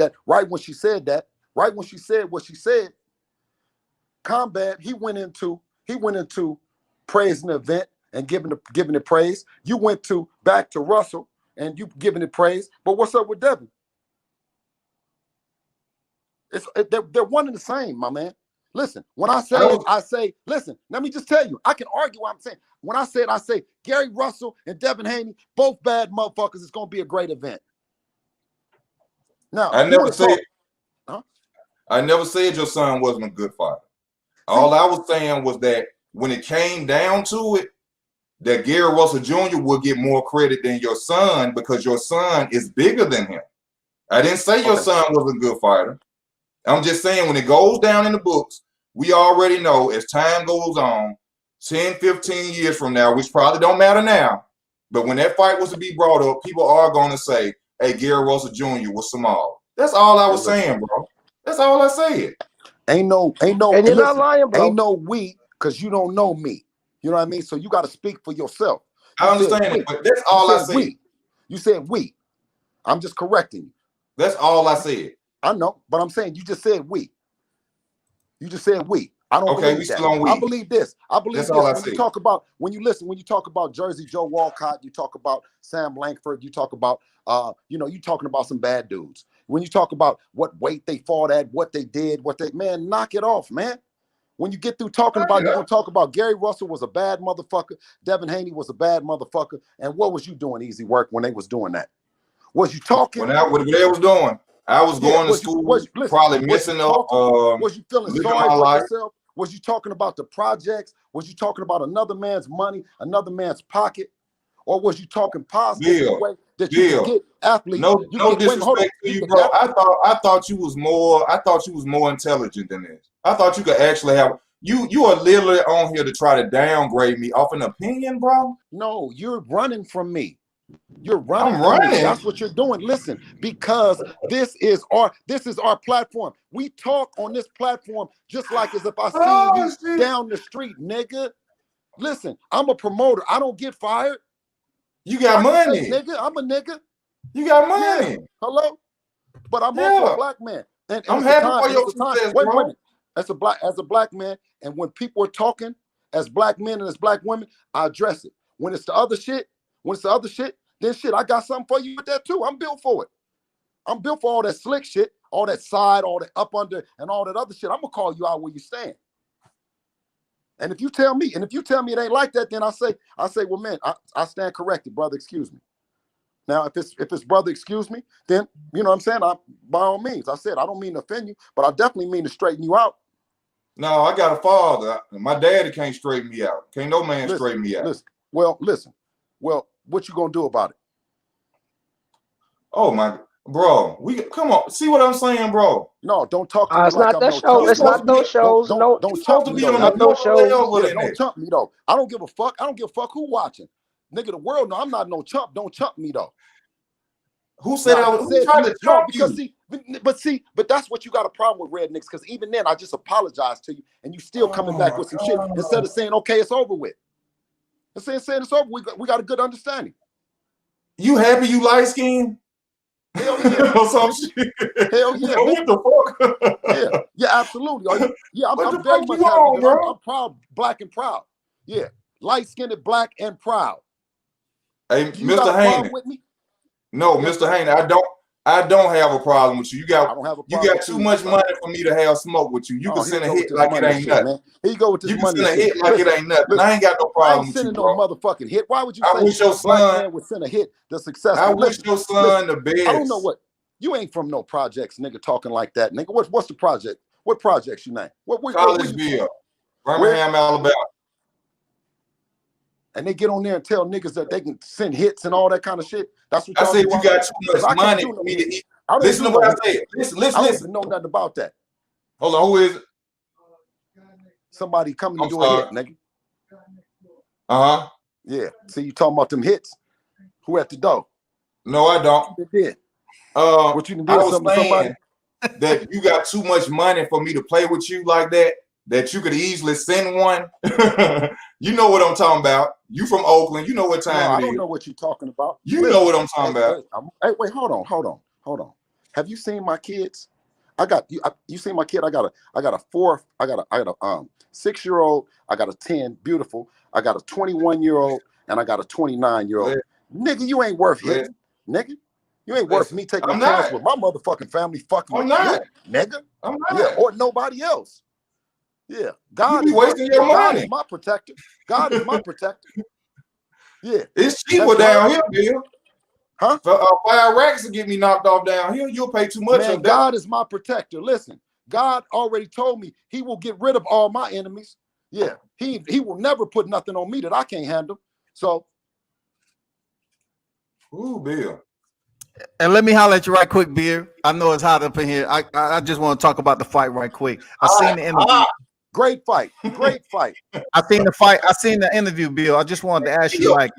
what she said, Combat, he went into praising the event and giving it praise. You went back to Russell and you giving it praise. But what's up with Devin? They're one and the same, my man. Listen, when I say it, I say, listen, let me just tell you, I can argue what I'm saying. When I say it, I say Gary Russell and Devin Haney, both bad motherfuckers. It's going to be a great event. Now, I never said your son wasn't a good fighter. All I was saying was that when it came down to it, that Gary Russell Jr. would get more credit than your son because your son is bigger than him. I didn't say your son was a good fighter. I'm just saying when it goes down in the books, we already know as time goes on, 10, 15 years from now, which probably don't matter now, but when that fight was to be brought up, people are going to say, hey, Gary Russell Jr. was small. That's all I was saying, bro. That's all I said. Ain't no, and you're not lying, bro. Ain't no we, because you don't know me. You know what I mean? So you got to speak for yourself. I understand it, but that's all I said. You said we. I'm just correcting you. That's all I said. I know, but I'm saying you just said we. You just said we. I don't believe that. Still on we. I believe this. I believe that's this. All I when said. you talk about when you talk about Jersey Joe Walcott, you talk about Sam Langford, you talk about you talking about some bad dudes. When you talk about what weight they fought at, what they did, man, knock it off, man. When you get through talking about, you're gonna talk about Gary Russell was a bad motherfucker, Devin Haney was a bad motherfucker, and what was you doing easy work when they was doing that? Was you talking? What they was doing? I was going to school, probably messing up. Was you feeling sorry for yourself? Was you talking about the projects? Was you talking about another man's money, another man's pocket? Or was you talking positive in the way that you can get athletes? No disrespect to you, bro. I thought you was more intelligent than this. I thought you could actually have you are literally on here to try to downgrade me off an opinion, bro. No, you're running from me. You're running. I'm running. That's what you're doing. Listen, because this is our platform. We talk on this platform just like as if I see you down the street, nigga. Listen, I'm a promoter. I don't get fired. You got money, nigga. I'm a nigga. You got money. Yeah. Hello, but I'm also a black man, and I'm happy for your success, Wait bro. a minute. As a black man, and when people are talking as black men and as black women, I address it. When it's the other shit, then shit, I got something for you with that too. I'm built for it. I'm built for all that slick shit, all that side, all that up under, and all that other shit. I'm gonna call you out where you stand. And if you tell me it ain't like that, then I say, well, man, I stand corrected, brother. Excuse me. Now, if it's brother, excuse me, then you know what I'm saying. By all means, I said I don't mean to offend you, but I definitely mean to straighten you out. No, I got a father. My daddy can't straighten me out. Can't no man straighten me out. Listen. Well, what you gonna do about it? Oh my, bro, come on. See what I'm saying, bro? No, don't talk to me it's like not I'm that no show. chump. It's not those shows. Don't talk to me on no shows. Don't chump me though. I don't give a fuck. I don't give a fuck who watching. Nigga, the world know I'm not no chump. Don't chump me though. Who said I was trying to chump you? But that's what you got a problem with, rednecks, because even then I just apologized to you and you still coming back with some shit instead of saying, okay, it's over with. Instead of saying it's over, we got a good understanding. You happy you light skinned? Hell yeah. Or some shit. Hell yeah. What the fuck? Yeah, absolutely. I'm very much happy, bro. I'm proud, black and proud. Yeah. Light-skinned, black, and proud. Hey, Mr. Haney. With me? No, yes, Mr. Haney, I don't have a problem with you. You got too much money for me to have smoke with you. You can send a hit like it ain't nothing. Man. Here you go with this money. You can send a hit like it ain't nothing. I ain't got no problem with you, bro. I ain't sending no motherfucking hit. Why would you say wish your black man would send a hit that's successful? I wish your son the best. I don't know what. You ain't from no projects, nigga, talking like that, nigga. What's the project? What projects you name? Collegeville, Birmingham, Alabama. And they get on there and tell niggas that they can send hits and all that kind of shit. That's what I said. You got too much money for me to hit. Listen to what I said. Listen. I don't even know nothing about that. Hold on, who is it? Somebody coming to do a hit, nigga. Uh-huh. Yeah. See, you talking about them hits? Who at the door? No, I don't. You did. What you did? I was saying that you got too much money for me to play with you like that. that you could easily send one. You know what I'm talking about. You from Oakland. You know what No, time I it don't is. know what you're talking about. You Listen, know what I'm talking about. hey, wait, hold on. Have you seen my kids? I got you. You seen my kid? I got a 6-year-old. I got a 10, beautiful. I got a 21-year-old, and I got a 29-year-old. Nigga, you ain't worth hitting, nigga. You ain't worth me taking a chance with my motherfucking family fucking with you, nigga. I'm not. Yeah, or nobody else. Yeah, God You be wasting your God money. is my protector. God is my protector. Yeah, It's cheaper down here, Bill. Huh? For 5 racks to get me knocked off down here, you'll pay too much. Man, God is my protector. Listen, God already told me He will get rid of all my enemies. Yeah, He will never put nothing on me that I can't handle. So, ooh, Bill. And let me holler at you right quick, Beer. I know it's hot up in here. I just want to talk about the fight right quick. I seen the interview. Great fight. Great fight. I seen the fight. I seen the interview, Bill. I just wanted to ask you, like,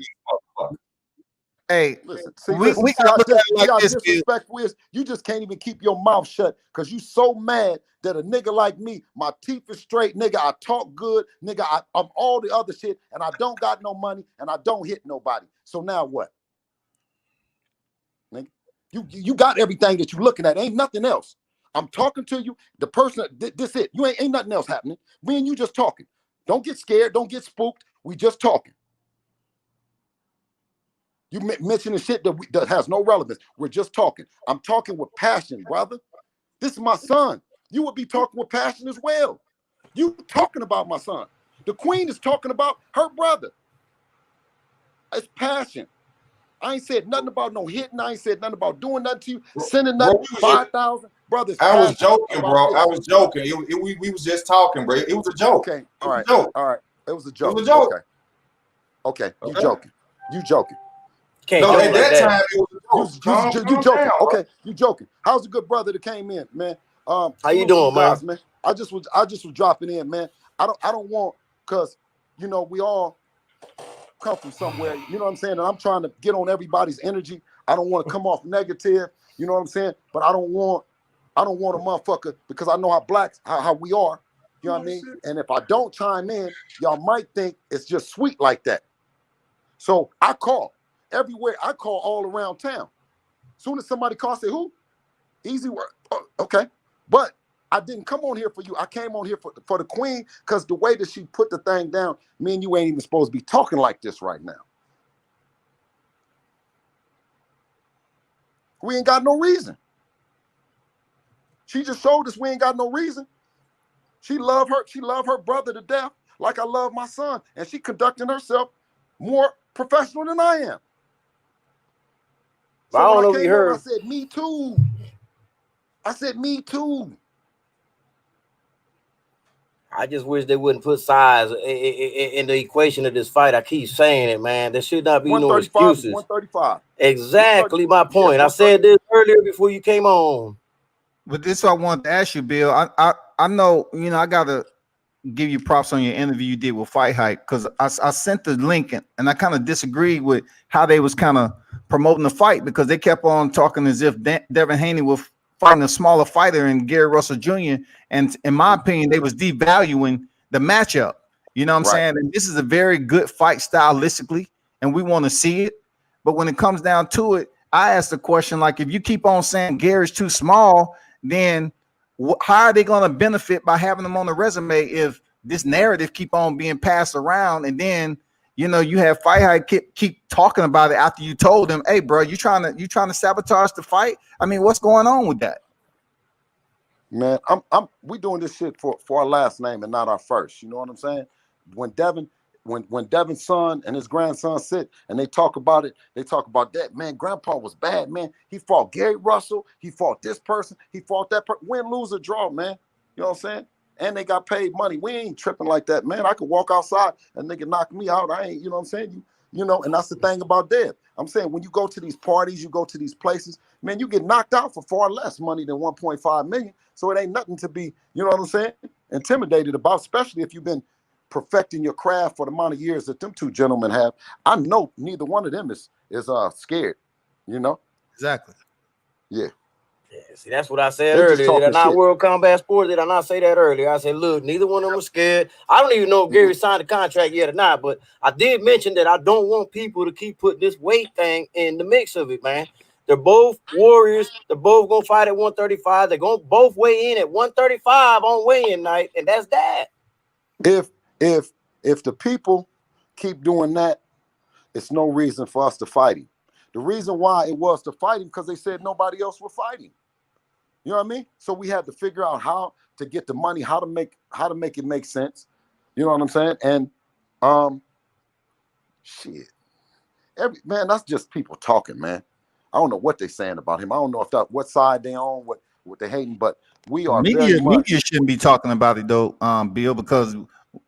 hey, listen, we gotta look at it like this, Bill. Disrespectful is you just can't even keep your mouth shut because you so mad that a nigga like me, my teeth is straight, nigga, I talk good, nigga, I'm all the other shit, and I don't got no money, and I don't hit nobody. So now what? Nigga, you got everything that you looking at. Ain't nothing else. I'm talking to you. The person, this it. You ain't nothing else happening. Me and you just talking. Don't get scared. Don't get spooked. We just talking. You mentioning shit that has no relevance. We're just talking. I'm talking with passion, brother. This is my son. You would be talking with passion as well. You talking about my son. The queen is talking about her brother. It's passion. I ain't said nothing about no hitting. I ain't said nothing about doing nothing to you. Sending nothing. 5,000 brothers. I was joking, bro. I was joking. We was just talking, bro. It was a joke. Okay. All right. It was a joke. It was a joke. Okay. You joking. You joking. No, at that time it was a joke. You joking. Okay. You joking. How's the good brother that came in, man? How you doing, guys, man? I just was dropping in, man. I don't want, because we all come from somewhere, you know what I'm saying? And I'm trying to get on everybody's energy. I don't want to come off negative, you know what I'm saying? But I don't want a motherfucker, because I know how blacks, how we are, you know what I mean? And if I don't chime in, y'all might think it's just sweet like that. So I call everywhere. I call all around town. Soon as somebody calls, say, who? Easy work. Oh, okay. But I didn't come on here for you. I came on here for the queen, because the way that she put the thing down, me and you ain't even supposed to be talking like this right now. We ain't got no reason. She just showed us we ain't got no reason. She love her brother to death, like I love my son, and she conducting herself more professional than I am. So I don't know when if you heard. I said, me too. I said, me too. I just wish they wouldn't put size in the equation of this fight. I keep saying it, man. There should not be no excuses. 135. Exactly my point. I said this earlier before you came on. But this is what I wanted to ask you, Bill. I know, I gotta give you props on your interview you did with Fight Hype, because I sent the link and I kind of disagreed with how they was kind of promoting the fight, because they kept on talking as if Devin Haney was fighting a smaller fighter in Gary Russell Jr. And in my opinion, they was devaluing the matchup. You know what I'm saying? And this is a very good fight stylistically, and we want to see it. But when it comes down to it, I asked the question, like, if you keep on saying Gary's too small, then how are they going to benefit by having him on the resume if this narrative keep on being passed around? And then, you have Fight Hype keep talking about it after you told them, hey, bro, you trying to sabotage the fight? I mean, what's going on with that? Man, we doing this shit for our last name and not our first. You know what I'm saying? When Devin's son and his grandson sit and they talk about it, they talk about that. Man, grandpa was bad, man. He fought Gary Russell. He fought this person. He fought that person. Win, lose, or draw, man. You know what I'm saying? And they got paid money. We ain't tripping like that, man. I could walk outside and they can knock me out. I ain't, you know what I'm saying? And that's the thing about Dev. I'm saying when you go to these parties, you go to these places, man, you get knocked out for far less money than 1.5 million. So it ain't nothing to be, you know what I'm saying, intimidated about, especially if you've been perfecting your craft for the amount of years that them two gentlemen have. I know neither one of them is scared, Exactly. Yeah. Yeah, see, that's what I said They just earlier. Did I talking not shit. World Combat Sports? Did I not say that earlier? I said, look, neither one of them are scared. I don't even know if Gary signed a contract yet or not, but I did mention that I don't want people to keep putting this weight thing in the mix of it, man. They're both warriors. They're both gonna fight at 135. They're gonna both weigh in at 135 on weigh-in night, and that's that. If the people keep doing that, it's no reason for us to fight him. The reason why it was to fight him because they said nobody else would fight him. You know what I mean? So we had to figure out how to get the money, how to make it make sense. You know what I'm saying? And shit. Man, that's just people talking, man. I don't know what they're saying about him. I don't know if that what side they on, what they hating, but we are very much. Media shouldn't be talking about it though, Bill, because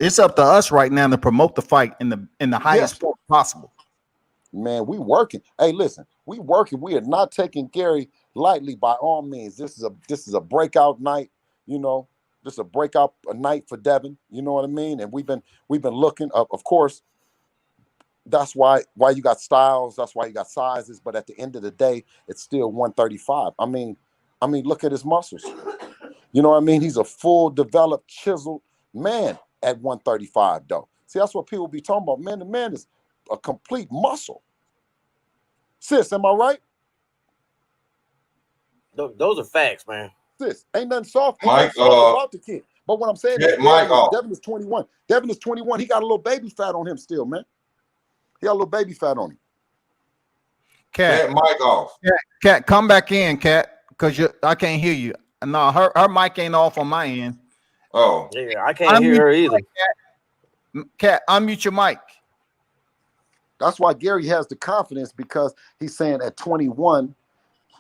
it's up to us right now to promote the fight in the highest sport possible. Man, we working. Hey, listen, we working. We are not taking Gary lightly by all means. This is a breakout night. You know, this is a breakout night for Devin. You know what I mean? And we've been looking. Of course, that's why you got styles. That's why you got sizes. But at the end of the day, it's still 135. I mean, look at his muscles. You know what I mean? He's a full developed, chiseled man at 135, though. See, that's what people be talking about. Man, the man is a complete muscle. Sis, am I right? Those are facts, man. Sis, ain't nothing soft. Ain't Mike, nothing soft about the kid. But what I'm saying is, Mike, Devin is 21. Devin is 21. He got a little baby fat on him still, man. He got a little baby fat on him. Cat, Mike off. Cat, come back in, Cat, because I can't hear you. No, her mic ain't off on my end. Oh, yeah, I can't hear her either. Cat, unmute your mic. That's why Gary has the confidence, because he's saying at 21,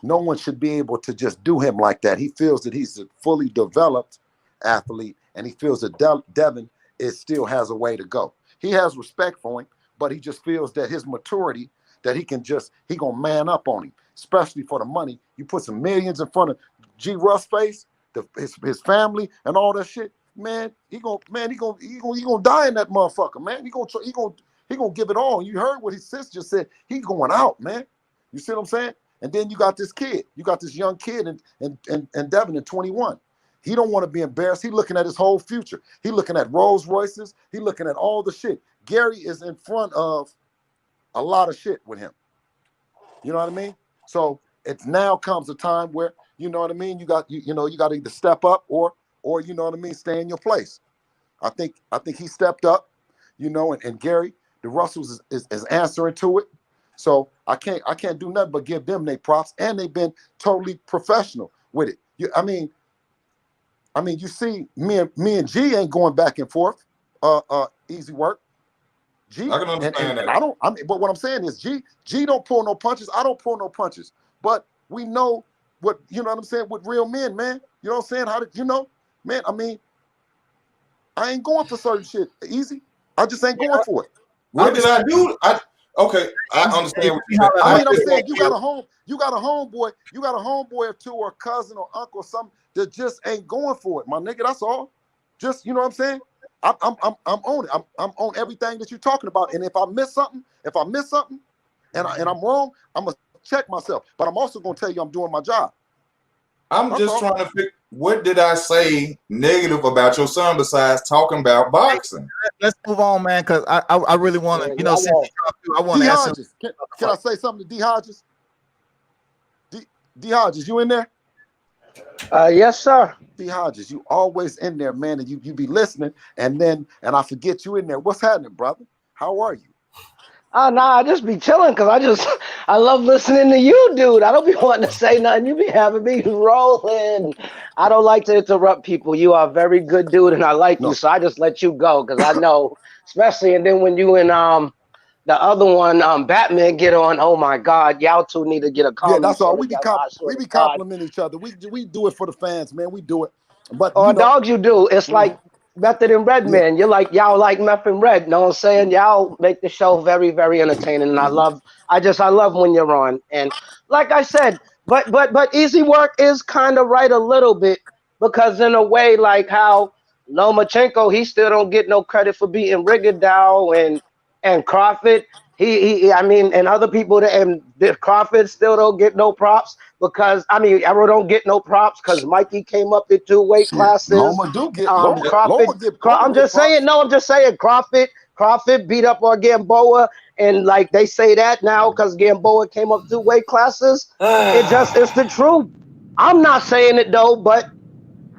no one should be able to just do him like that. He feels that he's a fully developed athlete, and he feels that Devin still has a way to go. He has respect for him, but he just feels that his maturity, that he gonna man up on him, especially for the money. You put some millions in front of G. Russ face, his family, and all that shit. Man, he gonna die in that motherfucker, man. He gonna give it all. You heard what his sister just said. He's going out, man. You see what I'm saying? And then you got this kid. You got this young kid and Devin at 21. He don't want to be embarrassed. He looking at his whole future. He looking at Rolls Royces. He looking at all the shit. Gary is in front of a lot of shit with him. You know what I mean? So it now comes a time where, you know what I mean, you got to either step up or you know what I mean, stay in your place. I think he stepped up, you know, and Gary, the Russells is answering to it. So I can't do nothing but give them their props, and they've been totally professional with it. I mean, you see, me and G ain't going back and forth. Easy work. G, I can understand that. But what I'm saying is G don't pull no punches. I don't pull no punches. But we know what, you know what I'm saying, with real men, man. You know what I'm saying? How did you know? Man, I mean, I ain't going for certain shit. Easy. I just ain't going for it. What did I do? Okay, I understand what you're saying. I mean, I'm saying you got a homeboy or two, or a cousin or uncle or something that just ain't going for it, my nigga. That's all. Just, you know what I'm saying? I'm on it. I'm on everything that you're talking about. And if I miss something, and I'm wrong, I'm gonna check myself. But I'm also gonna tell you I'm doing my job. I'm just trying to figure, what did I say negative about your son besides talking about boxing? Let's move on, man, because I really want to, since I want to ask him. Can I say something to D. Hodges? D. Hodges, you in there? Yes, sir. D. Hodges, you always in there, man, and you be listening, and I forget you in there. What's happening, brother? How are you? I just be chilling because I love listening to you, dude. I don't be wanting to say nothing. You be having me rolling. I don't like to interrupt people. You are a very good dude, and I like you, so I just let you go because I know, especially, and then when you and the other one, Batman, get on, oh my God, y'all two need to get a call. Yeah, that's all. We be complimenting each other. We do it for the fans, man. We do it. But dogs, you do. It's like Method and Redman. Yeah. You're like, y'all like Meth and Red. You know what I'm saying? Y'all make the show very, very entertaining. And I love when you're on. And like I said, but Easy Work is kind of right a little bit, because in a way, like how Lomachenko, he still don't get no credit for beating Rigondeaux and Crawford. He and other people and Crawford still don't get no props. because I mean, Arrow don't get no props because Mikey came up in 2 weight Shit, classes. Loma do get Loma. Crawford. Loma I'm get just saying. props. No, I'm just saying. Crawford beat up on Gamboa, and like they say that now because Gamboa came up 2 weight classes. It's the truth. I'm not saying it though, but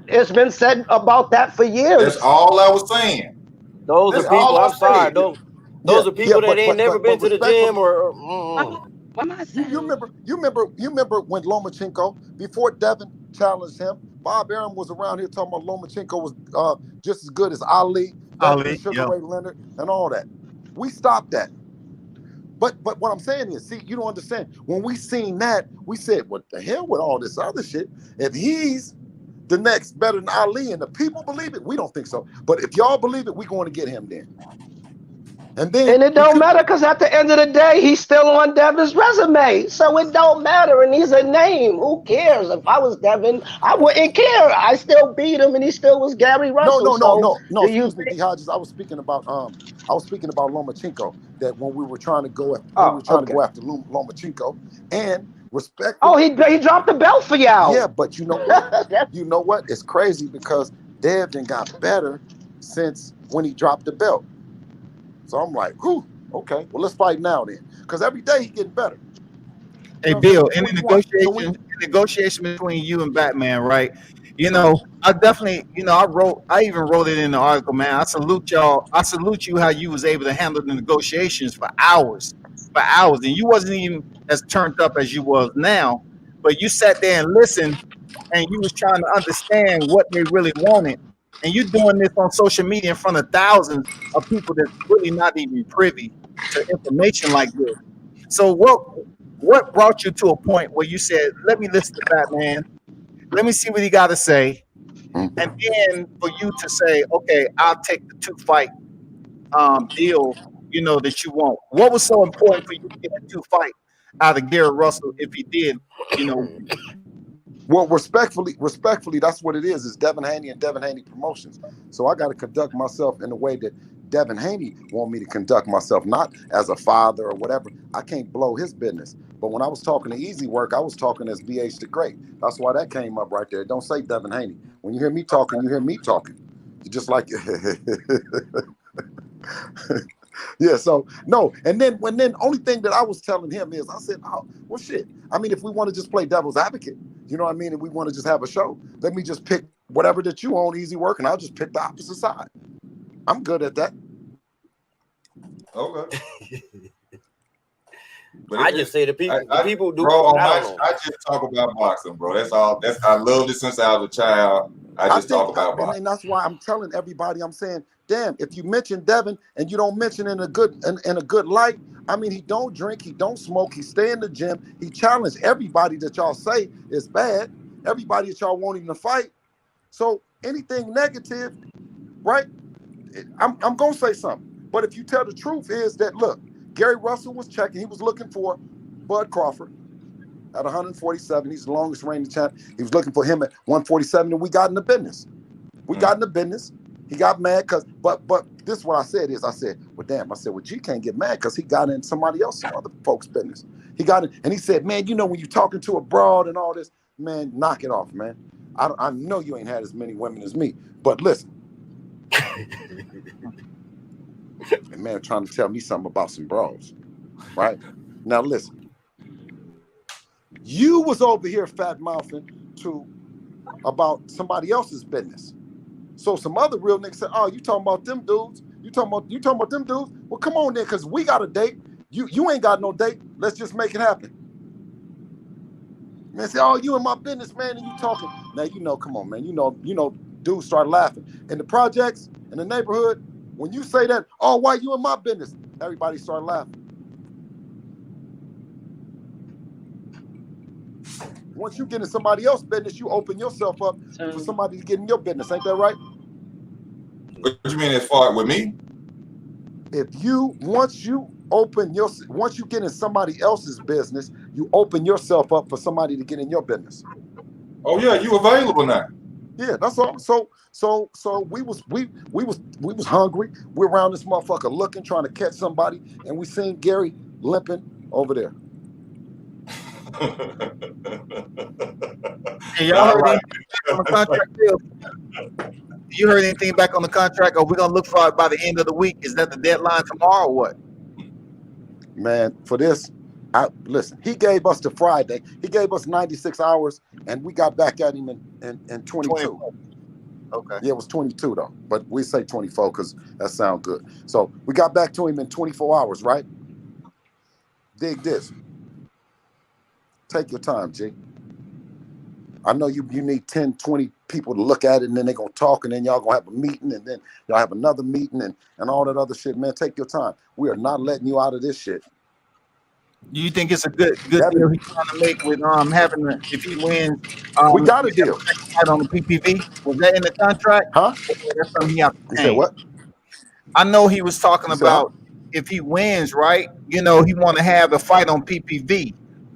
it's been said about that for years. That's all I was saying. Those That's are people. all I I'm sorry. said. Those are people that ain't never been to the respectfully, gym or. What am I saying? You remember when Lomachenko, before Devin challenged him, Bob Arum was around here talking about Lomachenko was just as good as Ali, better than Sugar Ray Leonard, and all that. We stopped that. But what I'm saying is, see, you don't understand. When we seen that, we said, what the hell with all this other shit? If he's the next better than Ali and the people believe it, we don't think so. But if y'all believe it, we're going to get him then. And it don't matter because at the end of the day, he's still on Devin's resume. So it don't matter. And he's a name. Who cares? If I was Devin, I wouldn't care. I still beat him and he still was Gary Russell. No. Excuse me, D. Hodges. I was speaking about Lomachenko. That when we were trying to go after Lomachenko and respect. Oh, he dropped the belt for y'all. Yeah, but you know what? You know what? It's crazy because Dev then got better since when he dropped the belt. So I'm like, whew, okay, well, let's fight now then. Because every day he's getting better. Hey, Bill, in the negotiation between you and Batman, right? You know, I definitely, I even wrote it in the article, man. I salute y'all. I salute you how you was able to handle the negotiations for hours. And you wasn't even as turned up as you was now. But you sat there and listened, and you was trying to understand what they really wanted. And you doing this on social media in front of thousands of people that's really not even privy to information like this. So what brought you to a point where you said, let me listen to Batman, let me see what he got to say, and then for you to say, okay, I'll take the 2-fight deal, that you want. What was so important for you to get a 2-fight out of Gary Russell if he did, Well, respectfully, that's what it is. It's Devin Haney and Devin Haney Promotions. So I got to conduct myself in the way that Devin Haney want me to conduct myself, not as a father or whatever. I can't blow his business. But when I was talking to Easy Work, I was talking as BH the Great. That's why that came up right there. Don't say Devin Haney. When you hear me talking, you hear me talking. You just like yeah, so no, and then only thing that I was telling him is I said, oh, well shit. I mean, if we want to just play devil's advocate, you know what I mean, and we want to just have a show, let me just pick whatever that you own, Easy Work, and I'll just pick the opposite side. I'm good at that. Okay. But I just say the people do. Bro, I just talk about boxing, bro. That's all. I loved it since I was a child. I just talk about boxing. And that's why I'm telling everybody, I'm saying, damn, if you mention Devin and you don't mention in a good light, I mean, he don't drink, he don't smoke, he stay in the gym, he challenged everybody that y'all say is bad, everybody that y'all want him to fight. So anything negative, right? I'm gonna say something. But if you tell the truth, is that look, Gary Russell was checking, he was looking for Bud Crawford at 147. He's the longest reigning champ. He was looking for him at 147, and we got in the business. He got mad but this is what I said is, I said, well, damn, well, G can't get mad because he got in somebody else, some other folks' business. He got in, and he said, man, when you're talking to a broad and all this, man, knock it off, man. I know you ain't had as many women as me, but listen. And man, trying to tell me something about some bros, right? Now listen, you was over here fat mouthing about somebody else's business. So some other real niggas said, "Oh, you talking about them dudes? You talking about them dudes? Well, come on then, because we got a date. You ain't got no date. Let's just make it happen." Man, say, "Oh, you in my business, man, and you talking." Now come on, man. Dudes start laughing in the projects in the neighborhood. When you say that, "Oh, why you in my business?" Everybody start laughing. Once you get in somebody else's business, you open yourself up for somebody to get in your business. Ain't that right? What you mean as far with me? Once you get in somebody else's business, you open yourself up for somebody to get in your business. Oh yeah, you available now. Yeah, that's all. So we was hungry. We're around this motherfucker looking, trying to catch somebody, and we seen Gary limping over there. Hey, y'all heard anything back on the contract deal? You heard anything back on the contract? Are we gonna look for it by the end of the week? Is that the deadline tomorrow or what? Man, for this, listen, he gave us the Friday. He gave us 96 hours, and we got back at him in 22. 24. Okay. Yeah, it was 22 though, but we say 24 because that sounds good. So we got back to him in 24 hours, right? Dig this. Take your time, G. I know you need 10, 20 people to look at it, and then they're going to talk, and then y'all going to have a meeting, and then y'all have another meeting, and all that other shit. Man, take your time. We are not letting you out of this shit. Do you think it's a good deal he's trying to make with having if he wins? We got a deal. On the PPV. Was that in the contract? Huh? That's something he has to You said what? I know he was talking about if he wins, right? You know, he want to have a fight on PPV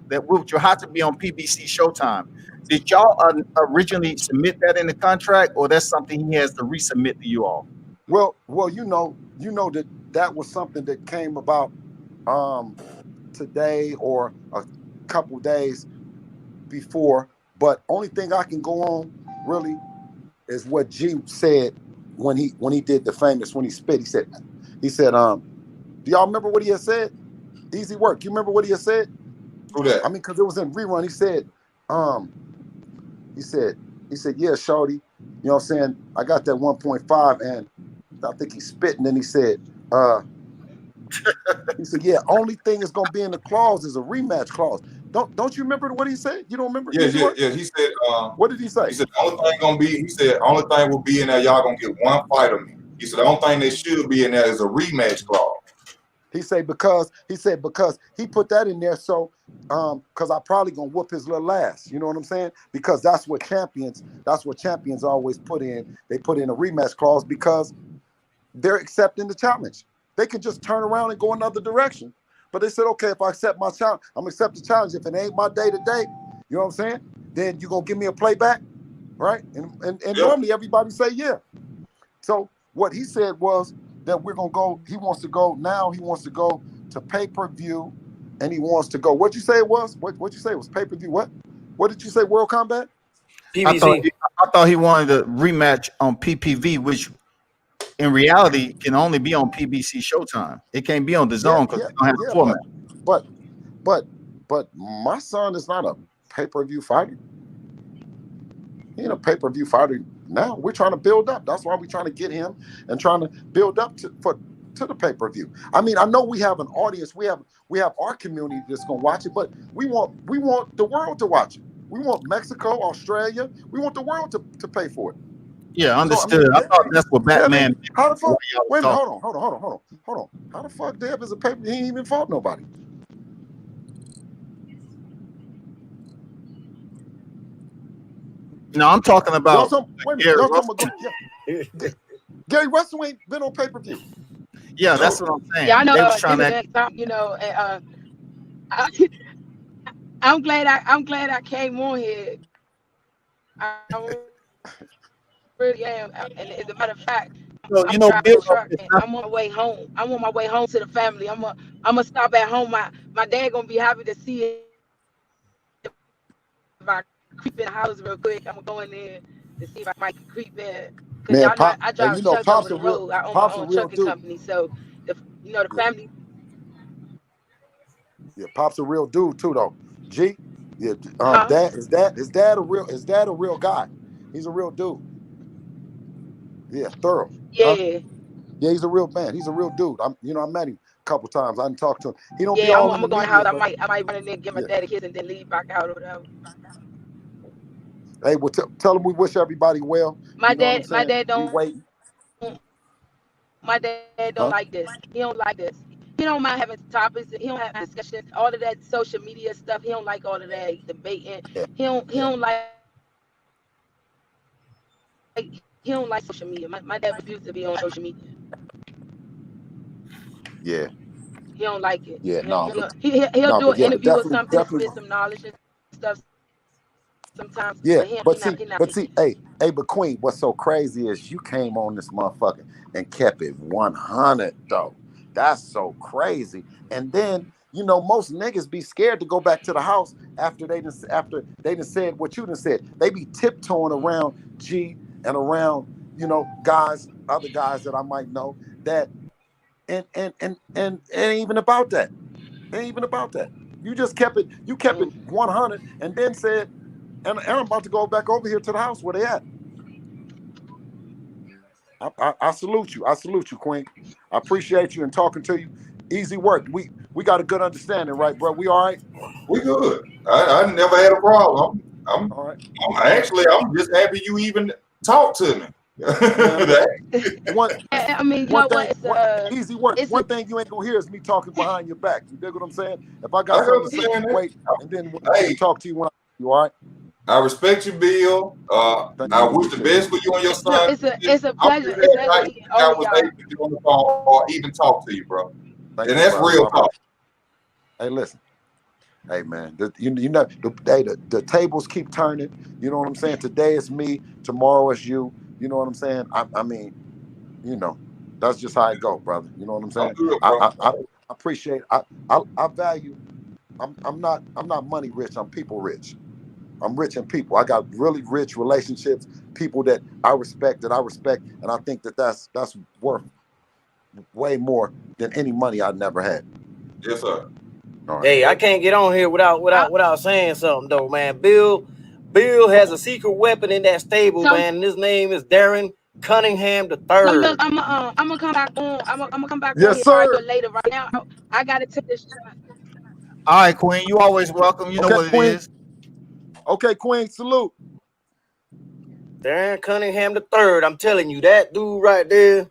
that will have to be on PBC Showtime. Did y'all originally submit that in the contract, or that's something he has to resubmit to you all? Well, you know that was something that came about today or a couple days before. But only thing I can go on really is what G said when he did the famous, when he spit. He said, do y'all remember what he had said? Easy work. You remember what he had said? Who that? I mean, because it was in rerun. He said, yeah, shorty, you know what I'm saying? I got that 1.5, and I think he spit, and then he said, yeah, only thing that's gonna be in the clause is a rematch clause. Don't you remember what he said? You don't remember? Yeah. He said, what did he say? He said the only thing gonna be, he said, only thing will be in there, y'all gonna get one fight of me. He said the only thing that should be in there is a rematch clause. He said because he put that in there so because I probably gonna whoop his little ass. You know what I'm saying? Because that's what champions always put in. They put in a rematch clause because they're accepting the challenge. They can just turn around and go another direction. But they said, okay, if I accept my challenge, I'm gonna accept the challenge. If it ain't my day to day, you know what I'm saying? Then you gonna give me a playback, right? And normally everybody say yeah. So what he said was that we're gonna go. He wants to go to pay-per-view, and he wants to go. What'd you say it was? What'd you say it was pay-per-view? What did you say? World Combat? PBC. I thought he wanted a rematch on PPV, which in reality can only be on PBC Showtime. It can't be on the Zone because they don't have the format. But my son is not a pay-per-view fighter. He ain't a pay-per-view fighter now. We're trying to build up. That's why we're trying to get him and trying to build up to the pay-per-view. I mean, I know we have an audience. We have our community that's gonna watch it, but we want the world to watch it. We want Mexico, Australia. We want the world to pay for it. Yeah, understood. So, I thought that's what Batman. How the fuck? Wait a minute, hold on. How the fuck Deb is a pay-per-view? He ain't even fought nobody. No, I'm talking about. Gary Russell ain't been on pay-per-view. Yeah, that's what I'm saying. Yeah, I know. They was trying I'm glad I came on here. I really am. And as a matter of fact, I'm driving a truck and I'm on my way home. I'm on my way home to the family. I'm gonna stop at home. My dad gonna be happy to see it. If I creep in the house real quick, I'm gonna go in there to see if I might creep in. Cause y'all know I drive trucks over the road. I own my own trucking company, so the family. Yeah, Pop's a real dude too, though. G, yeah, Dad is dad a real guy? He's a real dude. Yeah, thorough. Yeah. Yeah, he's a real man. He's a real dude. I met him a couple times. I didn't talk to him. He don't be I'm all gonna go in the house. I might run in there, give my dad a kiss, and then leave back out or whatever. Hey, well, tell him we wish everybody well. My dad don't. Waiting. My dad don't like this. He don't like this. He don't mind having topics. He don't have discussions. All of that social media stuff. He don't like all of that debating. He don't like. He don't like social media. My dad refused to be on social media. Yeah. He don't like it. Yeah, he'll do an interview or something, spit some knowledge and stuff. Sometimes. Yeah, but Queen, what's so crazy is you came on this motherfucker and kept it 100 though. That's so crazy. And then you know, most niggas be scared to go back to the house after they done said what you done said. They be tiptoeing around G and around, you know, guys, other guys that I might know that and it ain't even about that. It ain't even about that. You just kept it 100 and then said, and I'm about to go back over here to the house where they at. I salute you. I salute you, Queen. I appreciate you and talking to you. Easy work. We got a good understanding, right, bro? We all right? We good. I never had a problem. I'm All right. I'm just happy you even talk to me. Man, one I mean, you one know thing, what? easy work. It's a One thing you ain't gonna hear is me talking behind your back. You dig what I'm saying? If I got I something to say, understand that. wait, and then Hey, talk to you when you all right? I respect you, Bill. Thank I you. wish the Appreciate best for you and your son. it's a I'm pleasure. really It's a glad pleasure I meeting all I of was y'all. able to get on the phone or even talk to you, bro. Thank And you, that's brother. real talk. Hey, listen. Hey, man. You know the tables keep turning. You know what I'm saying? Today it's me. Tomorrow it's you. You know what I'm saying? I mean, you know, that's just how it go, brother. You know what I'm I'm saying? good, bro. I appreciate. I value. I'm not money rich. I'm people rich. I'm rich in people. I got really rich relationships, people that I respect, and I think that's worth way more than any money I've never had. Yes, sir. All right. Hey, I can't get on here without saying something though, man. Bill has a secret weapon in that stable, So man. And his name is Darren Cunningham the so look, third. I'm gonna come back on. I'm gonna come back on Yes, here probably sir. later. Right now, I gotta take this shot. All right, Queen. You always welcome. You know Okay, what it Queen. is. Okay, Queen. Salute. Darren Cunningham the third. I'm telling you, that dude right there,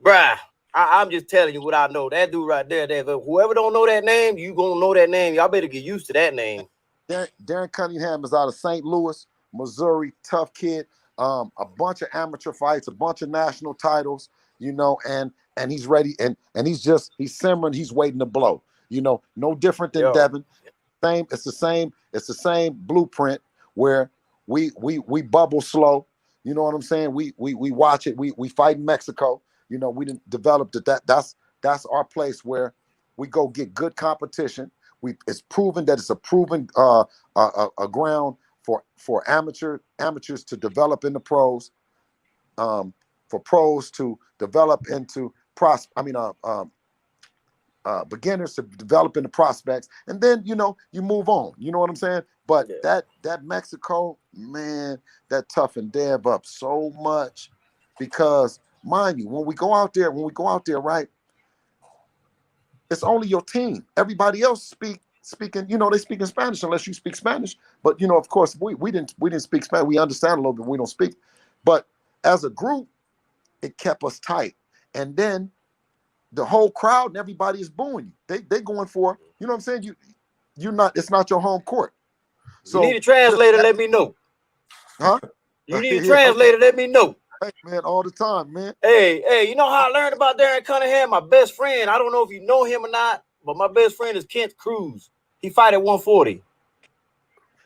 bruh. I'm just telling you what I know. That dude right there, whoever don't know that name, you gonna know that name. Y'all better get used to that name. Darren Cunningham is out of St. Louis, Missouri. Tough kid. A bunch of amateur fights, a bunch of national titles. You know, and he's ready, and he's simmering. He's waiting to blow. You know, no different than Yo, Devin. It's the same blueprint where we bubble slow. You know what I'm saying? We watch it. We fight in Mexico. You know, we didn't develop that's our place where we go get good competition. It's proven that it's a proven a ground for amateurs to develop in the pros, for pros to develop into beginners to develop into prospects, and then you move on. You know what I'm saying? But yeah. that Mexico, man, that toughened Dev up so much, because mind you, when we go out there, right, it's only your team. Everybody else speaking, they speak in Spanish unless you speak Spanish. But of course, we didn't speak Spanish. We understand a little bit. We don't speak, but as a group, it kept us tight. And then the whole crowd and everybody is booing you. They going for, you know what I'm saying? You're not, it's not your home court. You need So a translator, let me know. huh? You need a Yeah, okay. translator, let me know. Hey, man, all the time, man. Hey, you know how I learned about Darren Cunningham? My best friend, I don't know if you know him or not, but my best friend is Kent Cruz. He fight at 140.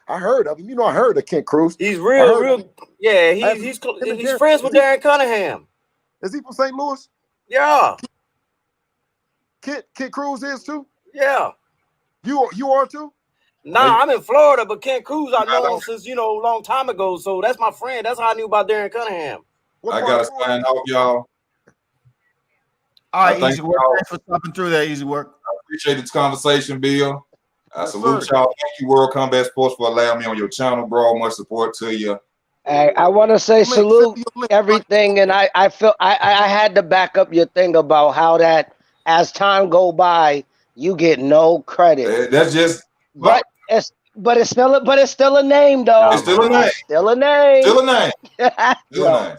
I heard of him. I heard of Kent Cruz. He's real. Yeah, he's friends with Darren Cunningham. Is he from St. Louis? Yeah. Kent Cruz is too? Yeah. You are too? Nah, I'm in Florida, but Kent Cruz, I know him since, a long time ago. So that's my friend. That's how I knew about Darren Cunningham. I gotta sign off, y'all. All right, Easy Work. Thanks for stopping through there, Easy Work. I appreciate this conversation, Bill. I salute sir. y'all. Thank you, World Combat Sports, for allowing me on your channel, bro. Much support to you. I want to say salute everything, and I feel I had to back up your thing about how that as time go by you get no credit. That's just, but it's still a name though. It's still a name. Still a name. Still a name. Still a name.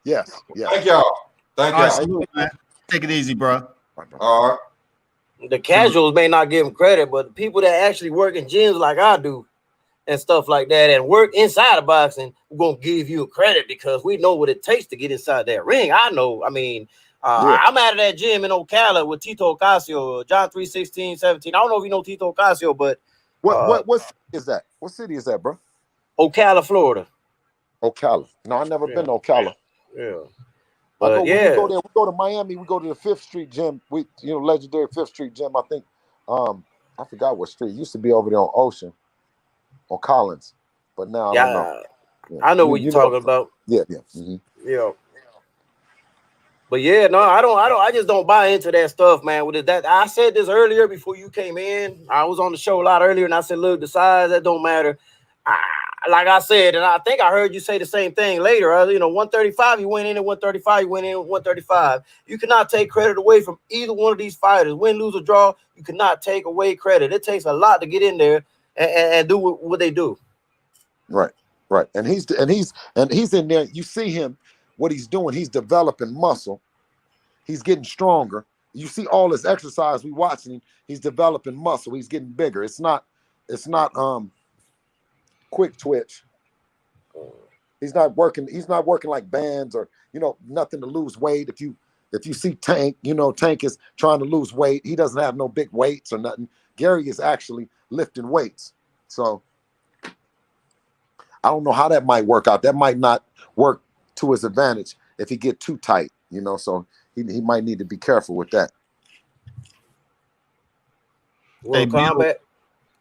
Yes. Thank y'all. Thank y'all. Salute, man. Take it easy, bro. All right. The casuals may not give him credit, but the people that actually work in gyms like I do and stuff like that and work inside of boxing, we're going to give you credit because we know what it takes to get inside that ring. I know. I mean, I'm out of that gym in Ocala with Tito Ocasio, John 3:16, 17. I don't know if you know Tito Ocasio, but what city is that? What city is that, bro? Ocala, Florida. Ocala. No, I've never been to Ocala. Yeah. But when we yeah, go there, we go to Miami, we go to the Fifth Street gym. Legendary Fifth Street gym. I think I forgot what street. It used to be over there on Ocean, on Collins. But now I don't know. yeah, Yeah. I know what you're You know, talking about. yeah. Mm-hmm. Yeah. But yeah, no, I just don't buy into that stuff, man. With it, that I said this earlier before you came in. I was on the show a lot earlier, and I said, look, the size that don't matter. Like I said, and I think I heard you say the same thing later. 135, you went in at 135, you went in at 135. You cannot take credit away from either one of these fighters. Win, lose, or draw, you cannot take away credit. It takes a lot to get in there and do what they do. Right. And he's in there. You see him, what he's doing. He's developing muscle. He's getting stronger. You see all this exercise we watching him. He's developing muscle. He's getting bigger. It's not quick twitch. He's not working like bands or nothing to lose weight. If you see Tank, Tank is trying to lose weight. He doesn't have no big weights or nothing. Gary is actually lifting weights. So I don't know how that might work out. That might not work to his advantage if he get too tight, so he might need to be careful with that. Well, combat.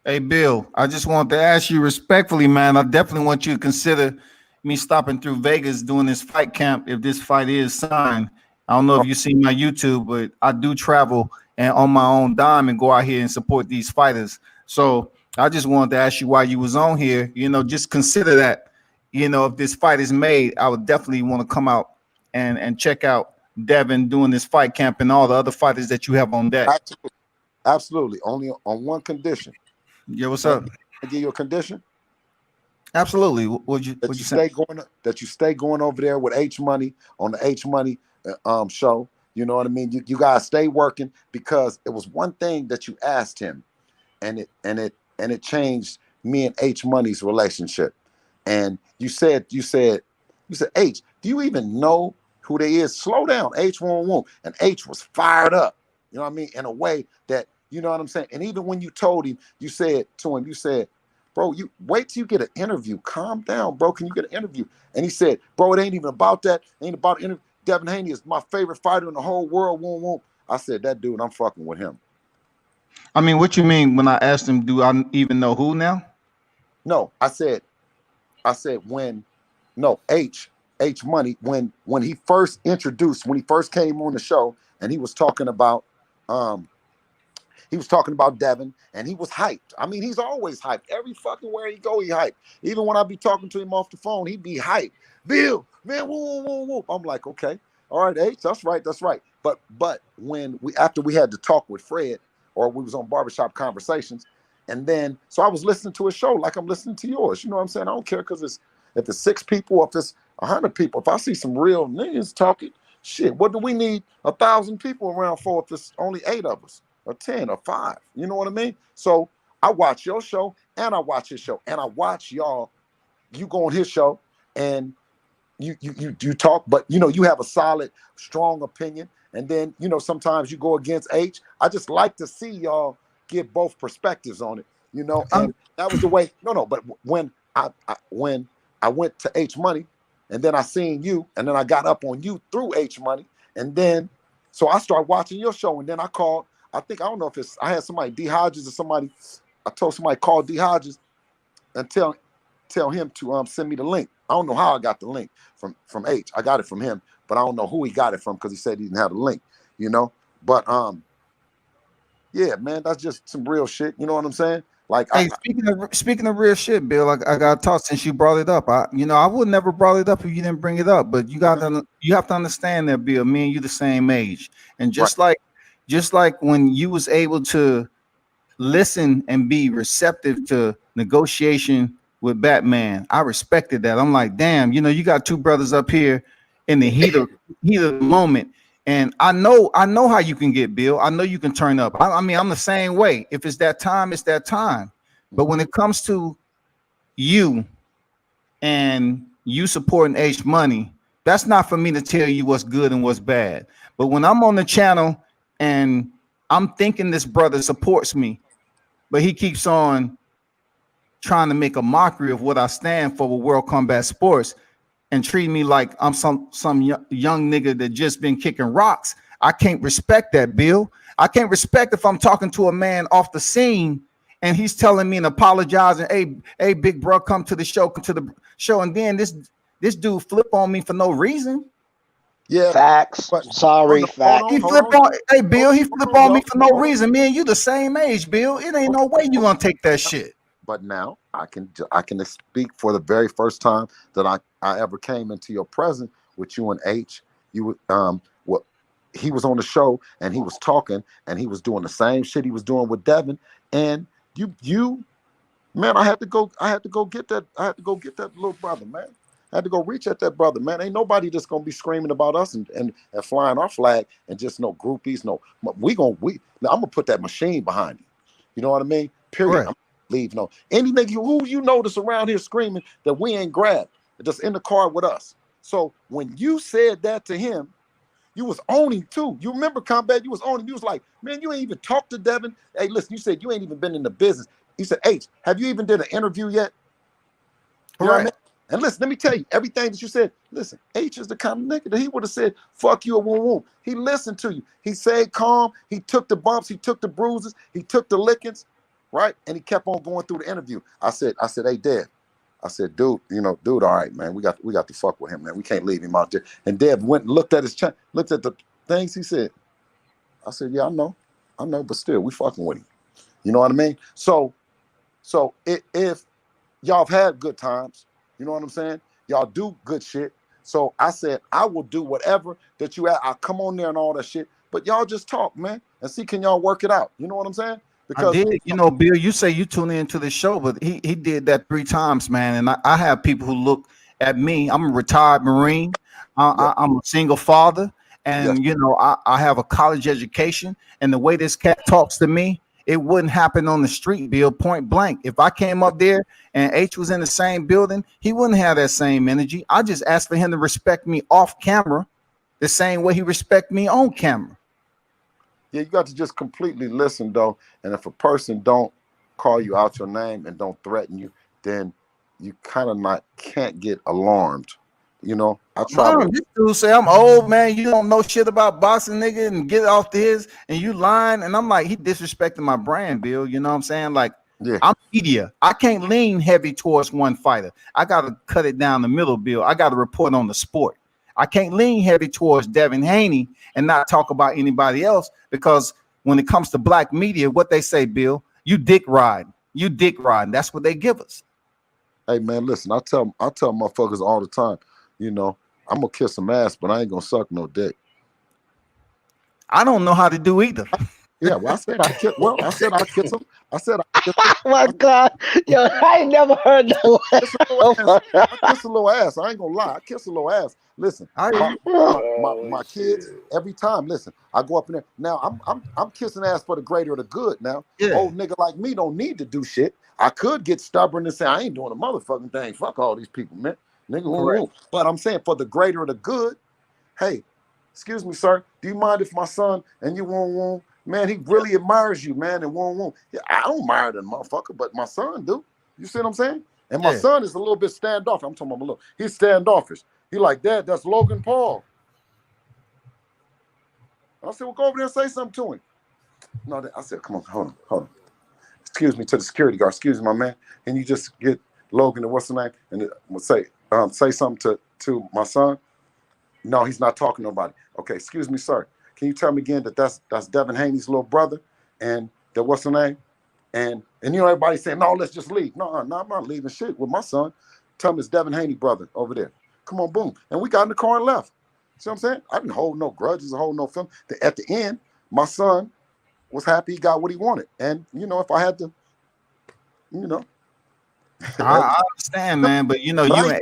Hey, Bill, I just want to ask you respectfully, man. I definitely want you to consider me stopping through Vegas doing this fight camp if this fight is signed. I don't know if you see my YouTube, but I do travel and on my own dime and go out here and support these fighters. So I just wanted to ask you why you was on here. Just consider that. If this fight is made, I would definitely want to come out and check out Devin doing this fight camp and all the other fighters that you have on deck. Absolutely. Only on one condition. Yeah, what's up? I give you a condition. Absolutely. What'd you say? That you stay going over there with H Money on the H Money show. You know what I mean? You guys stay working, because it was one thing that you asked him, and it changed me and H Money's relationship. And you said, H, do you even know who they is? Slow down, H won't. And H was fired up. You know what I mean? In a way that, you know what I'm saying? And even when you told him, you said to him, bro, you wait till you get an interview. Calm down, bro. Can you get an interview? And he said, bro, it ain't even about that. It ain't about interview. Devin Haney is my favorite fighter in the whole world. Won't. I said, that dude, I'm fucking with him. I mean, what you mean when I asked him, do I even know who now? No, I said H Money, when he first came on the show, and he was talking about Devin, and he was hyped. I mean, he's always hyped. Every fucking where he go, he hyped. Even when I be talking to him off the phone, he'd be hyped. Bill, man, whoop. I'm like, okay, all right, H, that's right. But after we had to talk with Fred, or we was on Barbershop Conversations, and then so I was listening to his show like I'm listening to yours. You know what I'm saying? I don't care if it's 6 people or if it's 100 people. If I see some real niggas talking, shit, what do we need 1,000 people around for if it's only 8 of us or 10 or 5? You know what I mean? So I watch your show and I watch his show, and I watch y'all. You go on his show and you talk, but you have a solid, strong opinion. And then sometimes you go against H. I just like to see y'all give both perspectives on it. And that was the way. No. But when I went to H Money, and then I seen you, and then I got up on you through H Money, and then so I started watching your show, and then I called. I don't know if I had somebody, D Hodges or somebody. I told somebody, call D Hodges and tell him to send me the link. I don't know how I got the link from H. I got it from him, but I don't know who he got it from, because he said he didn't have the link. But yeah, man, that's just some real shit. You know what I'm saying? Like, hey, speaking of real shit, Bill, I got to talk since you brought it up. I would never brought it up if you didn't bring it up. But you have to understand that, Bill. Me and you the same age, and just like when you was able to listen and be receptive to negotiation with Batman, I respected that. I'm like, damn, you got 2 brothers up here in the heat of the moment. And I know how you can get, Bill. I know you can turn up. I mean, I'm the same way. If it's that time, it's that time. But when it comes to you and you supporting H Money, that's not for me to tell you what's good and what's bad. But when I'm on the channel and I'm thinking this brother supports me, but he keeps on trying to make a mockery of what I stand for with World Combat Sports, and treat me like I'm some young nigga that just been kicking rocks, I can't respect that, Bill. I can't respect if I'm talking to a man off the scene and he's telling me and apologizing, hey, big bro, come to the show, and then this dude flip on me for no reason. Yeah, Facts. but Sorry, facts. He flip on, hey Bill, he flip on me for no reason. Me and you the same age, Bill. It ain't no way you gonna take that shit. But now I can speak for the very first time that I ever came into your presence with you and H. You well, he was on the show and he was talking and he was doing the same shit he was doing with Devin, and you man, I had to go get that little brother, man. I had to go reach at that brother, man. Ain't nobody just gonna be screaming about us and flying our flag and just no groupies. No, I'm gonna put that machine behind you. You know what I mean? Period. Correct. I'm leave no any nigga who you notice around here screaming that we ain't grabbed, just in the car with us. So when you said that to him, you was owning too. You remember, Combat? You was owning. You was like, man, you ain't even talked to Devin. Hey, listen, you said you ain't even been in the business. He said, H, have you even did an interview yet? You know what I mean? And listen, let me tell you, everything that you said, listen, H is the kind of nigga that he would have said, fuck you or woo woo. He listened to you. He stayed calm. He took the bumps. He took the bruises. He took the lickings, right? And he kept on going through the interview. I said, hey, Dev. I said, dude, all right, man. We got to fuck with him, man. We can't leave him out there. And Dev went and looked at looked at the things he said. I said, yeah, I know, but still, we fucking with him. You know what I mean? So if y'all have had good times, you know what I'm saying? Y'all do good shit. So I said, I will do whatever that you I'll come on there and all that shit. But y'all just talk, man, and see, can y'all work it out? You know what I'm saying? Because I did, Bill, you say you tune into the show, but he did that 3 times, man. And I have people who look at me. I'm a retired Marine. I'm a single father. And, I have a college education. And the way this cat talks to me, it wouldn't happen on the street, Bill, point blank. If I came up there and H was in the same building, he wouldn't have that same energy. I just asked for him to respect me off camera the same way he respect me on camera. Yeah, you got to just completely listen, though. And if a person don't call you out your name and don't threaten you, then you kind of can't get alarmed. I try to. This dude say I'm old, man. You don't know shit about boxing, nigga, and get off his and you lying. And I'm like, he disrespecting my brand, Bill. You know what I'm saying? Like, I'm media. I can't lean heavy towards one fighter. I got to cut it down the middle, Bill. I got to report on the sport. I can't lean heavy towards Devin Haney and not talk about anybody else, because when it comes to black media, what they say, Bill, you dick riding. That's what they give us. Hey, man, listen, I tell motherfuckers all the time, I'm gonna kiss some ass, but I ain't gonna suck no dick. I don't know how to do either. Yeah, well, I said I kiss him. I said I kiss him. Oh my God. Yo, I ain't never heard that. I kiss a little ass. I ain't gonna lie. I kiss a little ass. Listen, my kids, every time, listen, I go up in there. Now I'm kissing ass for the greater of the good now. Yeah. Old nigga like me don't need to do shit. I could get stubborn and say I ain't doing a motherfucking thing. Fuck all these people, man. Nigga, but I'm saying for the greater of the good, hey, excuse me, sir, do you mind if my son and you won't, man, he really admires you, man, and won't. Yeah, I don't admire the motherfucker, but my son do. You see what I'm saying? And my son is a little bit standoffish. I'm talking about a little. He's standoffish. He like, Dad, that's Logan Paul. I said, well, go over there and say something to him. No, I said, come on, hold on. Excuse me, to the security guard. Excuse me, my man. And you just get Logan and what's the name? And say something to my son. No, he's not talking to nobody. Okay, excuse me, sir. Can you tell me again that that's Devin Haney's little brother? And that what's the name? And everybody's saying, no, let's just leave. No, I'm not leaving shit with my son. Tell him it's Devin Haney brother over there. Come on, boom. And we got in the car and left. See what I'm saying? I didn't hold no grudges, hold no film. At the end, my son was happy he got what he wanted. And, if I had to, I understand, man. But, you and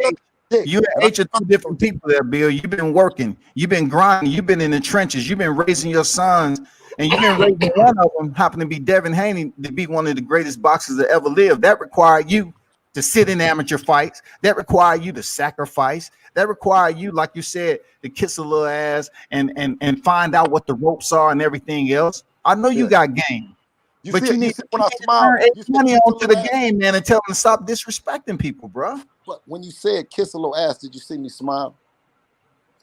H are 2 different people there, Bill. You've been working. You've been grinding. You've been in the trenches. You've been raising your sons. And you've been raising one of them, happen to be Devin Haney, to be one of the greatest boxers that ever lived. That required you to sit in amateur fights. That required you to sacrifice. That required you, like you said, to kiss a little ass and find out what the ropes are and everything else. I know you got game. You But see you need when I to smile, turn you said money kiss a onto little the ass. game, man, and tell them to stop disrespecting people, bro. But when you said kiss a little ass, did you see me smile?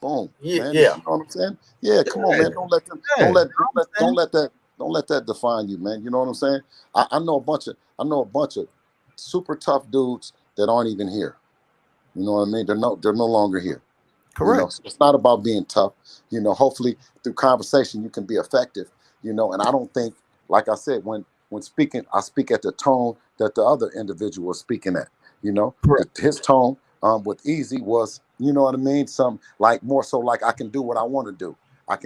Boom, man. Yeah. You know what I'm saying? Yeah, come on, Yeah, man. Don't let them. yeah. Don't let that define you, man. You know what I'm saying? I know a bunch of super tough dudes that aren't even here. You know what I mean? They're no longer here. You know, Correct. so it's not about being tough. You know, hopefully through conversation you can be effective. You know, and I don't think, like I said, when speaking, I speak at the tone that the other individual is speaking at. You know, Correct. his tone with Easy was, you know what I mean, some like more so like I can do what I want to do. I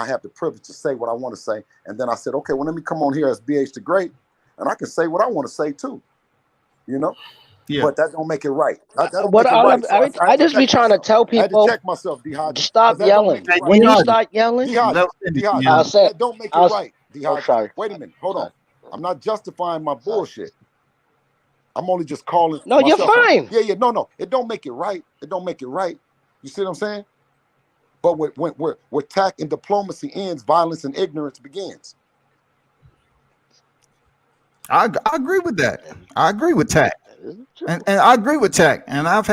have the privilege to say what I want to say, and then I said, okay, well let me come on here as BH the Great, and I can say what I want to say too. You know. Yeah. But that don't make it right. That don't What make it right. So I I had to just be check trying to myself. tell I had to people, check myself, D Hodges, because stop that don't make yelling. it Hey, right. When D you Hodges, start yelling, D let Hodges, me D finish, D Hodges, I'll Hodges. say, that don't make it I'll, right, D oh, Hodges. sorry. Wait a minute. Hold on. Sorry. I'm not justifying my Sorry. bullshit. I'm only just calling No, you're myself out. fine. Yeah. No. It don't make it right. It don't make it right. You see what I'm saying? But where tact and diplomacy ends, violence and ignorance begins. I agree with that. I agree with Tack. That is the truth. And I agree with Tack. And I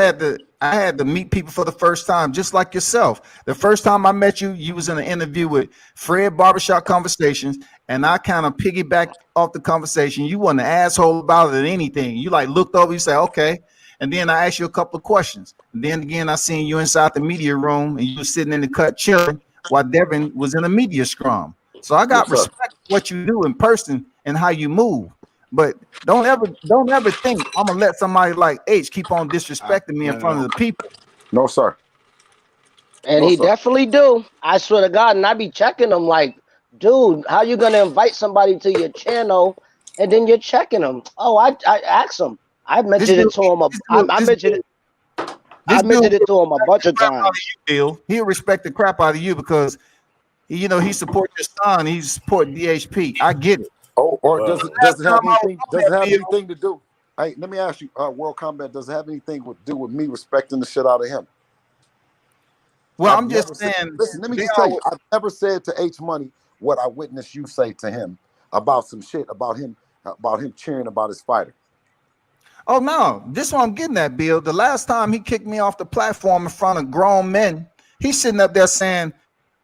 had to meet people for the first time, just like yourself. The first time I met you, you was in an interview with Fred Barbershop Conversations, and I kind of piggybacked off the conversation. You wasn't an asshole about it or anything. You like looked over, you said, okay. And then I asked you a couple of questions. And then again, I seen you inside the media room and you were sitting in the cut chilling while Devin was in a media scrum. So I got Yes, sir. respect for what you do in person and how you move. But don't ever think I'm gonna let somebody like H keep on disrespecting me in front of the people. No, sir. And No, he sir. definitely do. I swear to God, and I be checking him like, dude, how you gonna invite somebody to your channel and then you're checking them? Oh, I asked him. I This mentioned dude, it to him. this dude, this dude, I this dude mentioned will it to him a respect bunch the of crap out of times. you, Bill. He'll respect the crap out of you because he supports your son. He support DHP. I get it. Oh, or Well, does it Last have time I was anything? on Does it that have Bill, anything to do? Hey, let me ask you, World Combat. Does it have anything to do with me respecting the shit out of him? well, I've I'm just never said. saying Listen, let me they just tell you. all. I've never said to H Money what I witnessed you say to him about some shit about him cheering about his fighter. Oh no, this one I'm getting at, Bill. The last time he kicked me off the platform in front of grown men, he's sitting up there saying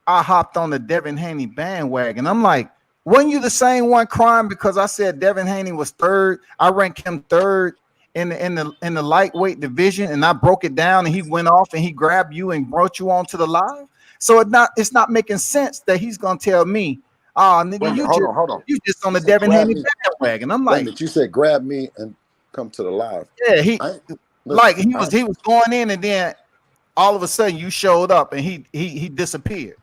I hopped on the Devin Haney bandwagon. I'm like, weren't you the same one crying because I said Devin Haney was third? I ranked him third in the lightweight division, and I broke it down, and he went off and he grabbed you and brought you onto the live. So it's not making sense that he's gonna tell me, oh Wait nigga, a minute. Hold on. you just on You the said Devin grab Haney me. bandwagon. I'm Wait a like, minute. You said grab me and come to the live. yeah, I ain't, like listen. he was going in, and then all of a sudden you showed up and he disappeared.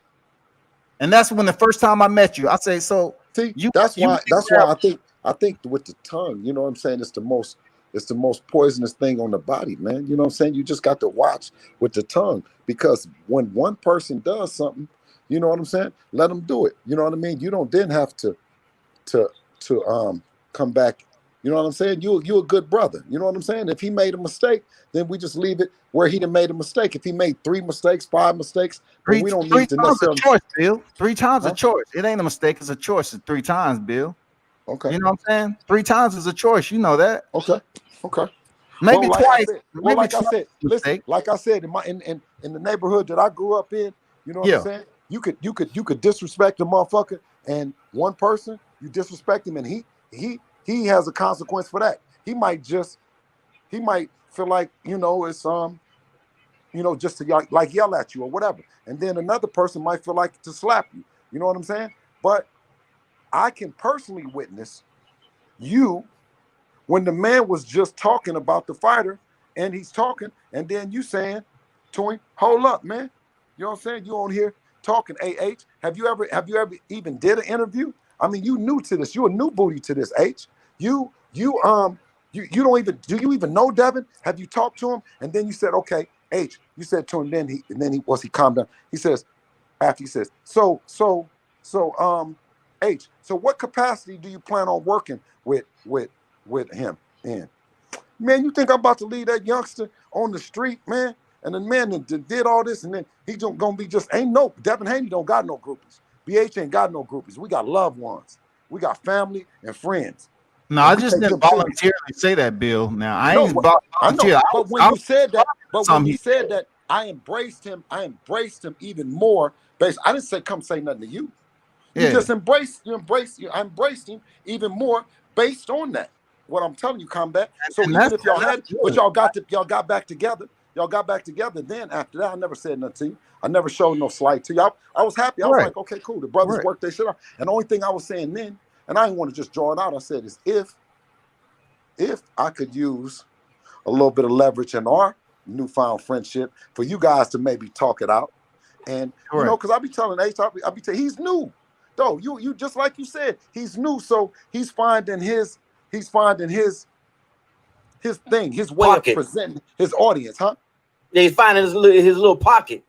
And that's when the first time I met you, I say, so See, you that's you why. That's why I think with the tongue. You know what I'm saying? It's the most poisonous thing on the body, man. You know what I'm saying? You just got to watch with the tongue, because when one person does something, you know what I'm saying? Let them do it. You know what I mean? You don't then have to come back. You know what I'm saying? You a good brother. You know what I'm saying? If he made a mistake, then we just leave it where he done made a mistake. If he made 3 mistakes, 5 mistakes, then we don't three need to times a necessarily. choice, Bill. 3 times a Huh? choice. It ain't a mistake, it's a choice. It's 3 times, Bill. Okay. You know what I'm saying? 3 times is a choice. You know that. Okay. Okay. Maybe Well, like I twice. said, Maybe twice a listen, mistake. like I said, in the neighborhood that I grew up in, you know what I'm Yeah. saying? You could disrespect a motherfucker, and one person, you disrespect him, and he has a consequence for that. He might feel like, it's just to like yell at you or whatever. And then another person might feel like to slap you. You know what I'm saying? But I can personally witness you when the man was just talking about the fighter, and he's talking, and then you saying to him, hold up, man. You know what I'm saying? You on here talking. AH, have you ever even did an interview? I mean, you new to this. You a new booty to this, H. You don't even, do you even know Devin? Have you talked to him? And then you said, okay, H, you said to him, he calmed down. He says, after he says, H, so what capacity do you plan on working with him in? Man, you think I'm about to leave that youngster on the street, man? And the man that did all this, and then he gonna be just, ain't no, Devin Haney don't got no groupies. BH ain't got no groupies. We got loved ones. We got family and friends. No, And I we just take didn't them serious. voluntarily say that, Bill. Now I No, ain't I know. volunteer. But when I you was said that, something he said. I embraced him even more. I didn't say come say nothing to you. You Yeah, just I embraced him even more based on that. What I'm telling you, combat. So and even that's if y'all and that's had, but good. y'all got back together. Y'all got back together. Then after that, I never said nothing to you. I never showed no slight to you. I was happy. I was Right, like, okay, cool. The brothers right. worked their shit out. And the only thing I was saying then, and I didn't want to just draw it out, I said is if I could use a little bit of leverage in our newfound friendship for you guys to maybe talk it out. And Correct. because I be telling H, I be telling he's new. Though you just like you said, he's new. So he's finding his thing, his way of Pocket. presenting his audience, huh? Yeah, he's finding his little pocket.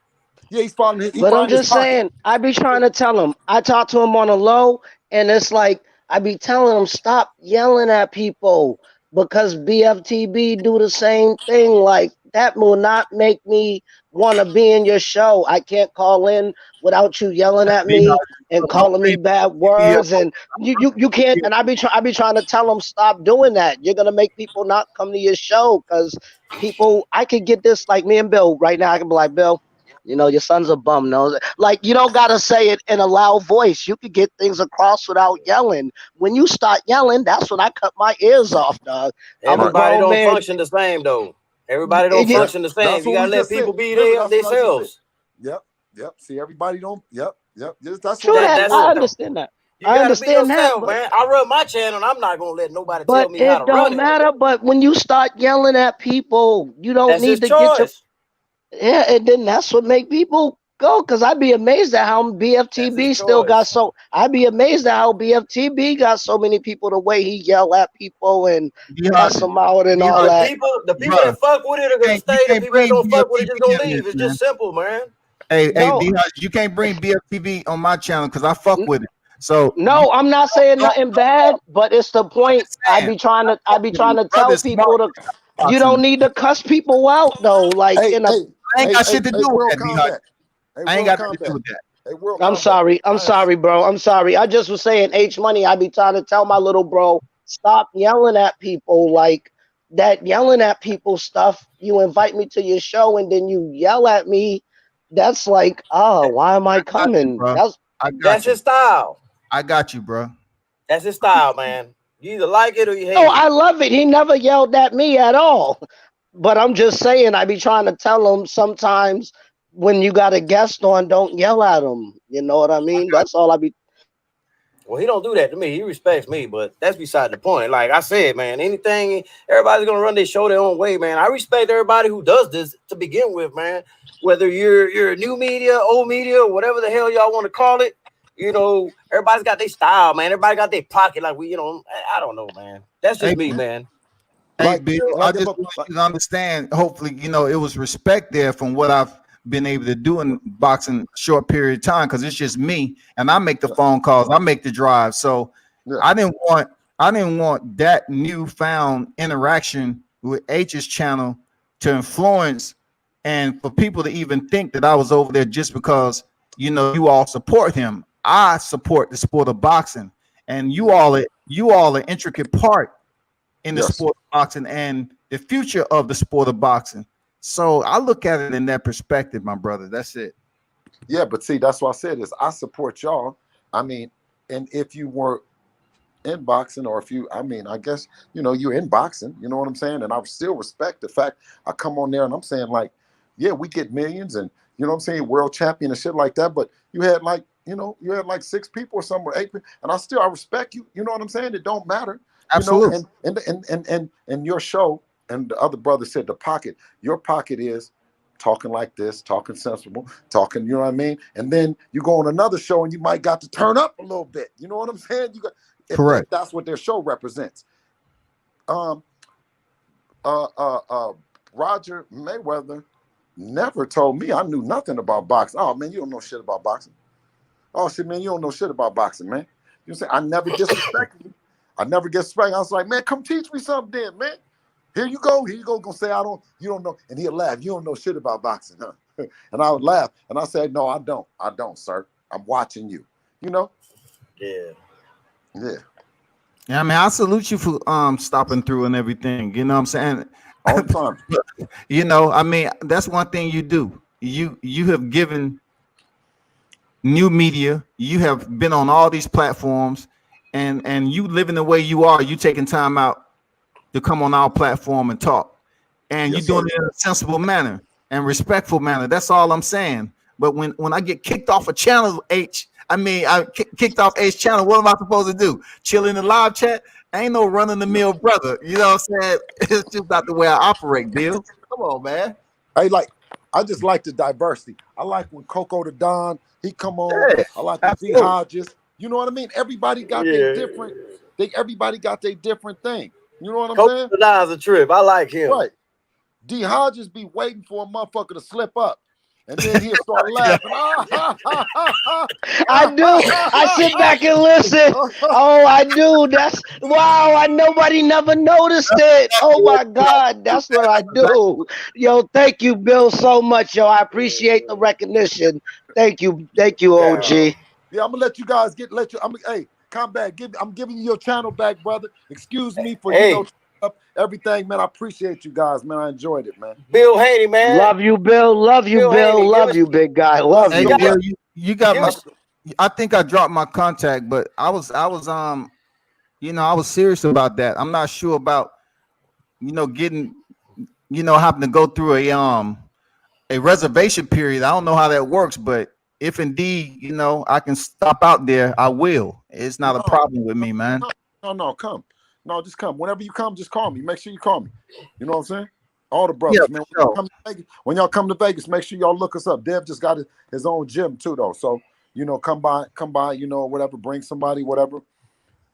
Yeah, he's finding But I'm his just pocket. saying, I be trying to tell him. I talk to him on a low, and it's like I be telling him stop yelling at people because BFTB do the same thing. Like that will not make me want to be in your show. I can't call in without you yelling at me and Don't calling me bring bad TV up. words, and you can't. And I be trying to tell him stop doing that. You're gonna make people not come to your show because people. I could get this like me and Bill right now. I can be like Bill. You know, your son's a bum. No, like you don't gotta say it in a loud voice. You could get things across without yelling. When you start yelling, that's when I cut my ears off, dog. I'm a Right. Everybody grown don't man. function the same though. Everybody don't That, function the that's same. You what we gotta let just said. people be Remember, that's what I just said. themselves. Yep. See, everybody don't. Yep. That's what True we That that. that's I world on. understand that. You I gotta be understand that, yourself, man. I run my channel and I'm not gonna let nobody tell but me how it to run don't it. matter. But when you start yelling at people, you don't That's his need to get your choice. yeah, and then that's what make people go. Cause I'd be amazed at how That's his BFTB still got choice. so. I'd be amazed at how BFTB got so many people the way he yell at people and D-Hop, cuss them out and all The D-Hop, that. people bruh, that fuck with it are gonna you stay. The can't people that bring don't fuck with it just BFTV gonna in this, leave. It's man. just simple, man. Hey, No, D-Hop, you can't bring BFTV on my channel because I fuck with it. So you no, I'm not saying don't. nothing bad, but it's the I'm point. just saying. I I fuck be with trying it. to Brother tell is smart people to. You boxing. don't need to cuss people out though. Like Hey, in a. hey, I ain't hey, got hey, shit to hey, do with World that, D-Hop. Combat. Hey, I ain't World got nothing to do Combat. with that. Hey, World I'm Combat. sorry. I'm I have sorry, bro. I'm sorry. I just was saying H Money. I be trying to tell my little bro stop yelling at people like that. Yelling at people stuff. You invite me to your show and then you yell at me. That's like, oh, why am I I got you, coming? bro. That's I That's got you. his style. I got you, bro. That's his style, man. You either like it or you oh, hate it. I love it. He never yelled at me at all. But I'm just saying, I be trying to tell him sometimes when you got a guest on, don't yell at him. You know what I mean? That's all I be. Well, he don't do that to me. He respects me, but that's beside the point. Like I said, man, everybody's gonna run their show their own way, man. I respect everybody who does this to begin with, man. Whether you're new media, old media, or whatever the hell y'all want to call it, everybody's got their style, man. Everybody got their pocket. Like I don't know, man. That's just Hey, me, man. hey, like Bill, I like if just a want you to understand. Hopefully, it was respect there from what I've been able to do in boxing a short period of time because it's just me and I make the phone calls, I make the drive. So yeah. I didn't want that newfound interaction with H's channel to influence and for people to even think that I was over there just because you all support him. I support the sport of boxing, and you all are intricate part in the Yes. sport of boxing and the future of the sport of boxing. So I look at it in that perspective, my brother. That's it. Yeah, but see, that's what I said is I support y'all. I mean, and if you were in boxing or if you, I mean, I guess, you're in boxing, you know what I'm saying? And I still respect the fact I come on there and I'm saying like, yeah, we get millions and you know what I'm saying, world champion and shit like that. But you had like, you had like 6 people or somewhere, 8 people, and I respect you. You know what I'm saying? It don't matter, Absolutely. and your show and the other brother said the pocket, your pocket is talking like this, talking sensible, talking, you know what I mean? And then you go on another show and you might got to turn up a little bit. You know what I'm saying? You got if Correct. that's what their show represents. Um, Roger Mayweather never told me I knew nothing about boxing. Oh man, you don't know shit about boxing. Oh shit, man, you don't know shit about boxing, man. You know what I'm saying? I never disrespected you. I never get respect. I was like, man, come teach me something then, man. Here you go. Gonna say you don't know. And he'll laugh. You don't know shit about boxing, huh? And I would laugh. And I said, no, I don't, sir. I'm watching you. Yeah. Yeah, Yeah, I mean, I salute you for stopping through and everything. You know what I'm saying? all the time. You know, I mean, that's one thing you do. You have given new media. You have been on all these platforms, and you living the way you are. You taking time out to come on our platform and talk, and you Yes, doing sir. it in a sensible manner and respectful manner. That's all I'm saying. But when I get kicked off a channel H, I mean, kicked off H channel. What am I supposed to do? Chill in the live chat? I ain't no running the No. mill brother. You know what I'm saying? It's just not the way I operate, Bill. Come on, man. I like. I just like the diversity. I like when Coco the Don he come on. Yeah, I like when D absolutely. Hodges. You know what I mean? Everybody got their Yeah. different. Everybody got their different thing. You know what I'm Coach saying? Denard's a trip. I like him. Right. D Hodges be waiting for a motherfucker to slip up, and then he'll start laughing. Ah, ha, ha, ha, ha, I ah, do. ha, ha, I ha, sit back and listen. ha. Oh, I do. That's wow. I nobody never noticed it. Oh my God, that's what I do. Yo, thank you, Bill, so much. Yo, I appreciate the recognition. Thank you, Yeah. OG. Yeah, I'm gonna let you guys let you. Hey, come back. I'm giving you your channel back, brother. Excuse me for Hey, up everything, man. I appreciate you guys, man. I enjoyed it, man. Bill Haney, man. Love you, Bill. Love you, Bill Bill. Haney, Love you, big guy. Love Hey, you you. got Bill, you got give my. us I think I dropped my contact, but I was you know, I was serious about that. I'm not sure about getting having to go through a reservation period. I don't know how that works, but if indeed I can stop out there, I will. It's not a No, problem with me, man. no, come. No, just come. Whenever you come, just call me. Make sure you call me. You know what I'm saying? All the Yeah, brothers, man. for sure. When y'all come to Vegas, make sure y'all look us up. Dev just got his own gym too, though. So come by. Whatever. Bring somebody, whatever.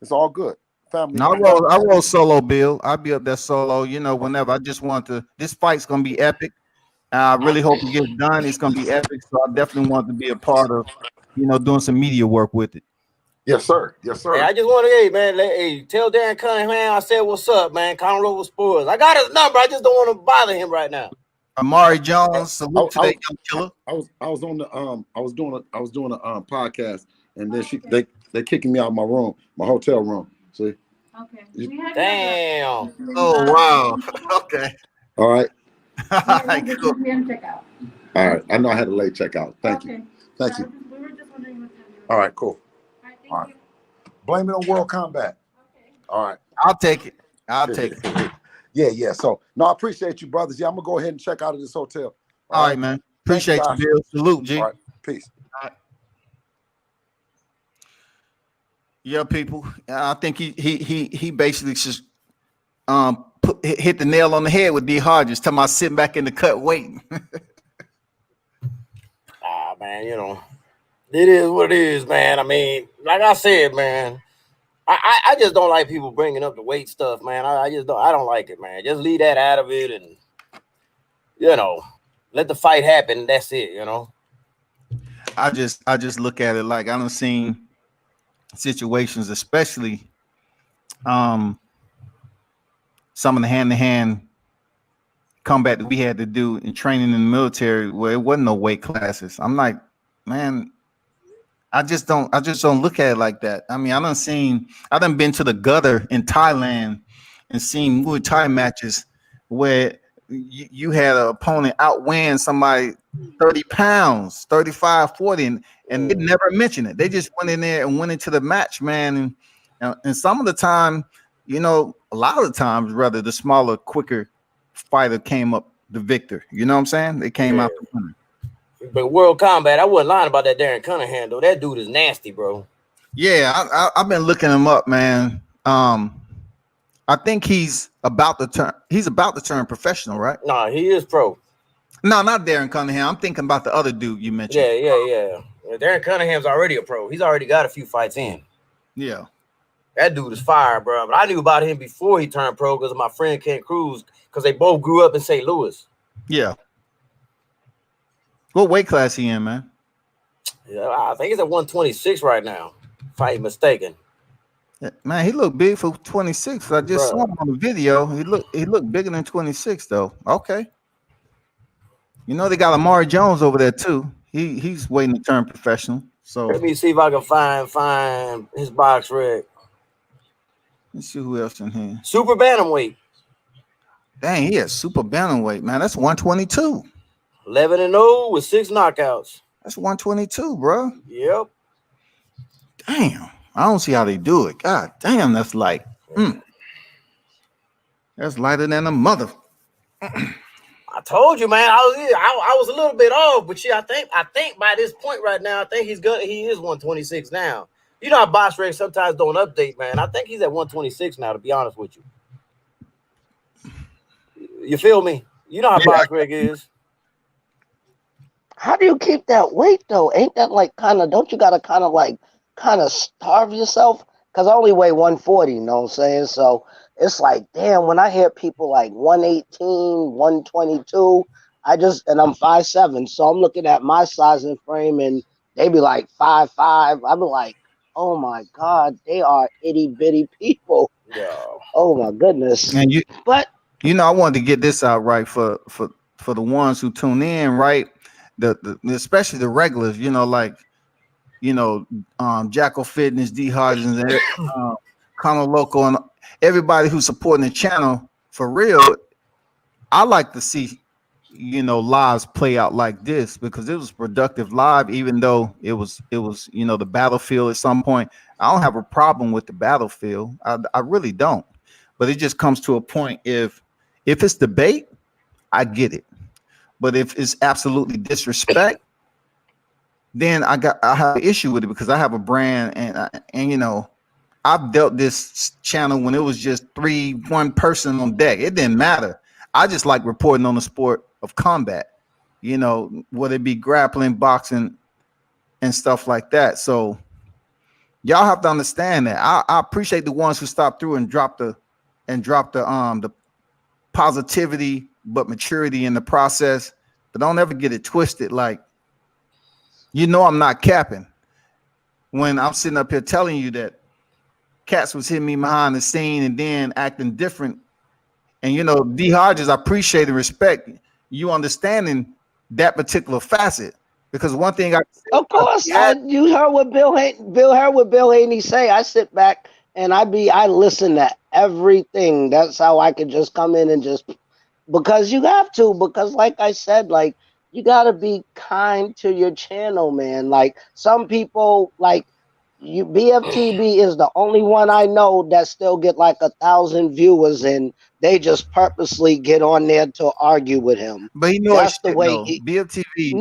It's all good. Family, No, family. I roll solo, Bill. I'll be up there solo. Whenever. I just want to. This fight's gonna be epic. I really hope it gets done. It's gonna be epic. So I definitely want to be a part of, doing some media work with it. Yes, sir. Yes, Hey, sir. I just want to, hey, man, tell Dan Cunningham I said what's up, man. Conroe Sports. I got his number. I just don't want to bother him right now. Amari I, Jones, I, salute to I, that young killer. I was on the I was doing a podcast, and then they kicking me out of my room, my hotel room. See? Okay. Damn. Oh wow. Okay. All right. All right, cool. Checkout. All right. I know I had a late checkout. Thank you. Thank you. We were just wondering what time you were. All right, cool. All right, All thank right. you. Blame it on World Combat. Okay. All right. I'll take it. I'll take it. Yeah. So no, I appreciate you, brothers. Yeah, I'm gonna go ahead and check out of this hotel. All right, man. Thank you, Appreciate you, guys. Bill. Salute, G. All right. Peace. Yeah, people. I think he basically just hit the nail on the head with D Hodges, talking about sitting back in the cut waiting. Man, it is what it is, man. I mean, like I said, man, I just don't like people bringing up the weight stuff, man. I don't like it, man. Just leave that out of it and, let the fight happen. That's it, I just look at it like I done seen situations, especially some of the hand-to-hand combat that we had to do in training in the military where it wasn't no weight classes. I'm like, man, I just don't look at it like that. I mean, I done been to the gutter in Thailand and seen Muay Thai matches where you had an opponent outweighing somebody 30 pounds, 35, 40, and they never mentioned it. They just went in there and went into the match, man. And some of the time, a lot of the times, rather, the smaller, quicker fighter came up the victor. You know what I'm saying? They came out the winner. But World Combat, I wasn't lying about that Darren Cunningham, though. That dude is nasty, bro. Yeah, I've been looking him up, man. I think he's about to turn professional, right? Nah, he is pro. No, not Darren Cunningham. I'm thinking about the other dude you mentioned. Yeah. Darren Cunningham's already a pro. He's already got a few fights in. Yeah. That dude is fire, bro. But I knew about him before he turned pro because of my friend Ken Cruz, because they both grew up in St. Louis. Yeah. What weight class he in, man? Yeah, I think he's at 126 right now, if I ain't mistaken. Yeah, man, he looked big for 26. I just saw him on the video. He looked bigger than 26 though. Okay. They got Amari Jones over there too. He's waiting to turn professional. So let me see if I can find his box rig. Let's see who else in here. Super bantamweight. Dang, he has super bantamweight, man. That's 122. 11-0 with 6 knockouts. That's 122, bro. Yep. Damn. I don't see how they do it. God damn, that's like, that's lighter than a mother. I told you, man. I was a little bit off, but I think by this point right now, I think he is 126 now. You know how box regs sometimes don't update, man. I think he's at 126 now, to be honest with you. You feel me? You know how box reg is. How do you keep that weight though? Ain't that like don't you gotta kind of starve yourself? Because I only weigh 140, you know what I'm saying? So it's like, damn, when I hear people like 118, 122, and I'm 5'7", so I'm looking at my size and frame and they be like 5'5". I'm like, oh my God, they are itty bitty people. Yeah. Oh my goodness. And but I wanted to get this out right for the ones who tune in, right? The especially the regulars, Jacko Fitness, D Hodgins, Conor Loco, and everybody who's supporting the channel for real. I like to see, lives play out like this because it was productive live, even though it was, the battlefield at some point. I don't have a problem with the battlefield. I really don't. But it just comes to a point if it's debate, I get it. But if it's absolutely disrespect, then I have an issue with it because I have a brand and I've dealt this channel when it was just one person on deck. It didn't matter. I just like reporting on the sport of combat, whether it be grappling, boxing, and stuff like that. So y'all have to understand that. I appreciate the ones who stopped through and dropped the positivity but maturity in the process. But don't ever get it twisted. Like, I'm not capping when I'm sitting up here telling you that cats was hitting me behind the scene and then acting different. And D Hodges, I appreciate and respect you understanding that particular facet. Because one thing of course, you heard what Bill Haney say. I sit back and I listen to everything. That's how I could just come in and because you have to, because like I said, like you gotta be kind to your channel, man. Like some people, like BFTB is the only one I know that still get like 1,000 viewers and they just purposely get on there to argue with him. But he knows that's the way BFTV. He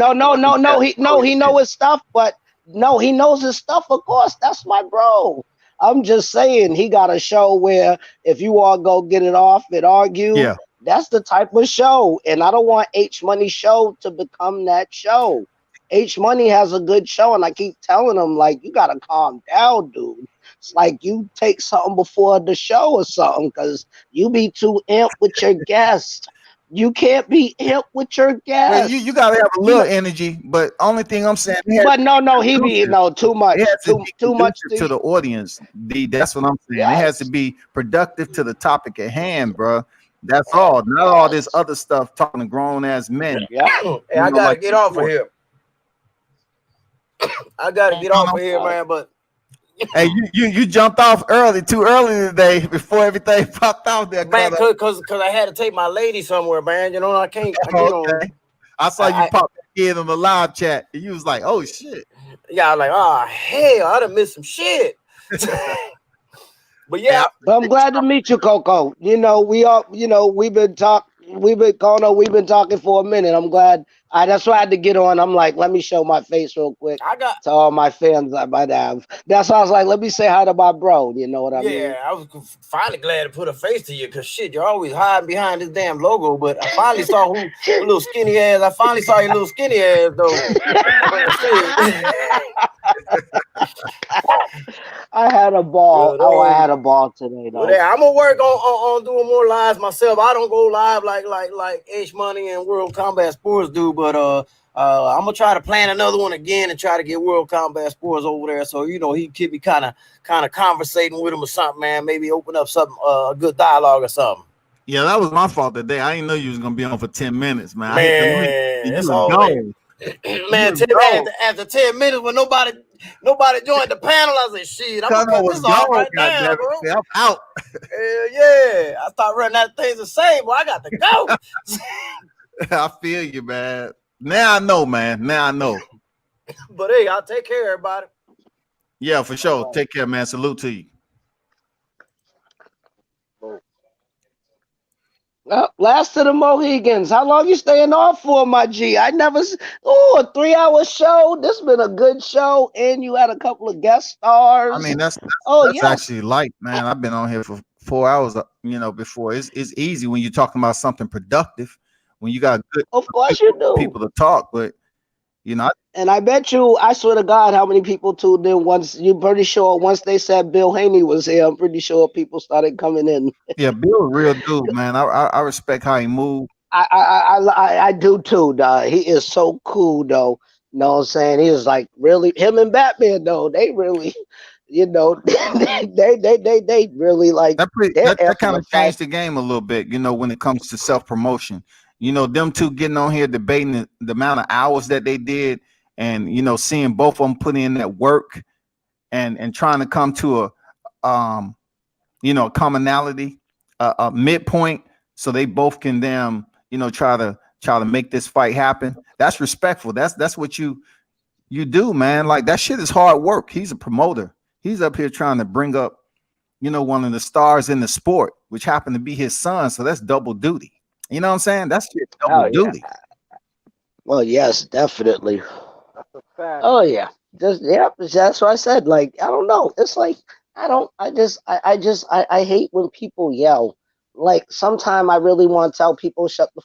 know his stuff, but no, he knows his stuff, of course. That's my bro. I'm just saying he got a show where if you all go get it off and argue, that's the type of show. And I don't want H Money show to become that show. H Money has a good show, and I keep telling him, like, you gotta calm down, dude. It's like you take something before the show or something, because you be too amped with your guest. You can't be amped with your guest. You gotta have a little energy, but only thing I'm saying. But he be too much, too much to the audience. That's what I'm saying. Yes. It has to be productive to the topic at hand, bro. That's all. Not all this other stuff talking to grown ass men. Yeah, hey, I gotta get off of here. I gotta get off of here, man. But hey, you jumped off too early today before everything popped out there, man. Because I had to take my lady somewhere, man. I can't. I saw you pop in on the live chat, and you was like, "Oh shit." Yeah, I was like, "Oh hell, I done missed some shit." But yeah, but I'm glad to meet you, Coco. We've been talking for a minute. I'm glad. That's why I had to get on. I'm like, let me show my face real quick to all my fans I might have. That's why I was like, let me say hi to my bro. You know what I mean? Yeah, I was finally glad to put a face to you because shit, you're always hiding behind this damn logo. But I finally saw your little skinny ass. I finally saw your little skinny ass though. I had a ball. I had a ball today though. Well, yeah, I'm gonna work on doing more lives myself. I don't go live like H Money and World Combat Sports do, but I'm gonna try to plan another one again and try to get World Combat Sports over there. So he could be kind of conversating with him or something, man. Maybe open up something a good dialogue or something. Yeah, that was my fault today. I didn't know you was gonna be on for 10 minutes, man. Man, it's all Man, You man, know, after 10 minutes when nobody joined the panel, I said, shit, I'm gonna Cuz I cut was this off gone, right goddamn now, it. bro. See, I'm out. Hell yeah. I start running out of things to say, boy. I got to go. I feel you, man. Now I know, man. Now I know. But hey, I'll take care of everybody. Yeah, for sure. All Take care, man. Salute to you. right. Last of the Mohegans. How long you staying off for, my G? I never. Oh, a 3-hour show. This been a good show, and you had a couple of guest I stars. mean, Oh that's yes, actually light, man. I've been on here for 4 hours, before. It's easy when you're talking about something productive, when you got good of course you do. people to talk, but you know, And I bet you, I swear to God, how many people tuned in once? You're pretty sure once they said Bill Haney was here, I'm pretty sure people started coming in. yeah, Bill, a real dude, man. I respect how he moved. I do too, dog. He is so cool, though. Know what I'm saying? He is like really him and Batman, though. They really, they really like their That kind of amplified. changed the game a little bit, when it comes to self promotion. Them two getting on here debating the amount of hours that they did, and seeing both of them put in that work and trying to come to a commonality, a midpoint, so they both can try to make this fight happen. That's respectful. That's what you do, man. Like that shit is hard work. He's a promoter. He's up here trying to bring up one of the stars in the sport, which happened to be his son. So that's double duty. You know what I'm saying? That's shit double Oh yeah. duty. Well, yes, definitely. That's a fact. Oh yeah, just yeah. That's what I said. Like I don't know. It's like I don't. I hate when people yell. Like sometimes I really want to tell people shut the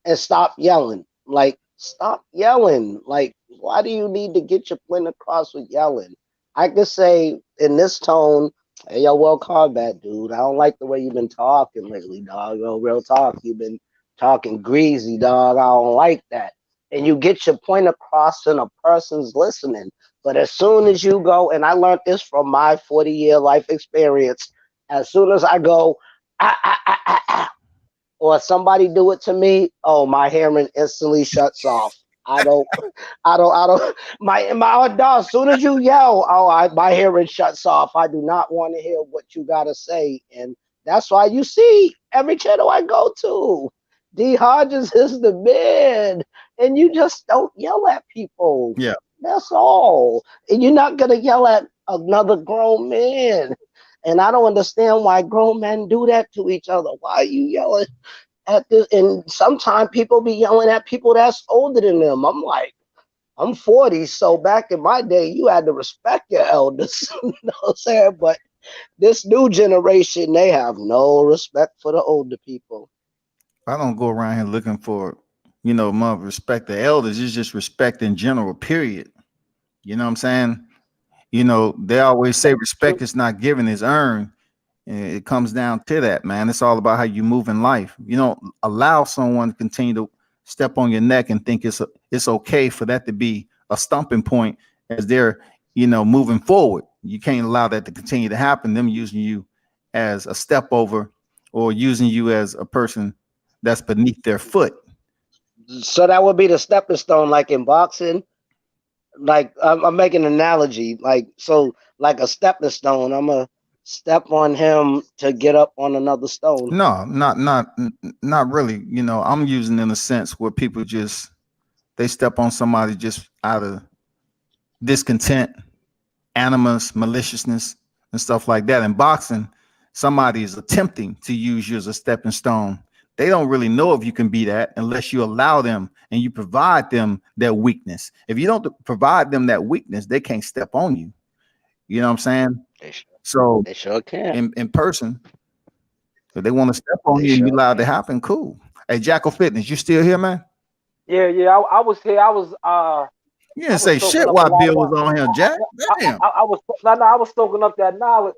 and stop yelling. Like stop yelling. Like why do you need to get your point across with yelling? I could say in this tone, hey yo, well combat, dude. I don't like the way you've been talking lately, dog. Yo, real talk. You've been talking greasy, dog. I don't like that and you get your point across and a person's listening. But as soon as you go, and I learned this from my 40-year life experience, as soon as I go, or somebody do it to me, oh, my hearing instantly shuts off. I don't, my dog, as soon as you yell, oh, my hearing shuts off. I do not want to hear what you got to say. And that's why you see every channel I go to, D. Hodges is the man. And you just don't yell at people. Yeah. That's all. And you're not going to yell at another grown man. And I don't understand why grown men do that to each other. Why are you yelling at this? And sometimes people be yelling at people that's older than them. I'm like, I'm 40, so back in my day, you had to respect your elders. You know what I'm saying? But this new generation, they have no respect for the older people. I don't go around here looking for, respect the elders. It's just respect in general, period. You know what I'm saying? They always say respect is not given, it's earned. And it comes down to that, man. It's all about how you move in life. You don't allow someone to continue to step on your neck and think it's okay for that to be a stumping point as they're, moving forward. You can't allow that to continue to happen. Them using you as a step over or using you as a person that's beneath their foot. So that would be the stepping stone, like in boxing. Like I'm making an analogy, like so, like a stepping stone. I'm a step on him to get up on another stone. No, not really. I'm using in a sense where people just they step on somebody just out of discontent, animus, maliciousness, and stuff like that. In boxing, somebody is attempting to use you as a stepping stone. They don't really know if you can be that unless you allow them and you provide them their weakness. If you don't provide them that weakness, they can't step on you. You know what I'm saying? So They sure can. in person, if they want to step on They you and sure you allow it to can. happen, cool. Hey, Jackal Fitness, you still here, man? Yeah. I was here. You I didn't was say soaking shit up a while lot Bill of was on here, Jack. Damn. I was no, I was soaking up that knowledge.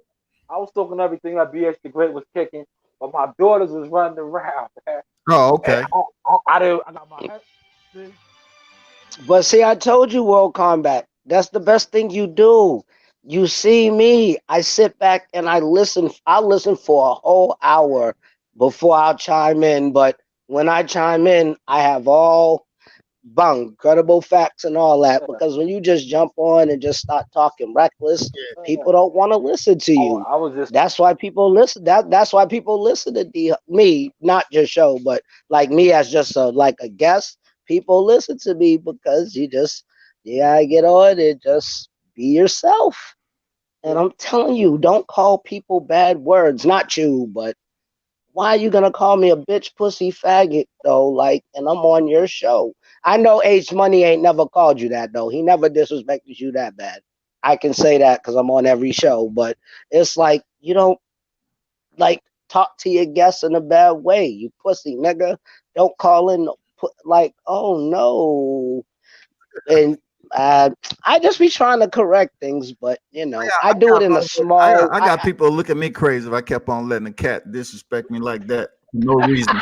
I was soaking everything that BS the Great was kicking, but my daughters was running around. Man. Oh, And okay. I didn't. I got my head. See? But see, I told you, World Combat. That's the best thing you do. You see me. I sit back and I listen. I listen for a whole hour before I'll chime in. But when I chime in, I have all bung, credible facts and all that. Because when you just jump on and just start talking reckless, people don't want to listen to you. I was just That's why people listen. That's why people listen to me, not just show, but like me as just like a guest. People listen to me because you gotta get on and just be yourself. And I'm telling you, don't call people bad words. Not you, but why are you gonna call me a bitch, pussy, faggot though? Like, and I'm on your show. I know H Money ain't never called you that though. He never disrespected you that bad. I can say that because I'm on every show. But it's like you don't like talk to your guests in a bad way. You pussy nigga. Don't call in like, oh no. And I just be trying to correct things, but I do it in a small. I got people look at me crazy if I kept on letting the cat disrespect me like that for no reason.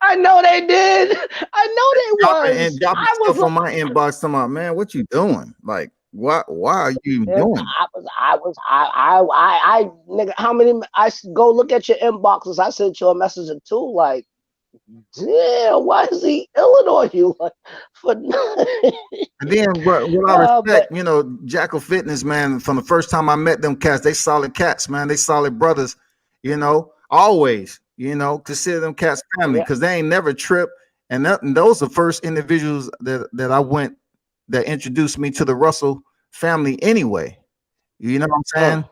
I know they did. I know they was. Dropping I was stuff on my inbox talking about, man, what you doing? Like, why are you even doing it? nigga, how many, go look at your inboxes. I sent you a message or two, like, damn, why is he illing on you? Like, for And then what I respect, Jackal Fitness, man, from the first time I met them cats, they solid cats, man. They solid brothers, always, consider them cats family because they ain't never tripped. And those are the first individuals that I went that introduced me to the Russell family anyway. You know what I'm saying?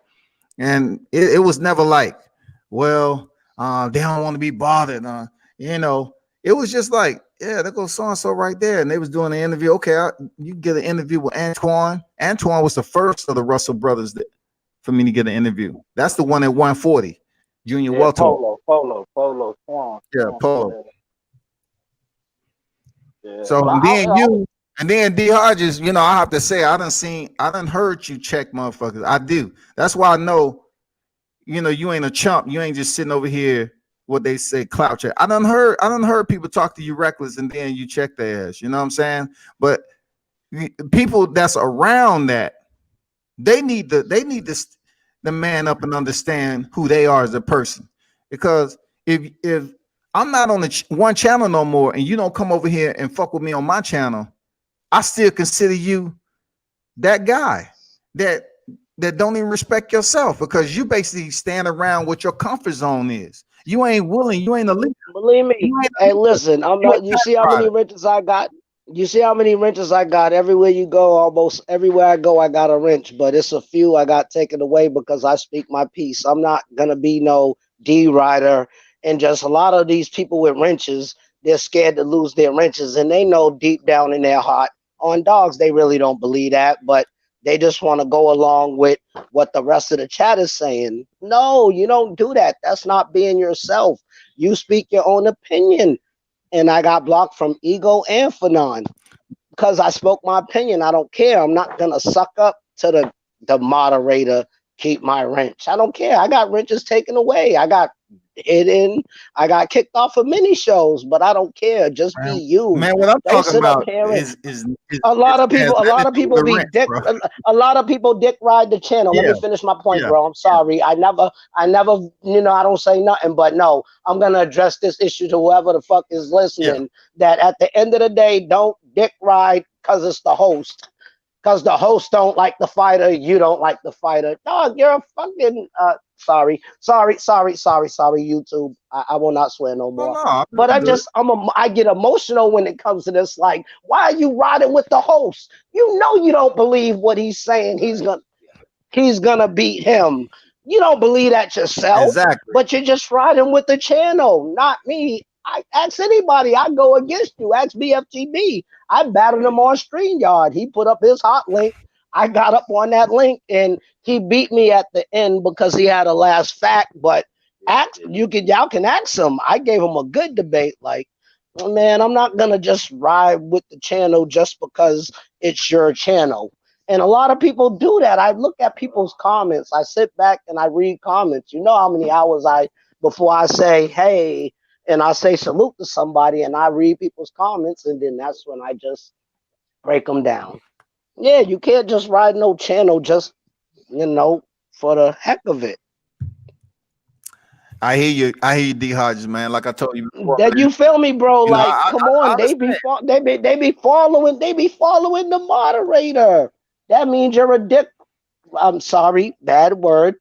And it was never like, well, they don't want to be bothered. It was just like, yeah, there goes so-and-so right there. And they was doing an interview. Okay, you get an interview with Antoine. Antoine was the first of the Russell brothers for me to get an interview. That's the one at 140, Junior welterweight. Polo, Swan. Yeah, Polo. Yeah. So and then D Hodges, I have to say, I done heard you check motherfuckers. I do. That's why I know, you ain't a chump. You ain't just sitting over here, what they say, clout check. I done heard people talk to you reckless and then you check their ass. You know what I'm saying? But people that's around that, they need the man up and understand who they are as a person. Because if I'm not on the one channel no more and you don't come over here and fuck with me on my channel, I still consider you that guy that don't even respect yourself because you basically stand around what your comfort zone is. You ain't willing. You ain't a leader. Believe me. Hey, listen, I'm not. You see how many wrenches I got? You see how many wrenches I got? Everywhere you go, almost everywhere I go, I got a wrench. But it's a few I got taken away because I speak my piece. I'm not gonna be no D rider. And just a lot of these people with wrenches, they're scared to lose their wrenches, and they know deep down in their heart, on dogs, they really don't believe that, but they just want to go along with what the rest of the chat is saying. No, you don't do that. That's not being yourself. You speak your own opinion. And I got blocked from Ego and Fanon because I spoke my opinion. I don't care. I'm not going to suck up to the moderator, keep my wrench. I don't care. I got wrenches taken away. I got hidden. I got kicked off of many shows, but I don't care. Just be you. Man, what I'm Don't talking sit up about here is a lot of people be dick. A lot of people dick ride the channel. Let me finish my point, bro. I'm sorry. I never, I don't say nothing, but no, I'm gonna address this issue to whoever the fuck is listening. That at the end of the day, don't dick ride because it's the host. Because the host don't like the fighter, you don't like the fighter. Dog, you're a fucking sorry, YouTube. I will not swear no more. But I get emotional when it comes to this. Like, why are you riding with the host? You know you don't believe what he's saying. He's gonna beat him. You don't believe that yourself. Exactly. But you're just riding with the channel, not me. I ask anybody, I go against you. Ask BFTB. I battled him on StreamYard. He put up his hot link. I got up on that link and he beat me at the end because he had a last fact. But y'all can ask him. I gave him a good debate. Like, man, I'm not gonna just ride with the channel just because it's your channel. And a lot of people do that. I look at people's comments. I sit back and I read comments. You know how many hours before I say, hey, and I say salute to somebody and I read people's comments, and then that's when I just break them down. Yeah, you can't just ride no channel just, for the heck of it. I hear you. I hear you, D Hodges, man. Like I told you before, That man. you feel me, bro? You know, Like, come I on, understand. they be following the moderator. That means you're a dick. I'm sorry, bad word.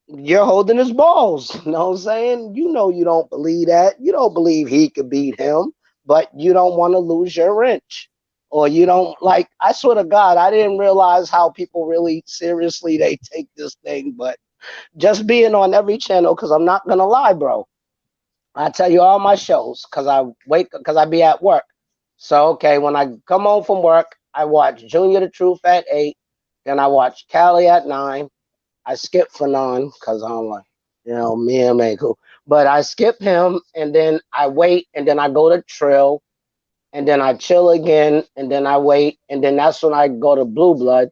You're holding his balls. You know what I'm saying? You know you don't believe that. You don't believe he could beat him, but you don't want to lose your wrench. Or you don't like, I swear to God, I didn't realize how people really seriously they take this thing, but just being on every channel, because I'm not gonna lie, bro. I tell you all my shows because I be at work. So okay, when I come home from work, I watch Junior the Truth at 8, then I watch Cali at 9. I skip Fanon because I'm like, me and ain't cool. But I skip him and then I wait and then I go to Trill and then I chill again and then I wait and then that's when I go to Blue Blood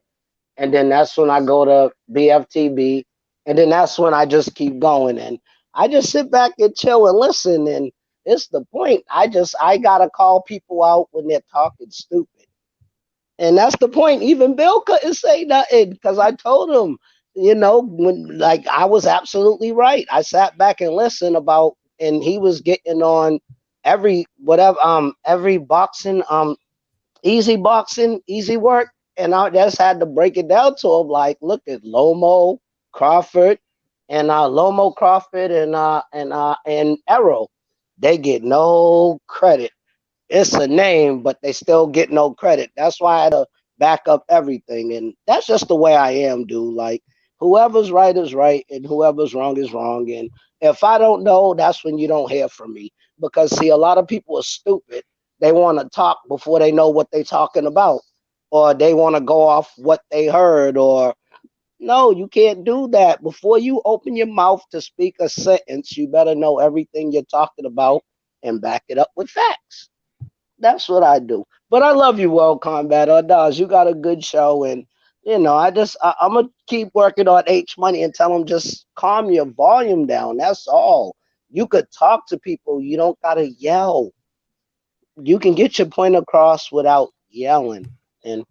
and then that's when I go to BFTB and then that's when I just keep going and I just sit back and chill and listen and it's the point. I gotta call people out when they're talking stupid. And that's the point. Even Bill couldn't say nothing because I told him, when like I was absolutely right. I sat back and listened about, and he was getting on every boxing, easy work, and I just had to break it down to him. Like, look at Crawford, and Lomo Crawford and Errol. They get no credit. It's a name, but they still get no credit. That's why I had to back up everything. And that's just the way I am, dude. Like, whoever's right is right, and whoever's wrong is wrong. And if I don't know, that's when you don't hear from me. Because, see, a lot of people are stupid. They want to talk before they know what they're talking about, or they want to go off what they heard, or no, you can't do that. Before you open your mouth to speak a sentence, you better know everything you're talking about and back it up with facts. That's what I do. But I love you, World Combat. Dawes, you got a good show, and I'm gonna keep working on H Money and tell them just calm your volume down. That's all. You could talk to people. You don't gotta yell. You can get your point across without yelling, and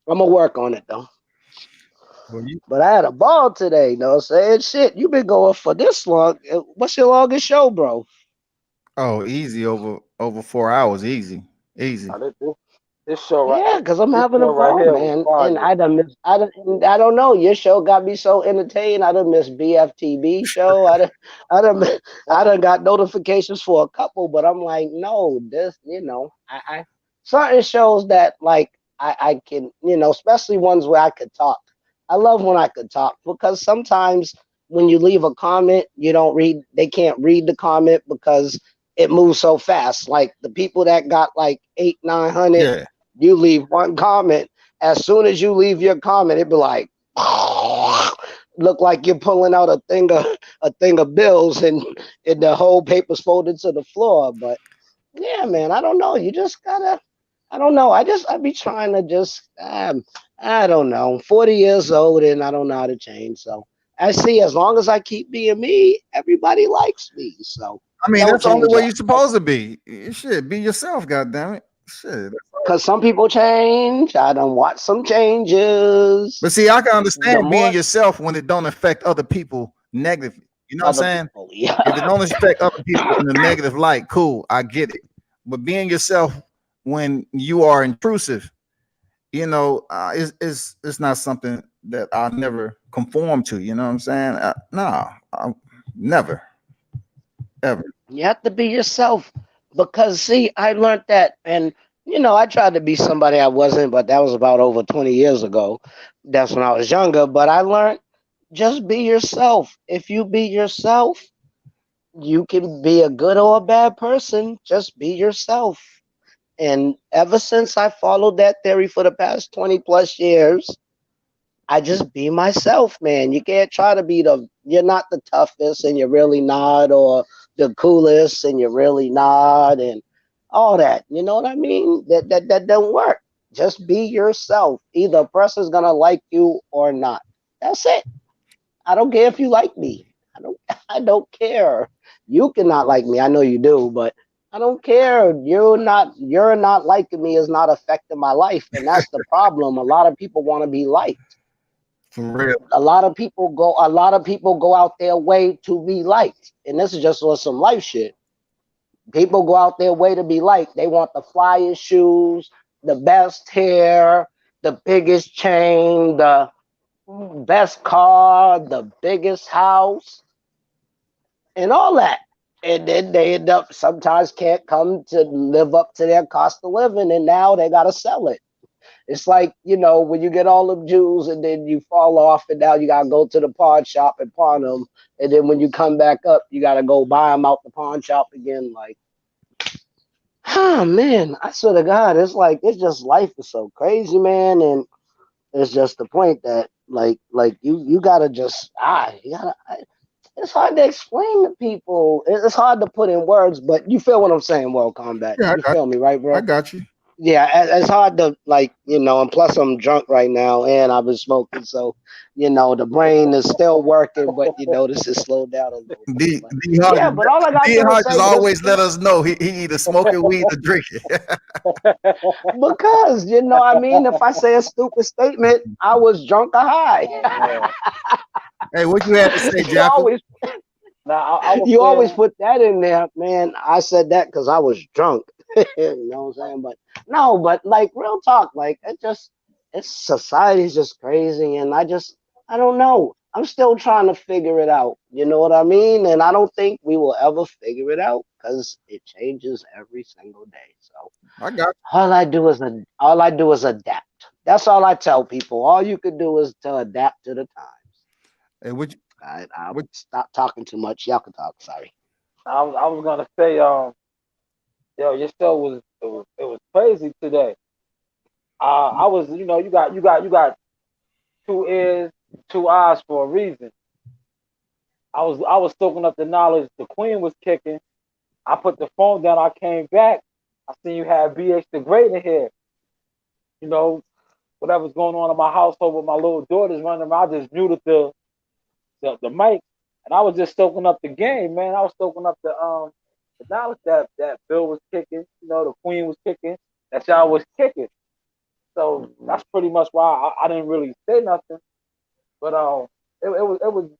I'm gonna work on it though. Well, But I had a ball today. No saying shit. You been going for this long. What's your longest show, bro? oh, easy over 4 hours. Easy, easy. Now, this show right, Yeah, because I'm this having a show right ball, here was man. And fire. I don't know. Your show got me so entertained. I done missed BFTB show. I done, I done got notifications for a couple, but I'm like, no, I certain shows that like I can, especially ones where I could talk. I love when I could talk because sometimes when you leave a comment, they can't read the comment because it moves so fast. Like the people that got like 900, Yeah, you leave one comment. As soon as you leave your comment, it be like look like you're pulling out a thing of bills and the whole paper's folded to the floor. But yeah, man, I don't know. You just gotta. I don't know. I be trying to just. I don't know. 40 years old and I don't know how to change. So I see. As long as I keep being me, everybody likes me. So I mean don't that's the only change way up. you're supposed to be. You should be yourself. God damn it. Shit. Because some people change. I don't watch some changes. But see, I can The understand being more yourself when it don't affect other people negatively. You know what I'm other saying? people, yeah. If it don't affect other people in a negative light, cool, I get it. But being yourself when you are intrusive, it's not something that I never conform to. You know what I'm saying? No, never, ever. You have to be yourself because see, I learned that, and I tried to be somebody I wasn't, but that was about over 20 years ago. That's when I was younger. But I learned just be yourself. If you be yourself, you can be a good or a bad person. Just be yourself. And ever since I followed that theory for the past 20 plus years, I just be myself, man. You can't try to you're not the toughest and you're really not, or the coolest and you're really not, and all that. You know what I mean? That don't work. Just be yourself. Either a person's gonna like you or not. That's it. I don't care if you like me. I don't care. You cannot like me. I know you do, but I don't care. You're not liking me is not affecting my life. And that's the problem. A lot of people want to be liked. For real. A lot of people go out their way to be liked, and this is just on some life shit. People go out their way to be liked. They want the flyest shoes, the best hair, the biggest chain, the best car, the biggest house, and all that. And then they end up sometimes can't come to live up to their cost of living, and now they gotta sell it. It's like, when you get all them Jews and then you fall off, and now you gotta go to the pawn shop and pawn them, and then when you come back up, you gotta go buy them out the pawn shop again. Like, oh man, I swear to God, it's just life is so crazy, man, and it's just the point that you gotta just it's hard to explain to people. It's hard to put in words, but you feel what I'm saying, World Combat. Yeah, You feel me, right, I bro? got you. Yeah, it's hard to and plus I'm drunk right now and I've been smoking, so the brain is still working, but this is slowed down a little bit. D But D Hodges, yeah, but all I got D to Hodges say this always let us know he either smoking weed or drinking. because I mean, if I say a stupid statement, I was drunk or high. Yeah. Hey, what you had to say, you Jackal? always Now I was you always saying, put that in there, man. I said that because I was drunk. You know what I'm saying? But no, but like real talk, like it's society's just crazy, and I don't know. I'm still trying to figure it out. You know what I mean? And I don't think we will ever figure it out because it changes every single day. So I got all I do is adapt. That's all I tell people. All you could do is to adapt to the times. you. Hey, I what stop talking too much. Y'all can talk. Sorry. I was gonna say, yo, your show was crazy today. I was, you got two ears, two eyes for a reason. I was soaking up the knowledge. The Queen was kicking. I put the phone down. I came back. I seen you had BH the Great in here. You know, whatever's going on in my household with my little daughters running around, I just muted the mic, and I was just soaking up the game, man. I was soaking up the knowledge that Bill was kicking. The Queen was kicking. That y'all was kicking. So that's pretty much why I didn't really say nothing. But it was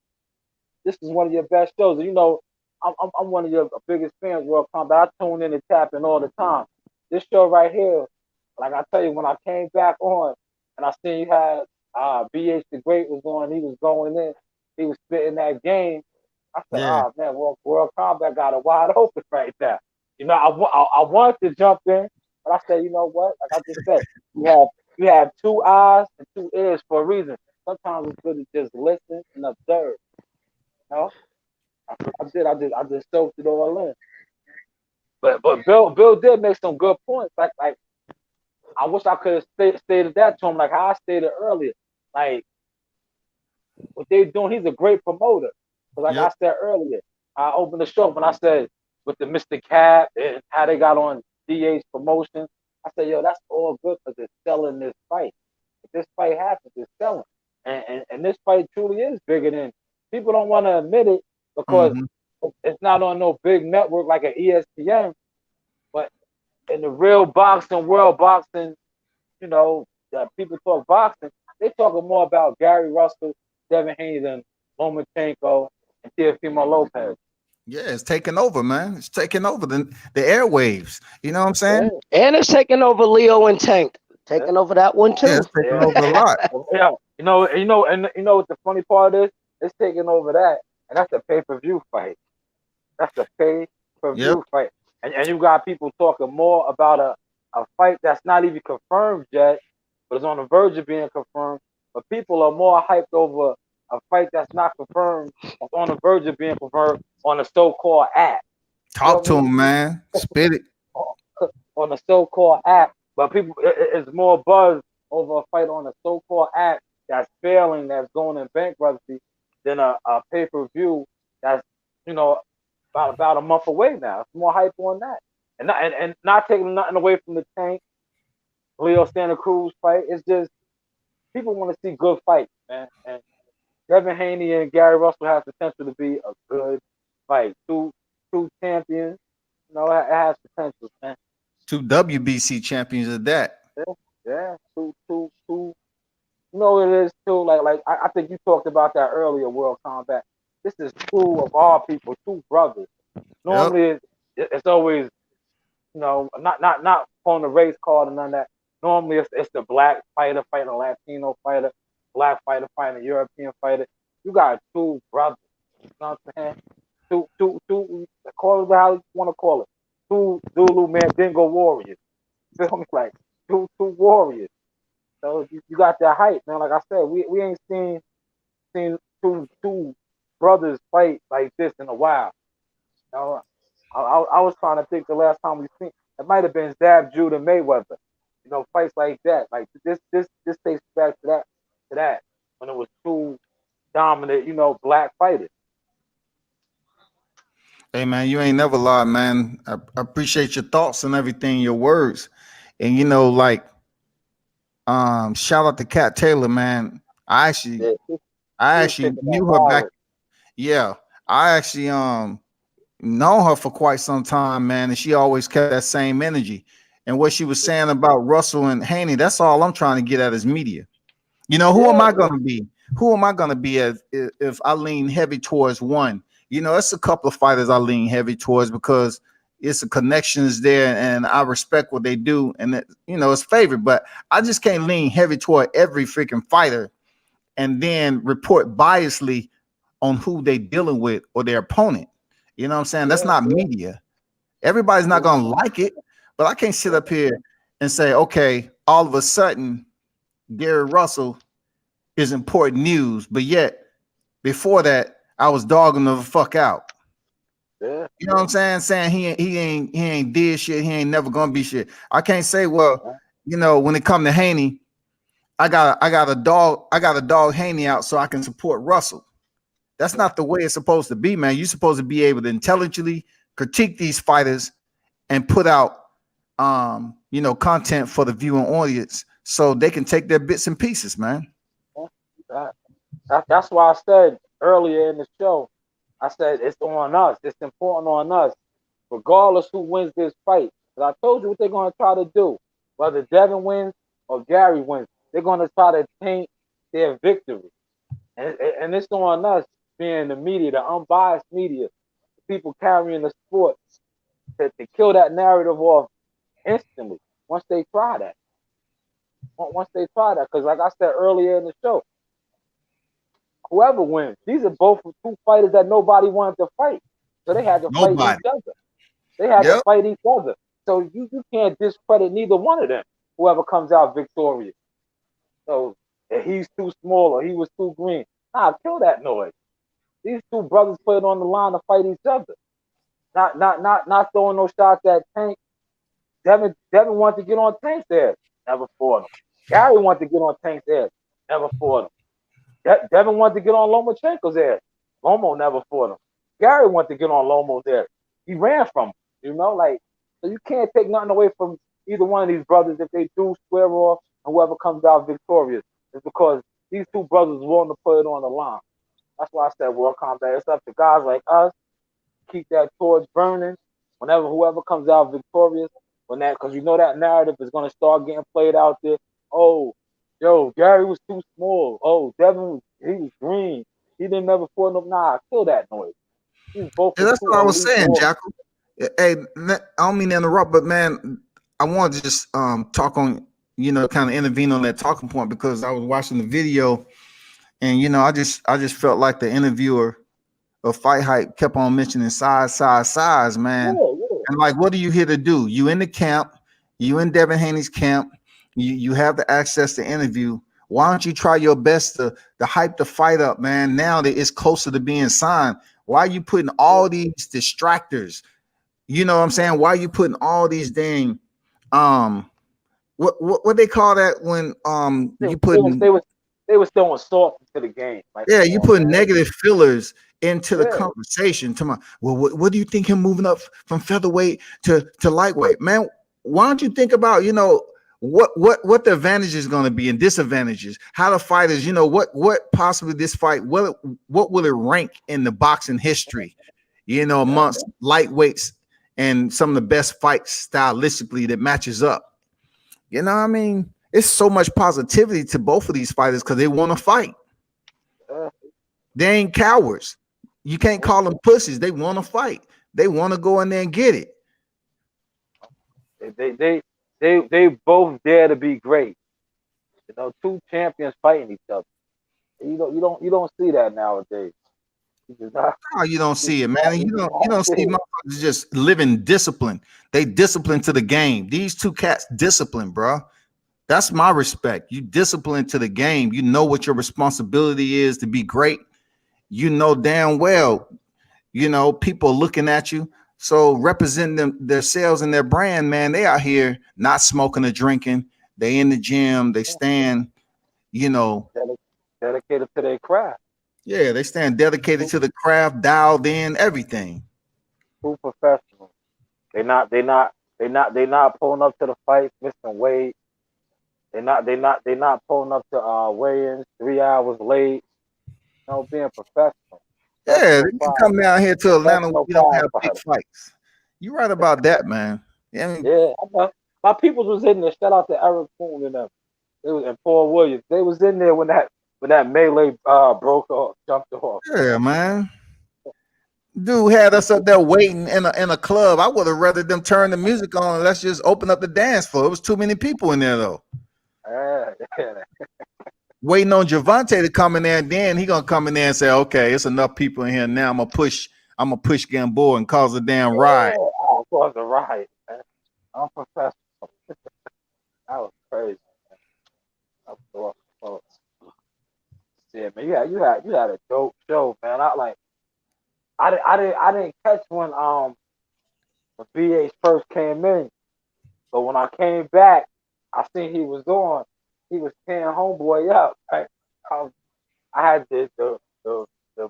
this is one of your best shows. I'm one of your biggest fans, World Combat. I tune in and tap in all the time. This show right here, like I tell you, when I came back on and I seen you had BH the Great was on, he was going in, he was spitting that game. I said, yeah. oh man, World Combat got it wide open right now. I wanted to jump in, but I said, you know what? Like I just said, you have two eyes and two ears for a reason. Sometimes it's good to just listen and observe. You know? I just soaked it all in. But Bill did make some good points. Like I wish I could have stated that to him, like how I stated earlier. Like what they're doing, he's a great promoter. But like Yep. I said earlier, I opened the show when I said with the Mr. Cap and how they got on DA's promotion. I said, yo, that's all good because it's selling this fight. If this fight happens, it's selling. And this fight truly is bigger than people don't want to admit it because Hmm. it's not on no big network like an ESPN. But in the real boxing world, boxing, people talk boxing, they talking more about Gary Russell, Devin Haney than Lomachenko and Teofimo Lopez. Yeah, it's taking over, man. It's taking over the airwaves. You know what I'm saying? Yeah, And it's taking over Leo and Tank. yeah, Taking over that one Yeah, too. it's taking yeah. over a lot. Yeah. And what the funny part is? It's taking over that, and that's a pay-per-view fight. That's a Yep. pay-per-view fight. And you got people talking more about a fight that's not even confirmed yet, but it's on the verge of being confirmed. But people are more hyped over a fight that's not confirmed, that's on the verge of being confirmed on the so-called app. Talk Feel to me? him, man. Spit it. On the so-called app, but people, it's more buzz over a fight on a so-called app that's failing, that's going in bankruptcy, than a pay-per-view that's you know about a month away now. It's more hype on that, and not taking nothing away from the Tank Leo Santa Cruz fight. It's just people want to see good fights, man. And Devin Haney and Gary Russell have potential to be a good fight. Two champions, it has potential, man. Two WBC champions of that. Yeah, yeah. Two You know what it is too. I think you talked about that earlier. World Combat. This is two of our people, two brothers. Yep. Normally, it's always not on the race card and none of that. Normally, it's the black fighter fighting a Latino fighter, black fighter fighting a European fighter. You got two brothers. You know what I'm saying? Two. Call it how you want to call it. Two Zulu Mandingo warriors. Feel me? Like two warriors. So you got that hype, man. Like I said, we ain't seen two brothers fight like this in a while. You know, I was trying to think the last time we seen it might have been Zab Judah Mayweather. You know, fights like that. Like this takes back to that when it was two dominant, black fighters. Hey man, you ain't never lied, man. I appreciate your thoughts and everything, your words. And like shout out to Kat Taylor, man. I actually Yeah, I he was actually kicking that knew her back. hard. Yeah. I actually known her for quite some time, man, and she always kept that same energy. And what she was saying about Russell and Haney, that's all I'm trying to get at is media. Who am Yeah, I going to be? Who am I going to be if I lean heavy towards one? It's a couple of fighters I lean heavy towards because it's a connections there, and I respect what they do, and it's favored. But I just can't lean heavy toward every freaking fighter and then report biasly on who they dealing with or their opponent. You know what I'm saying? That's yeah, not media. Everybody's not yeah, going to like it, but I can't sit up here and say, okay, all of a sudden Gary Russell is important news, but yet before that, I was dogging the fuck out. yeah. You know what I'm saying? Saying he ain't did shit. He ain't never gonna be shit. I can't say, well, when it come to Haney, I got a dog Haney out so I can support Russell. That's not the way it's supposed to be, man. You're supposed to be able to intelligently critique these fighters and put out content for the viewing audience so they can take their bits and pieces, man. That's why I said earlier in the show, I said it's on us. It's important on us, regardless who wins this fight. But I told you what they're going to try to do. Whether Devin wins or Gary wins, they're going to try to taint their victory. And it's on us, being the media, the unbiased media, the people carrying the sport, to kill that narrative off instantly once they try that. Once they try that, because like I said earlier in the show, whoever wins, these are both two fighters that nobody wanted to fight. So they had to fight each Nobody. other. They had to Yep. fight each other. So you can't discredit neither one of them, whoever comes out victorious. So if he's too small or he was too green, nah, kill that noise. These two brothers put it on the line to fight each other. Not throwing no shots at Tank. Devin wanted to get on Tank's ass, never fought him. Gary wanted to get on Tank's ass, never fought him. Devin wanted to get on Lomachenko's ass. Lomo never fought him. Gary wanted to get on Lomo's ass. He ran from him. So you can't take nothing away from either one of these brothers if they do square off and whoever comes out victorious. It's because these two brothers willing to put it on the line. That's why I said World Combat. It's up to guys like us keep that torch burning. Whenever whoever comes out victorious, because that narrative is going to start getting played out there. Oh, yo, Gary was too small. Oh, Devin, he was green. He didn't never fought no. Nah, kill that noise. These both Yeah, are that's two what I was elite saying, warriors. Jackal. Hey, I don't mean to interrupt, but man, I want to just talk on, kind of intervene on that talking point because I was watching the video, and I just felt like the interviewer of Fight Hype kept on mentioning size, man. Yeah, yeah. And like, what are you here to do? You in the camp, you in Devin Haney's camp, you have the access to interview. Why don't you try your best to hype the fight up, man? Now that it's closer to being signed, why are you putting all these distractors? You know what I'm saying? Why are you putting all these dang what they call that when They, you they was putting they was they was throwing salt into the game. Like, yeah, come you on, put man. negative fillers into the Yeah, conversation. Well, what do you think him moving up from featherweight to lightweight? Man, why don't you think about, what the advantages is going to be and disadvantages? How the fighters, what possibly this fight, what will it rank in the boxing history, amongst lightweights and some of the best fights stylistically that matches up. You know what I mean? It's so much positivity to both of these fighters because they want to fight. Uh, They ain't cowards. You can't call them pussies. They want to fight. They want to go in there and get it. they both dare to be great. You know, two champions fighting each other. You don't see that nowadays. You just not, Oh, you don't you see it, just man. not, And you you just don't not see see it. motherfuckers just living discipline. They discipline to the game. These two cats discipline, bro. That's my respect. You discipline to the game. You know what your responsibility is to be great. You know damn well, people looking at you. So representing themselves and their brand, man, they out here not smoking or drinking. They in the gym. They stand, you know, Dedicated to their craft. yeah, they stand dedicated True, to the craft, dialed in, everything. true professionals. They not pulling up to the fight, missing weight. They not pulling up to weigh-ins 3 hours late. Being professional. Yeah, Professional they can fight. come down here to Atlanta where Professional we don't have big firefighter. fights. You're right about that, man. Yeah, I mean, Yeah, I know. My people was in there. Shout out to Eric Boone and them. They was and Paul Williams. They was in there when that melee broke off, jumped off. yeah, man. Dude had us up there waiting in a club. I would have rather them turn the music on and let's just open up the dance floor. It was too many people in there though. Yeah, yeah. Waiting on Javante to come in there, and then he gonna come in there and say, "Okay, it's enough people in here now. I'm gonna push Gamboa and cause a damn ride." Oh, it was a riot, man. I'm professional. That was crazy. I was so, yeah, man. You had a dope show, man. I didn't catch when BH first came in, but when I came back, I seen he was on. He was tearing homeboy up. Right? Um, I had the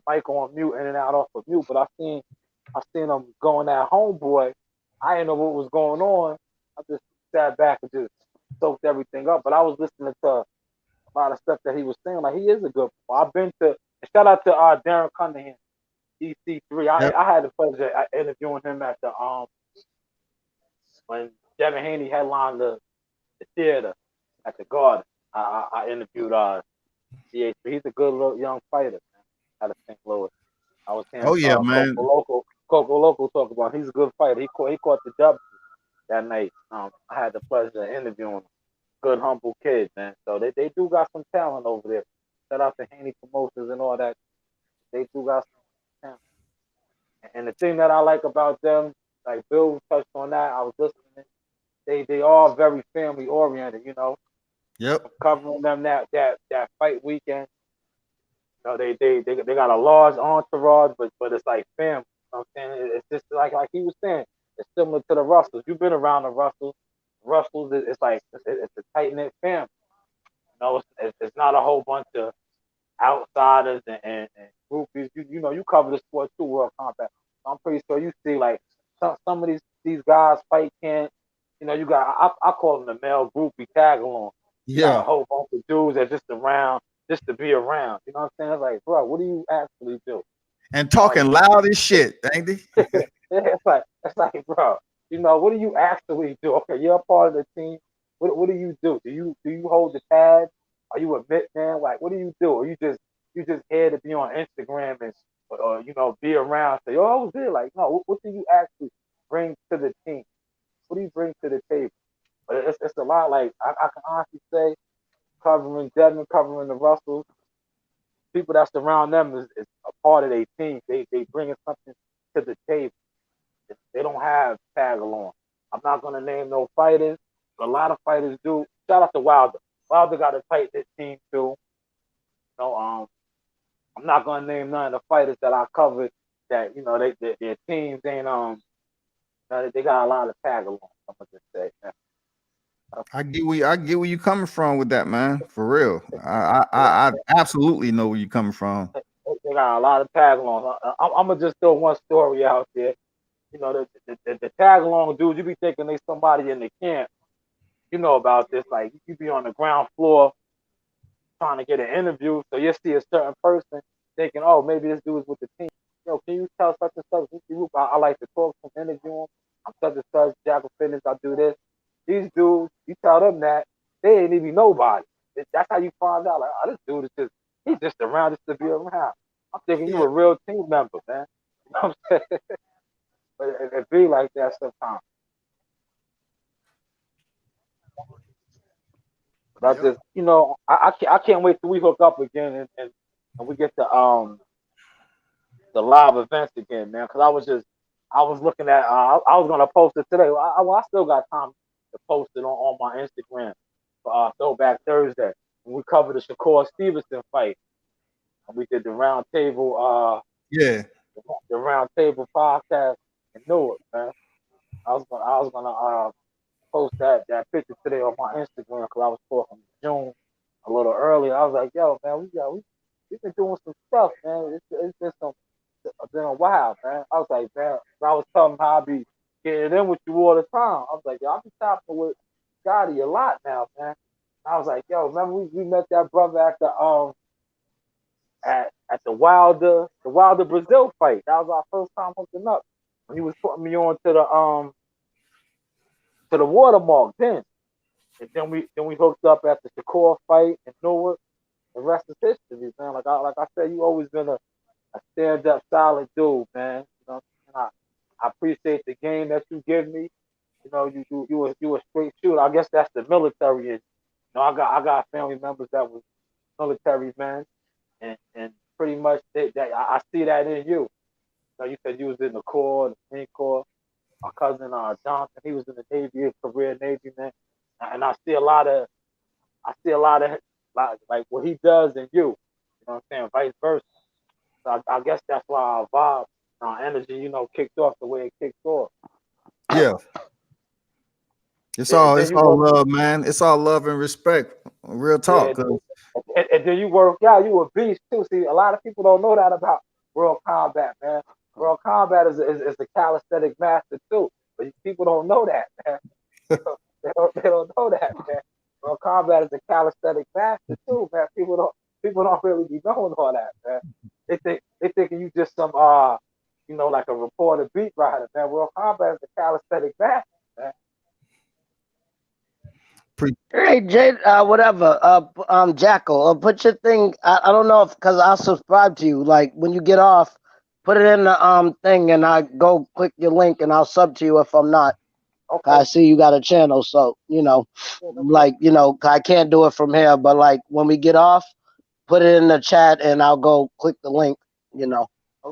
mic on mute in and out off of mute, but I seen him going at homeboy. I didn't know what was going on. I just sat back and just soaked everything up. But I was listening to a lot of stuff that he was saying. Like he is a good. I've been to. And shout out to Darren Cunningham, EC3. Yep. I had the pleasure of interviewing him at the when Devin Haney headlined the theater at the Garden. I interviewed CH3. He's a good little young fighter, man. Out of St. Louis. I was hearing Oh yeah, man. Coco Loco talk about him. He's a good fighter. He caught the W that night. I had the pleasure of interviewing him. Good humble kid, man. So they do got some talent over there. Shout out to Haney Promotions and all that. They do got some talent. And the thing that I like about them, like Bill touched on that, I was listening. They are very family oriented, Yep. covering them that fight weekend. They got a large entourage, but it's like family. You know what I'm saying? It's just like he was saying. It's similar to the Russells. You've been around the Russells. Russells, it's like it's a tight knit family. It's not a whole bunch of outsiders and groupies. You cover the sport too, World Combat. So I'm pretty sure you see like some of these guys fight can't. You got I call them the male groupie tag along. You got a Yeah. whole bunch of dudes that just around just to be around. You know what I'm saying? It's like, bro, what do you actually do? And All talking you loud as shit, ain't they? it's like, bro, what do you actually do? Okay, you're a part of the team. What do you do? Do you hold the pad? Are you a mitt man? Like, what do you do? Or you just here to be on Instagram and or be around? Say, oh, I was there. Like, no, what do you actually bring to the team? What do you bring to the table? But it's a lot. Like I can honestly say, covering Devin, covering the Russells, people that surround them is a part of their team. They bringing something to the table. They don't have tag along. I'm not gonna name no fighters. But a lot of fighters do. Shout out to Wilder. Wilder got a tight knit team too. I'm not gonna name none of the fighters that I covered that their teams ain't they got a lot of tag along. I'm gonna just say. I get where you coming from with that, man. For real. I absolutely know where you coming from. They got a lot of tag alongs. I'm gonna just throw one story out there. The tag along dudes, you be thinking they somebody in the camp. You know about this. Like you be on the ground floor trying to get an interview, so you see a certain person thinking, oh, maybe this dude's with the team. Can you tell such and such? I like to talk to them, interview them. I'm such and such, Jack of Fitness. I do this. These dudes, you tell them that they ain't even nobody. That's how you find out. Like, oh, this dude is he's just around just to be around. I'm thinking you Yeah. a real team member, man. You know what I'm saying? But it be like that sometimes. But I Yep. just, I can't wait till we hook up again and we get the live events again, man. Because I was looking at, I was gonna post it today. I still got time to post it on my Instagram for Throwback Thursday. When we covered the Shakur Stevenson fight, and we did the round table, Yeah. the round table podcast in Newark, man. I was gonna post that picture today on my Instagram because I was talking to June a little earlier. I was like, yo, man, we've been doing some stuff, man. It's been a while, man. I was like, man, I was telling him how I be getting in with you all the time. I was like, yo, I be talking with Scotty a lot now, man. I was like, yo, remember we met that brother at the at the Wilder Brazil fight. That was our first time hooking up. When he was putting me on to the watermark then. And then we hooked up at the Shakur fight in Newark. The rest is history, man. Like I said, you always been a stand up solid dude, man. You know, and I appreciate the game that you give me. You know, you a straight shooter. I guess that's the military. And, I got family members that was military men, and pretty much that I see that in you. You said you was in the Corps, the Marine Corps. My cousin Johnson, he was in the Navy, a career Navy man, and I see a lot of like what he does in you. You know what I'm saying? Vice versa. So I guess that's why our vibe, our energy, kicked off the way it kicked off. Yeah. It's And all then it's you all work, love, man. It's all love and respect. Real yeah, talk. 'Cause and then you work out. You a beast too. See, a lot of people don't know that about World Combat, man. World Combat is a calisthenic master too, but people don't know that, man. They don't know that, man. World Combat is a calisthenic master too, man. People don't really be knowing all that, man. They thinking you just some like a reporter beat writer, man. World Combat is a calisthenic master, man. pre- Hey, Jay, whatever. Jackal, put your thing. I don't know if because I'll subscribe to you. Like when you get off, put it in the thing, and I go click your link, and I'll sub to you if I'm not. Okay, I see you got a channel, so yeah, no doubt. like I can't do it from here, but like when we get off, put it in the chat, and I'll go click the link. No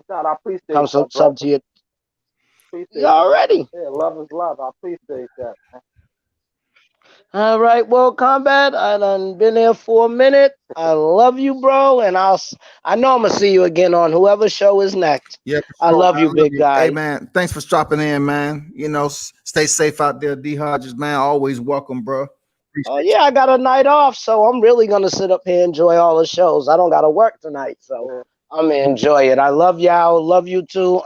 doubt. I Come appreciate sub that, bro. to you. You Appreciate that. already. Yeah, love is love. I appreciate that, man. All right, World Combat. I done been here for a minute. I love you, bro, and I know I'm gonna see you again on whoever show is next. yeah, I for sure, love man. I you, love big you. Hey, guy. man, thanks for stopping in, man. Stay safe out there, D Hodges, man. Always welcome, bro. Oh Appreciate yeah, I got a night off, so I'm really gonna sit up here and enjoy all the shows. I don't gotta work tonight, so Yeah, I'm gonna enjoy it. I love y'all. Love you too.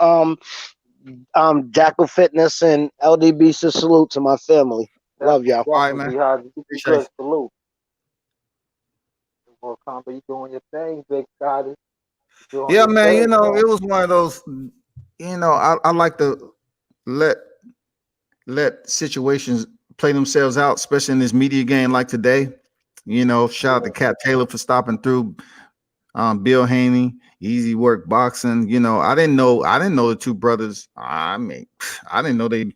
Jackal Fitness and LDB. Salute to my family. Love definitely, y'all. you. All right, definitely. man. How you be Appreciate good? you. Salute. More combo, you doing your thing, big Scotty. You doing Yeah, your man. thing, man. It was one of those. I like to let situations play themselves out, especially in this media game like today. Shout out to Yeah, Cat Taylor for stopping through. Bill Haney, Easy Work Boxing. I didn't know the two brothers. I mean, I didn't know they.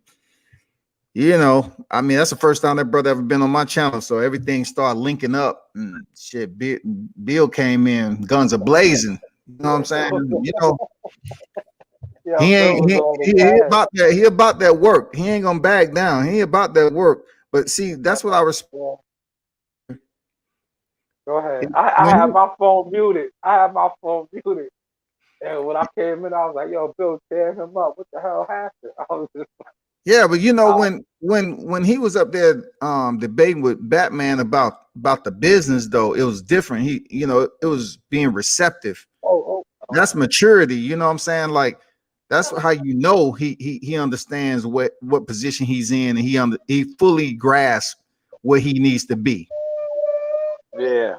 That's the first time that brother ever been on my channel. So everything started linking up. And shit, Bill came in, guns are blazing. You know what I'm saying? yeah. He Bill ain't was he, on his he ass. about that. He about that work. He ain't gonna back down. He about that work. But see, Yeah, that's what I respect. yeah. Go ahead. I When had he, my phone muted. And when I came in, I was like, "Yo, Bill, tear him up. What the hell happened?" I was just, yeah, but I, when he was up there debating with Batman about the business, though, it was different. It was being receptive. oh, That's maturity. You know what I'm saying? Like that's how he understands what position he's in, and he fully grasps where he needs to be. yeah,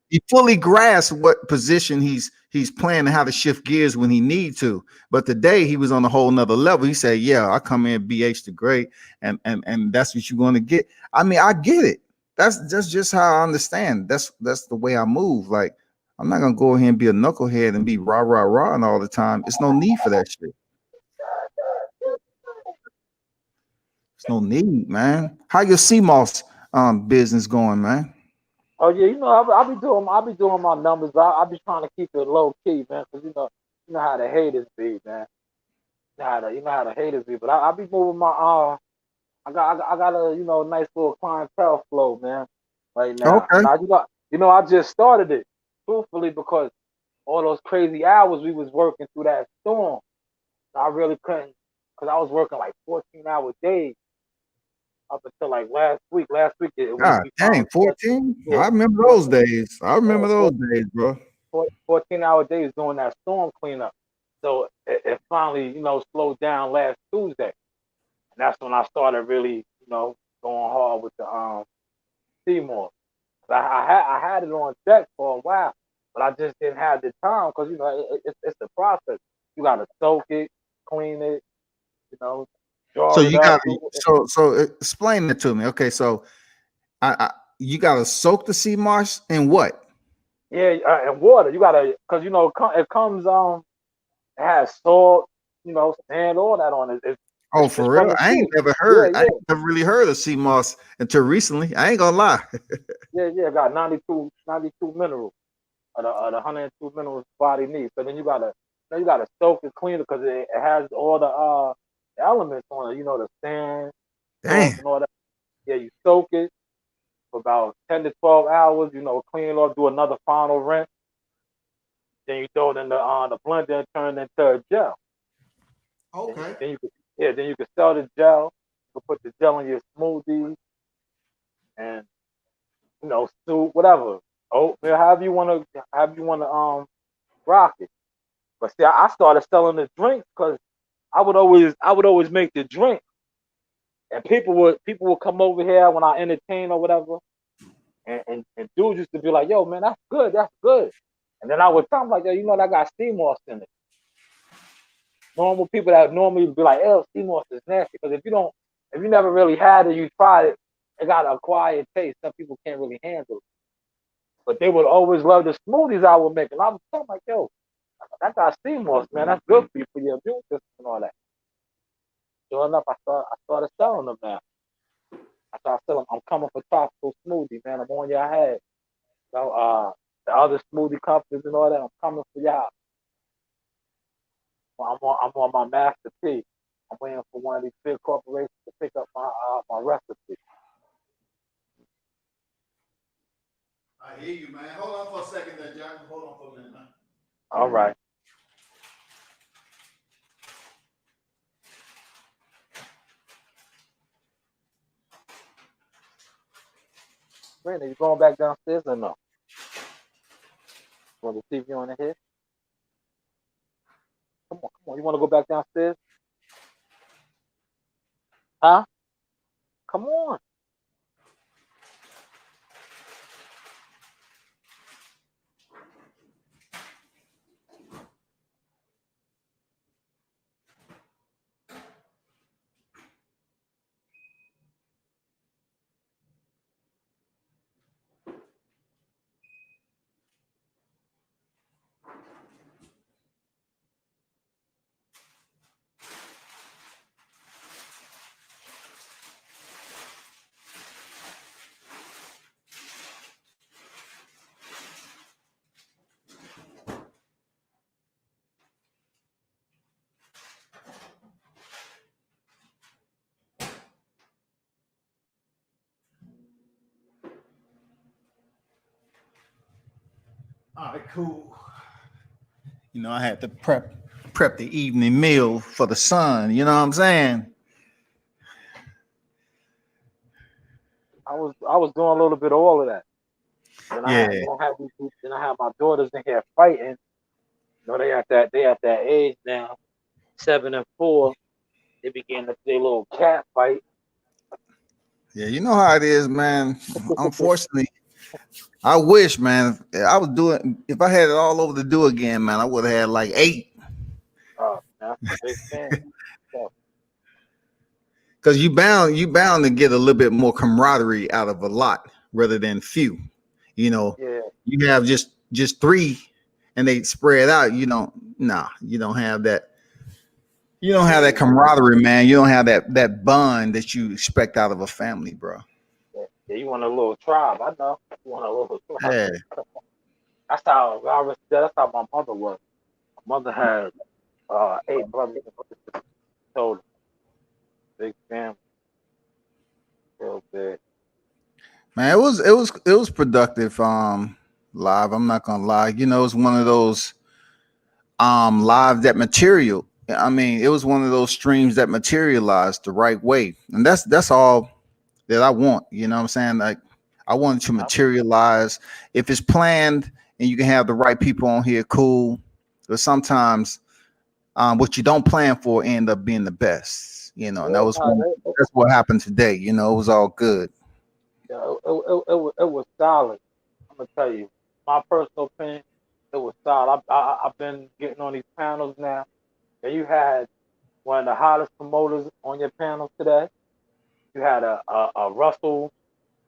He fully grasps what position he's playing and how to shift gears when he need to. But today he was on a whole nother level. He said, "Yeah, I come in BH the great, and that's what you're going to get." I mean, I get it. That's just how I understand. That's the way I move. Like I'm not gonna go ahead and be a knucklehead and be rah rah rah and all the time. It's no need for that shit. It's no need, man. How your CMOS business going, man? Oh yeah, I'll be doing my numbers. I'll be trying to keep it low key, man, because you know how the haters be, man. You know how the haters be. But I'll be moving my I got a nice little clientele flow, man, right now. Okay. Now I just started it, truthfully, because all those crazy hours we was working through that storm. I really couldn't, because I was working like 14-hour days up until like last week. Last week God we dang, finally 14. yeah, I remember those 14, days. I remember yeah, those days, bro. 14-hour days doing that storm cleanup. So it finally, slowed down last Tuesday. And that's when I started really, going hard with the Seymour. I had it on deck for a while, but I just didn't have the time because it's the process. You gotta soak it, clean it, you know, So draw it you up. got so explain it to me. Okay, so I you gotta soak the sea moss in what? Yeah, and water. You gotta, because it comes it has salt, sand, all that on it. Oh, It's for from real? the I ain't sea. never Yeah, heard. I yeah, ain't never really heard of sea moss until recently. I ain't gonna lie. yeah. Got 92 minerals. The 102 minerals body needs. So then you gotta soak it, clean it, because it has all the elements on it. The sand, salt, Damn. and all that. Yeah, you soak it for about 10 to 12 hours. Clean it off, do another final rinse. Then you throw it in the blender and turn it into a gel. Okay. Then you can sell the gel. You can put the gel in your smoothie and soup, whatever, oatmeal, however you wanna rock it. But see, I started selling the drinks because I would always make the drink, and people would come over here when I entertain or whatever, and dudes used to be like, "Yo, man, that's good," and then I would tell them like, "Yo, that got sea moss in it." Normal people that normally would be like, "Oh, sea moss is nasty," because if you never really had it, you tried it, it got an acquired taste. Some people can't really handle it, but they would always love the smoothies I would make, and I was telling them like, "Yo, that got sea moss, man. That's good for you, for your immune system and all that." Sure enough, I started selling them now. I started selling. I'm coming for tropical smoothie, man. I'm on your head. The other smoothie companies and all that. I'm coming for y'all. I'm on my master P. I'm waiting for one of these big corporations to pick up my recipe. I hear you, man. Hold on for a second there, Jack. Hold on for a minute, man. All right. Brandon, you going back downstairs or no? Want the TV on the head? Come on, come on. You want to go back downstairs? Huh? Come on. All right, cool. I had to prep the evening meal for the son. You know what I'm saying? I was doing a little bit of all of that. Then I Yeah, had then I had then I had my daughters in here fighting. They at that age now, 7 and 4. They began to play a little cat fight. yeah. You know how it is, man. Unfortunately, I wish, man, I was doing. If I had it all over to do again, man, I would have had like 8. That's a big thing. So, Because you bound to get a little bit more camaraderie out of a lot. rather than few. You know, Yeah. you have just three, and they spread out. You don't have that. You don't have that camaraderie, man. You don't have that bond that you expect out of a family, bro. Yeah, you want a little tribe. I know. You want a little tribe. Yeah, That's how my mother was. My mother had 8 brothers and sisters. So big family, real big. man. It was productive. Live. I'm not gonna lie. It's one of those live that material. I mean, it was one of those streams that materialized the right way, and that's all that I want. You know what I'm saying? Like, I want it to materialize. If it's planned and you can have the right people on here, cool. But sometimes what you don't plan for end up being the best. And that Yeah, was no, that's what happened today. It was all good. it was solid. I'm gonna tell you, my personal opinion, it was solid. I've been getting on these panels now, and you had one of the hottest promoters on your panel today. You had a Russell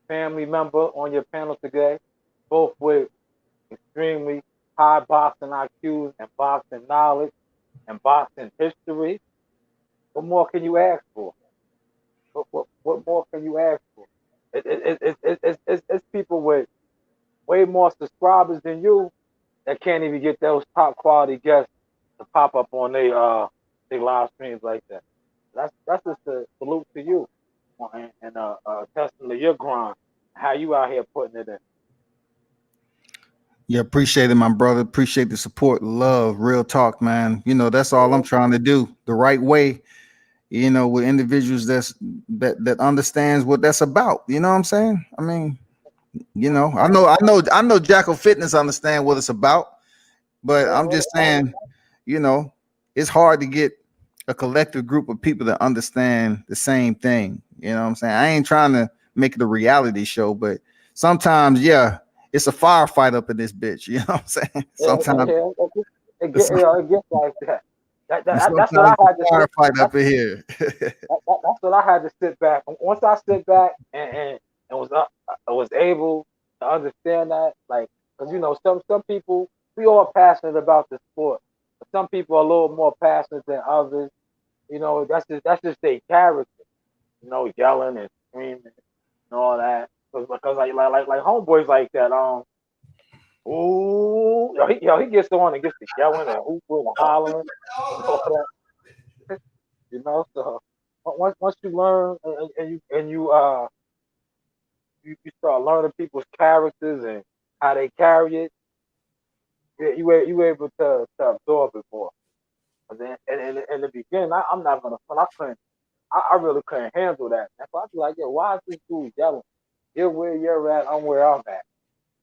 family member on your panel today, both with extremely high boxing IQs and boxing knowledge and boxing history. What more can you ask for? What more can you ask for? It's people with way more subscribers than you that can't even get those top quality guests to pop up on they live streams like that. That's just a salute to you and testament to your grind, how you out here putting it in. Yeah, appreciate it, my brother. Appreciate the support, love, real talk, man. That's all I'm trying to do the right way. With individuals that understands what that's about. You know what I'm saying? I mean, I know Jackal Fitness understand what it's about, but I'm just saying, you know, it's hard to get a collective group of people that understand the same thing. You know what I'm saying? I ain't trying to make it a reality show, but sometimes, yeah, it's a firefight up in this bitch. You know what I'm saying? Sometimes, It gets like that. That's what I sometimes it's had to a sit. firefight up in here. That's what I had to sit back. Once I sit back and was able to understand that, like, because some people, we all passionate about the sport, but some people are a little more passionate than others. That's just their character. Yelling and screaming and all that. Because like homeboys like that. Ooh, he gets on and gets to yelling and hooping and hollering and all that. So once you learn and you start learning people's characters and how they carry it, you able to absorb it more. And then in the beginning, I'm not gonna front. I really couldn't handle that. That's why I'd be like, yo, why is this dude yelling? You're where you're at, I'm where I'm at.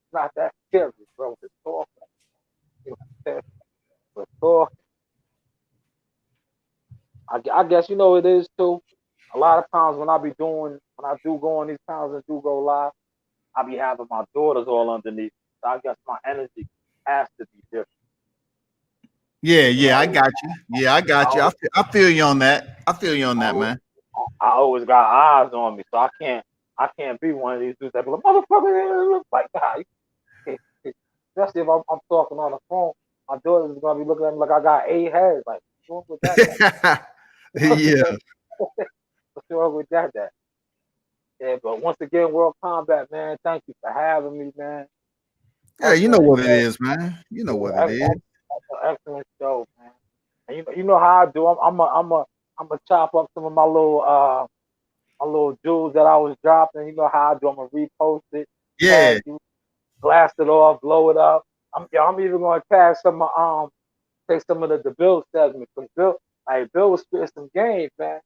It's not that scary, bro. It's talking. You know, but talk. I guess it is too. A lot of times when I do go on these times and do go live, I be having my daughters all underneath. So I guess my energy has to be different. Yeah, I I, got you. Yeah, I got you. I, I feel you on that. I feel you on I, that, man. I always got eyes on me, so I can't be one of these dudes that be like, motherfucker, like, nah, especially if I'm talking on the phone, my daughter's gonna be looking at me like I got 8 heads. Like, what's wrong with that? Yeah. What's wrong with that? Yeah, but once again, World Combat, man, thank you for having me, man. Yeah, you know Excellent what it show. is, man. You know what Yeah, it is. excellent show, man. And you know how I do. I'm a chop up some of my little jewels that I was dropping. You know how I do. I'm gonna repost it, Yeah. tag you, blast it off, blow it up. I'm even gonna tag take some of the Bill segments. Cause Bill was spitting some games, man.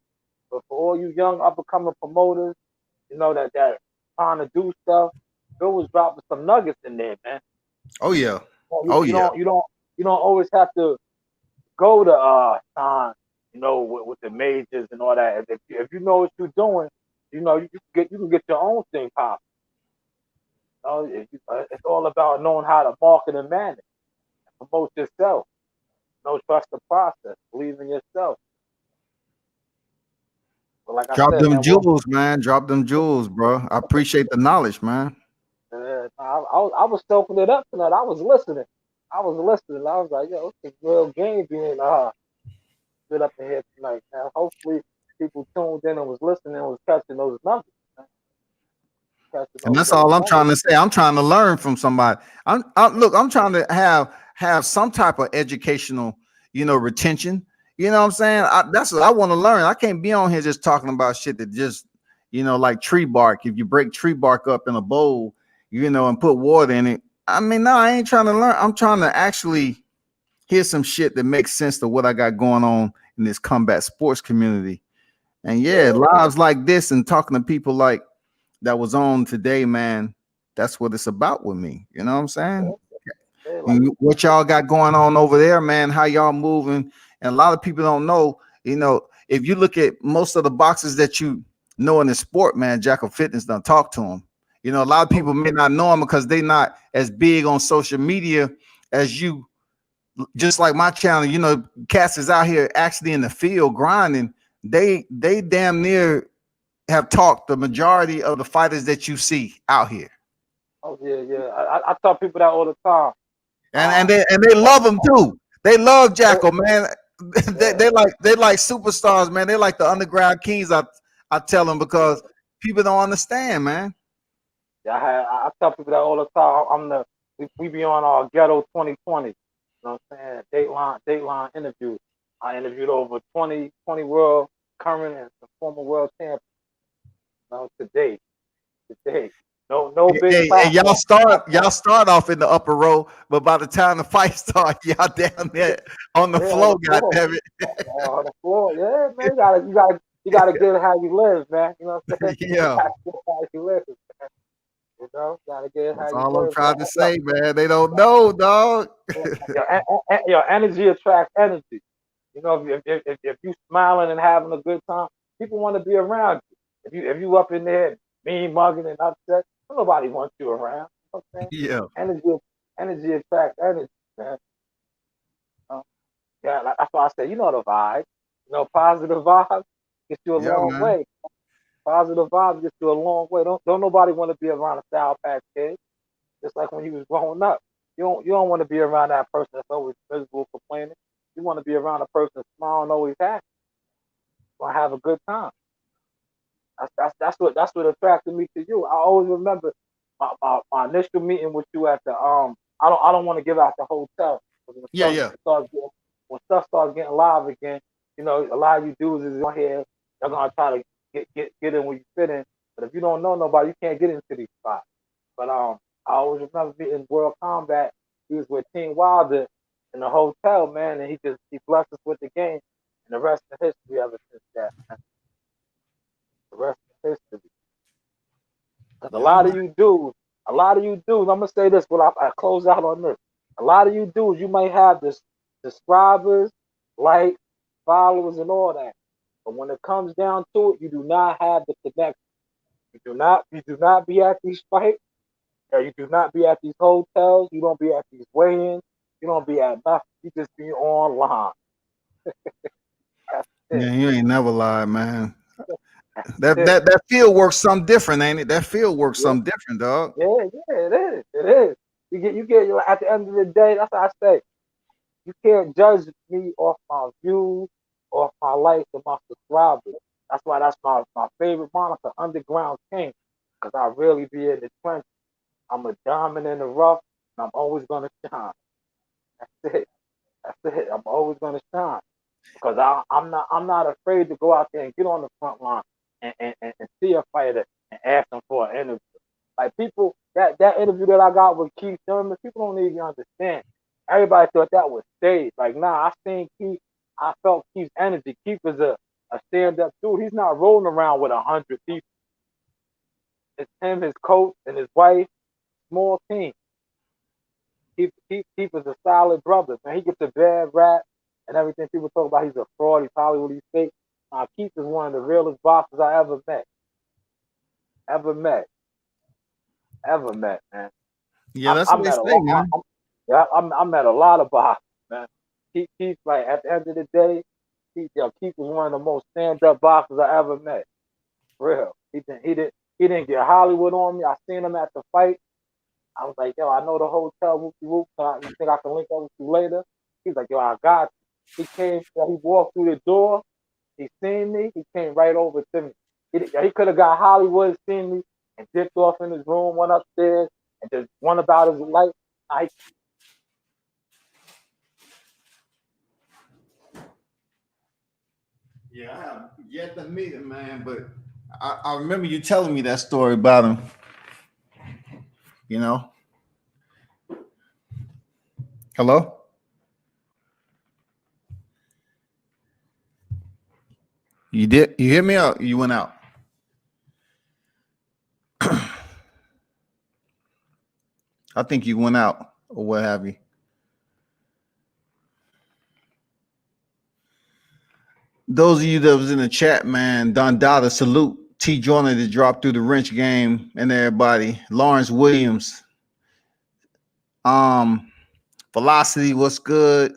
But for all you young up and coming promoters, that trying to do stuff, Bill was dropping some nuggets in there, man. Oh yeah. You, Oh you yeah. don't you don't you don't always have to go to sign, with the majors and all that. If you know what you're doing, you can get your own thing popping. It's all about knowing how to market and manage, promote yourself. Trust the process, believe in yourself. But like I Drop said, them man, well, jewels, man. Drop them jewels, bro. I appreciate the knowledge, man. Yeah, I was soaking it up tonight. I was listening. I was like, yo, it's a real game being stood up in here tonight. Now, hopefully, people tuned in and was listening and was catching those numbers. Man. Catching And that's those all I'm numbers. trying to say. I'm trying to learn from somebody. Look, I'm trying to have some type of educational, retention. You know what I'm saying? That's what I want to learn. I can't be on here just talking about shit that just, like tree bark. If you break tree bark up in a bowl, and put water in it. I mean, no, I ain't trying to learn. I'm trying to actually hear some shit that makes sense to what I got going on in this combat sports community. And yeah, lives like this and talking to people like that was on today, man. That's what it's about with me. You know what I'm saying? Like, What y'all got going on over there, man? How y'all moving? And a lot of people don't know, if you look at most of the boxers that you know in the sport, man, Jack of Fitness done talk to them. A lot of people may not know them because they not as big on social media as you. Just like my channel, cats is out here actually in the field grinding. They damn near have talked the majority of the fighters that you see out here. oh yeah. I tell people that all the time. And they love him too. They love Jacko, man. They like superstars, man. They like the underground kings. I tell them because people don't understand, man. Yeah, I tell people that all the time. We be on our ghetto 2020. You know what I'm saying? Dateline interview. I interviewed over 20 world current and former world champions. Today. No big Hey, and platform. y'all start off in the upper row, but by the time the fight starts, y'all down there on the Yeah, on floor. the God floor. damn it! On the floor. Yeah, man. You gotta get it how you live, man. You know what I'm saying? You Yeah, gotta get it how you live. Gotta get it how that's you all I'm live. trying to say, man. They don't know, dog. Your energy attracts energy. If you smiling and having a good time, people want to be around you. If you up in there mean mugging and upset, nobody wants you around. You know what I'm saying? Yeah, Energy attracts energy, man. Yeah, that's why I say, the vibe. Positive vibes gets you a yeah, long man. way. Positive vibes gets you a long way. Don't nobody want to be around a Sour Patch Kid. Just like when you was growing up, you don't want to be around that person that's always miserable, complaining. You want to be around a person that's smiling, always happy. Want to have a good time. That's what attracted me to you. I always remember my initial meeting with you at the I don't want to give out the hotel. When Yeah. stuff starts getting live again, a lot of you dudes is on here. They're gonna try to get in where you fit in. But if you don't know nobody, you can't get into these spots. But I always remember meeting World Combat. He was with Team Wilder in the hotel, man, and he blessed us with the game, and the rest of history ever since that. Man. The rest of history. Because Yeah, man. a lot of you dudes, I'm gonna say this when I close out on this. A lot of you dudes, you might have this subscribers, likes, followers, and all that. But when it comes down to it, you do not have the connection. You do not be at these fights. Or you do not be at these hotels. You don't be at these weigh-ins. You don't be at nothing. You just be online. That's it. Man, you ain't never lied, man. That's That it. that that field works something different, ain't it? That field works Yeah, something different, dog. it is. It is. You get at the end of the day, that's what I say. You can't judge me off my views, off my likes, or my subscribers. That's my favorite moniker, Underground King, because I really be in the trenches. I'm a diamond in the rough, and I'm always gonna shine. That's it. That's it. I'm always gonna shine because I'm not afraid to go out there and get on the front line and see a fighter and ask them for an interview. Like people that interview that I got with Keith Thurman, people don't even understand. Everybody thought that was staged. Like, nah, I seen Keith. I felt Keith's energy. Keith is a stand up dude. He's not rolling around with 100 people. It's him, his coach, and his wife. Small team. Keith is a solid brother, man. He gets a bad rap and everything. People talk about he's a fraud. He's Hollywood. He's fake. Keith is one of the realest boxers I ever met. Ever met. Ever met, man. Yeah, I, that's I what they met a say, lot. man. I met a lot of boxers, man. Keith, like at the end of the day, Keith was one of the most stand up boxers I ever met. For real. He didn't get Hollywood on me. I seen him at the fight. I was like, yo, I know the hotel, whoopie whoop. You think I can link up with you later? He's like, yo, I got you. He came, he walked through the door. He seen me. He came right over to me. He could have got Hollywood, seen me, and dipped off in his room, went upstairs, and just went about his life. Yeah, I have yet to meet him, man, but I remember you telling me that story about him. You know? Hello? You did? You hear me out? You went out. I think you went out or what have you. Those of you that was in the chat, man, Don Dada, salute. T. Joyner that dropped through the wrench game and everybody. Lawrence Williams. Velocity, what's good?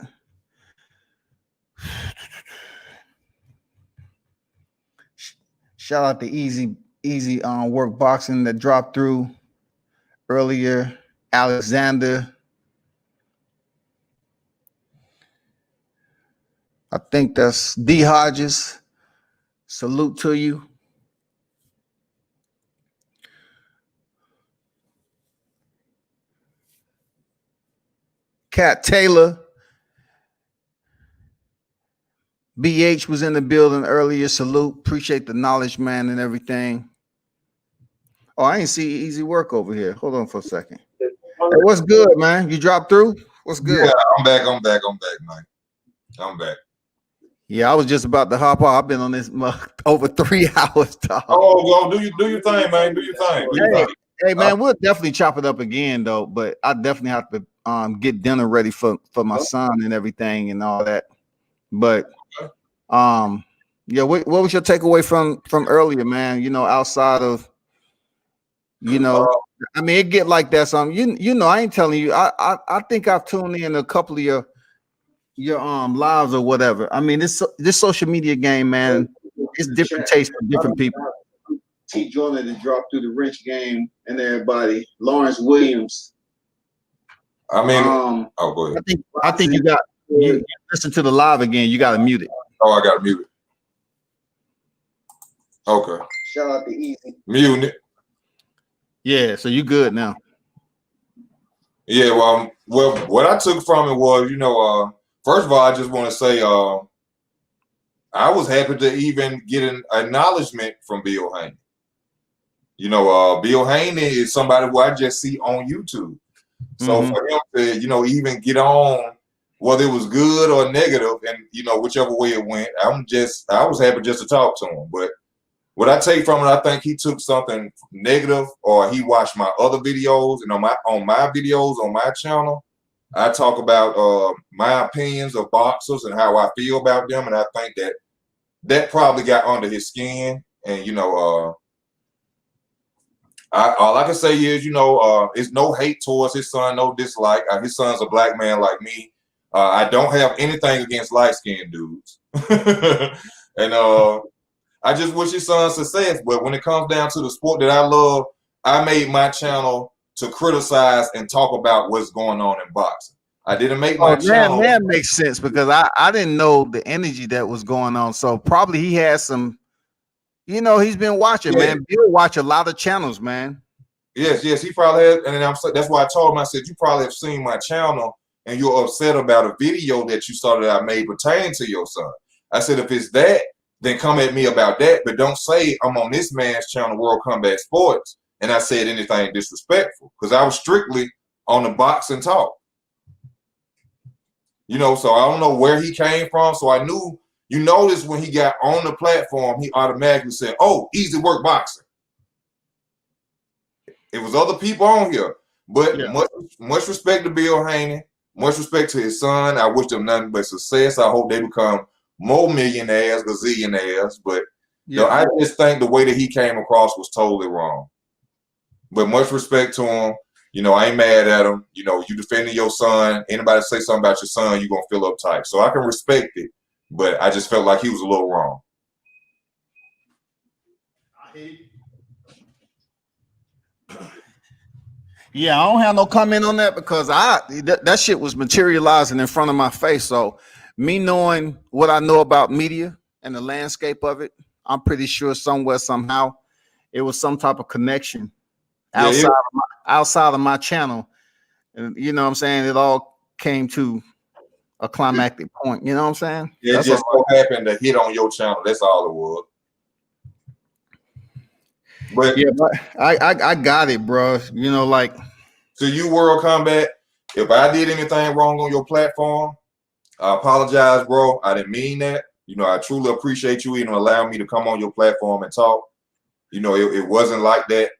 Shout out to Easy Work Boxing that dropped through earlier. Alexander. I think that's D. Hodges. Salute to you. Cat Taylor. BH was in the building earlier. Salute. Appreciate the knowledge, man, and everything. Oh, I ain't see Easy Work over here. Hold on for a second. Hey, what's good, man? You dropped through? What's good? Yeah, I'm back, man. I'm back. Yeah, I was just about to hop off. I've been on this over 3 hours, dog. Oh, go do your thing, man. Do your thing. Hey, man, we'll definitely chop it up again, though. But I definitely have to get dinner ready for my son and everything and all that. But yeah, what was your takeaway from earlier, man? You know, outside of, you know, I mean, it get like that. You know, I ain't telling you. I think I've tuned in a couple of your lives or whatever. I mean, this social media game, man, it's different tastes for different people. T. Joyner that dropped through the wrench game and everybody. Lawrence Williams. I mean, go ahead. I think you listen to the live again. You got to mute it. Oh, I got to mute it. Okay. Shout out to Easy. Muting it. Yeah, so you good now. Yeah, well, what I took from it was, you know, first of all, I just want to say I was happy to even get an acknowledgement from Bill Haney. You know, Bill Haney is somebody who I just see on YouTube. So for him to, you know, even get on, whether it was good or negative, and, you know, whichever way it went, I was happy just to talk to him. But what I take from it, I think he took something negative, or he watched my other videos, and on my videos on my channel, I talk about my opinions of boxers and how I feel about them, and I think that probably got under his skin. And, you know, all I can say is, you know, it's no hate towards his son, no dislike. His son's a black man like me. I don't have anything against light-skinned dudes. And I just wish his son success. But when it comes down to the sport that I love, I made my channel to criticize and talk about what's going on in boxing. I didn't make my channel. That makes sense, because I didn't know the energy that was going on. So probably he has some, you know, he's been watching, man. Bill watch a lot of channels, man. Yes, he probably has. And that's why I told him, I said, you probably have seen my channel and you're upset about a video that you saw that I made pertaining to your son. I said, if it's that, then come at me about that. But don't say I'm on this man's channel, World Combat Sports, and I said anything disrespectful, because I was strictly on the boxing talk. You know, so I don't know where he came from. So I knew, you notice when he got on the platform, he automatically said, oh, Easy Work Boxing. It was other people on here, but much respect to Bill Haney, much respect to his son. I wish them nothing but success. I hope they become more millionaires, gazillionaires. But you know, I just think the way that he came across was totally wrong. But much respect to him. You know, I ain't mad at him. You know, you defending your son. Anybody say something about your son, you're going to feel uptight. So I can respect it, but I just felt like he was a little wrong. Yeah, I don't have no comment on that because that shit was materializing in front of my face. So me knowing what I know about media and the landscape of it, I'm pretty sure somewhere somehow it was some type of connection Yeah, outside of my channel. And you know what I'm saying? It all came to a climactic point. You know what I'm saying? it That's all. just so happened to hit on your channel. That's all it was. But Yeah, but I got it, bro. You know, like to you, World Combat, if I did anything wrong on your platform, I apologize, bro. I didn't mean that. You know, I truly appreciate you even allowing me to come on your platform and talk. You know, it wasn't like that.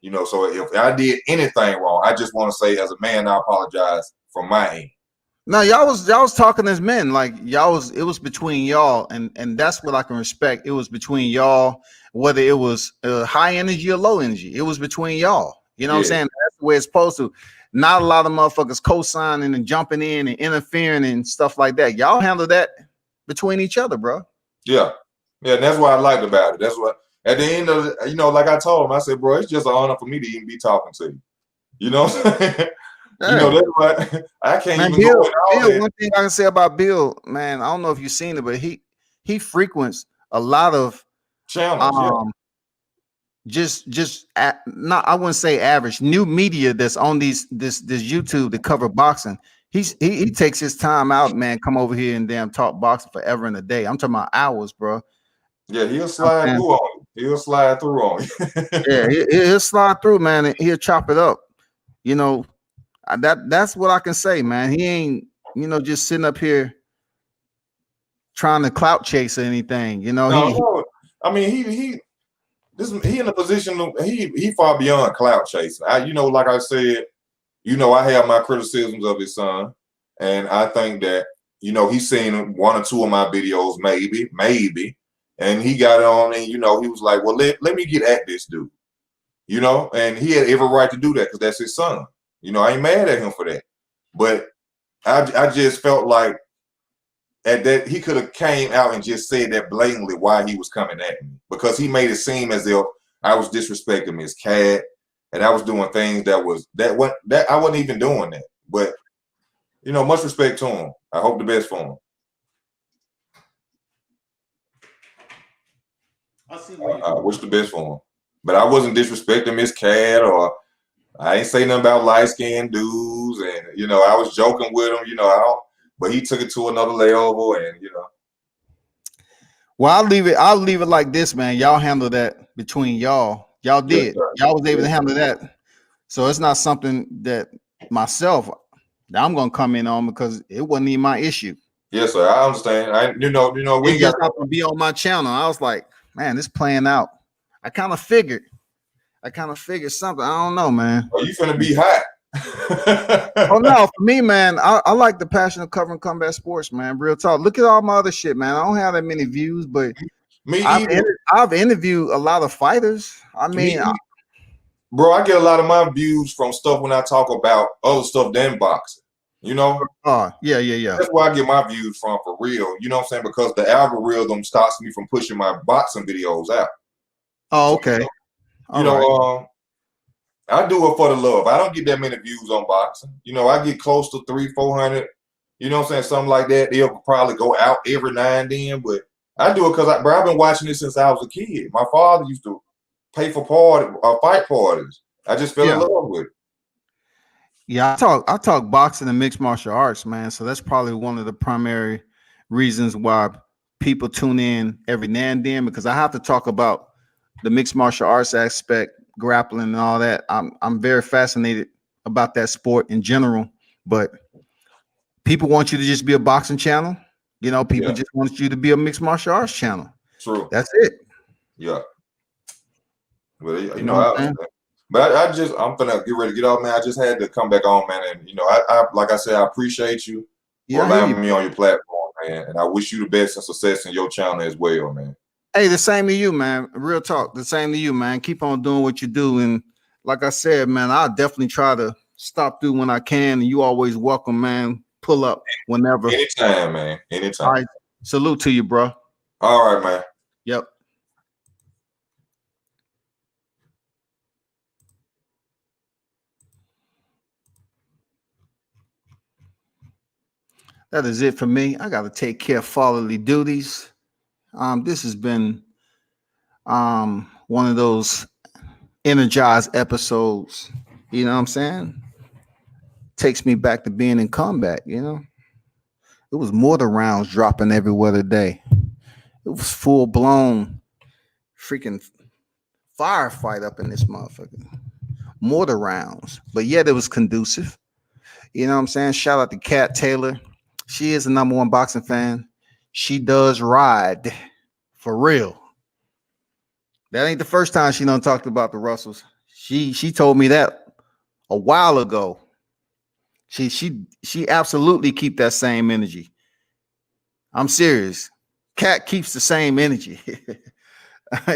You know, so if I did anything wrong, I just want to say as a man, I apologize from my end. no, y'all was talking as men. Like it was between y'all, and that's what I can respect. It was between y'all, whether it was high energy or low energy. It was between y'all. You know what I'm Yeah. saying? That's the way it's supposed to. Not a lot of motherfuckers co-signing and jumping in and interfering and stuff like that. Y'all handle that between each other, bro. Yeah. Yeah, and that's what I liked about it. That's what at the end of it, you know, like I told him, I said, bro, it's just an honor for me to even be talking to you. You know what I'm saying? You know, that's why I can't Man, even go in all Bill, that. one thing I can say about Bill, man, I don't know if you've seen it, but he frequents a lot of Channels, yeah. Not, I wouldn't say average new media that's on this YouTube to cover boxing. He takes his time out, man. Come over here and damn talk boxing forever and a day. I'm talking about hours, bro. Yeah, he'll slide through on you. He'll slide through on you. Yeah, he'll slide through, man. And he'll chop it up. You know, that's what I can say, man. He ain't, just sitting up here trying to clout chase or anything. You know, No. I mean, he in a position he far beyond clout chasing. Like I said, I have my criticisms of his son, and I think that he's seen one or two of my videos, maybe, and he got on and he was like, well, let me get at this dude, and he had every right to do that because that's his son. I ain't mad at him for that, but I just felt like at that he could have came out and just said that blatantly why he was coming at me, because he made it seem as if I was disrespecting his cat and I was doing things that I wasn't even doing that. But much respect to him. I hope the best for him. I wish the best for him. But I wasn't disrespecting his cat, or I ain't say nothing about light-skinned dudes, and I was joking with him, but he took it to another level, and Well, I'll leave it like this, man. Y'all handle that between y'all. Y'all did. Yes, y'all was able to handle that. So it's not something that myself that I'm gonna come in on because it wasn't even my issue. Yes, sir. I understand. We It just happened to be on my channel. I was like, man, this playing out. I kind of figured something. I don't know, man. Oh, you finna be hot. Oh no, for me, man, I like the passion of covering combat sports, man. Real talk. Look at all my other shit, man. I don't have that many views, but I've interviewed a lot of fighters. I mean, bro, I get a lot of my views from stuff when I talk about other stuff than boxing. Yeah. That's where I get my views from, for real. You know what I'm saying? Because the algorithm stops me from pushing my boxing videos out. Oh, okay. I do it for the love. I don't get that many views on boxing. I get close to 300-400. You know what I'm saying? Something like that. They'll probably go out every now and then, but I do it because I've been watching this since I was a kid. My father used to pay for fight parties. I just fell in love with it. Yeah, I talk boxing and mixed martial arts, man. So that's probably one of the primary reasons why people tune in every now and then, because I have to talk about the mixed martial arts aspect, grappling and all that. I'm very fascinated about that sport in general, but people want you to just be a boxing channel. People just want you to be a mixed martial arts channel. True. That's it. Yeah. Well, you know but I'm gonna get ready to get off, man. I just had to come back on, man, and I like I said, I appreciate you for allowing me on your platform, man, and I wish you the best and success in your channel as well, man. Hey, the same to you, man. Real talk. The same to you, man. Keep on doing what you do, and like I said, man, I'll definitely try to stop through when I can. And you always welcome, man. Pull up whenever. Anytime, man. Anytime. All right. Salute to you, bro. All right, man. Yep. that is it for me. I got to take care of fatherly duties. This has been one of those energized episodes. You know what I'm saying? Takes me back to being in combat. You know, it was mortar rounds dropping everywhere today. It was full blown freaking firefight up in this motherfucker. Mortar rounds, but yet it was conducive. You know what I'm saying? Shout out to Kat Taylor. She is the number one boxing fan. She does ride for real. That ain't the first time she done talked about the Russells. She told me that a while ago. She absolutely keep that same energy. I'm serious. Kat keeps the same energy.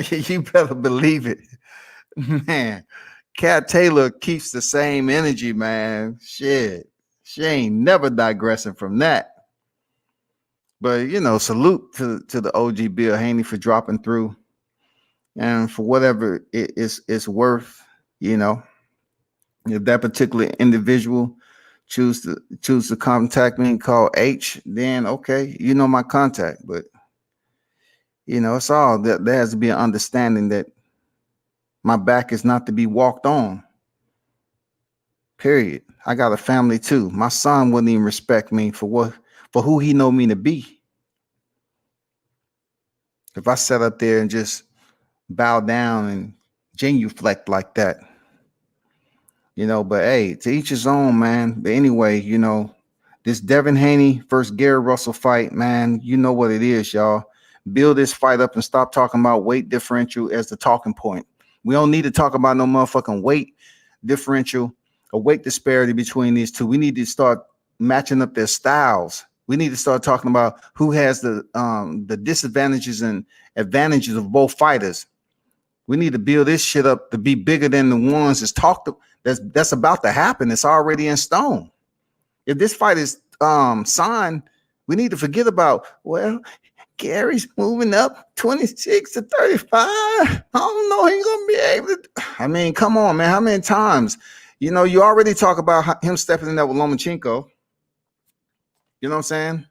You better believe it. Man, Kat Taylor keeps the same energy, man. Shit. She ain't never digressing from that. But you know, salute to the OG Bill Haney for dropping through and for whatever it's worth, you know. If that particular individual choose to contact me and call H, then okay, you know my contact. But you know, it's all that there has to be an understanding that my back is not to be walked on. Period. I got a family too. My son wouldn't even respect me for who he know me to be. If I sat up there and just bow down and genuflect like that, you know. But hey, to each his own, man. But anyway, you know, this Devin Haney versus Gary Russell fight, man, you know what it is, y'all. Build this fight up and stop talking about weight differential as the talking point. We don't need to talk about no motherfucking weight differential or weight disparity between these two. We need to start matching up their styles. We need to start talking about who has the disadvantages and advantages of both fighters. We need to build this shit up to be bigger than the ones that's about to happen. It's already in stone. If this fight is signed, we need to forget about, well, Gary's moving up 26 to 35. I don't know he's gonna be able to. I mean, come on, man. How many times? You know, you already talk about him stepping in there with Lomachenko. You know what I'm saying?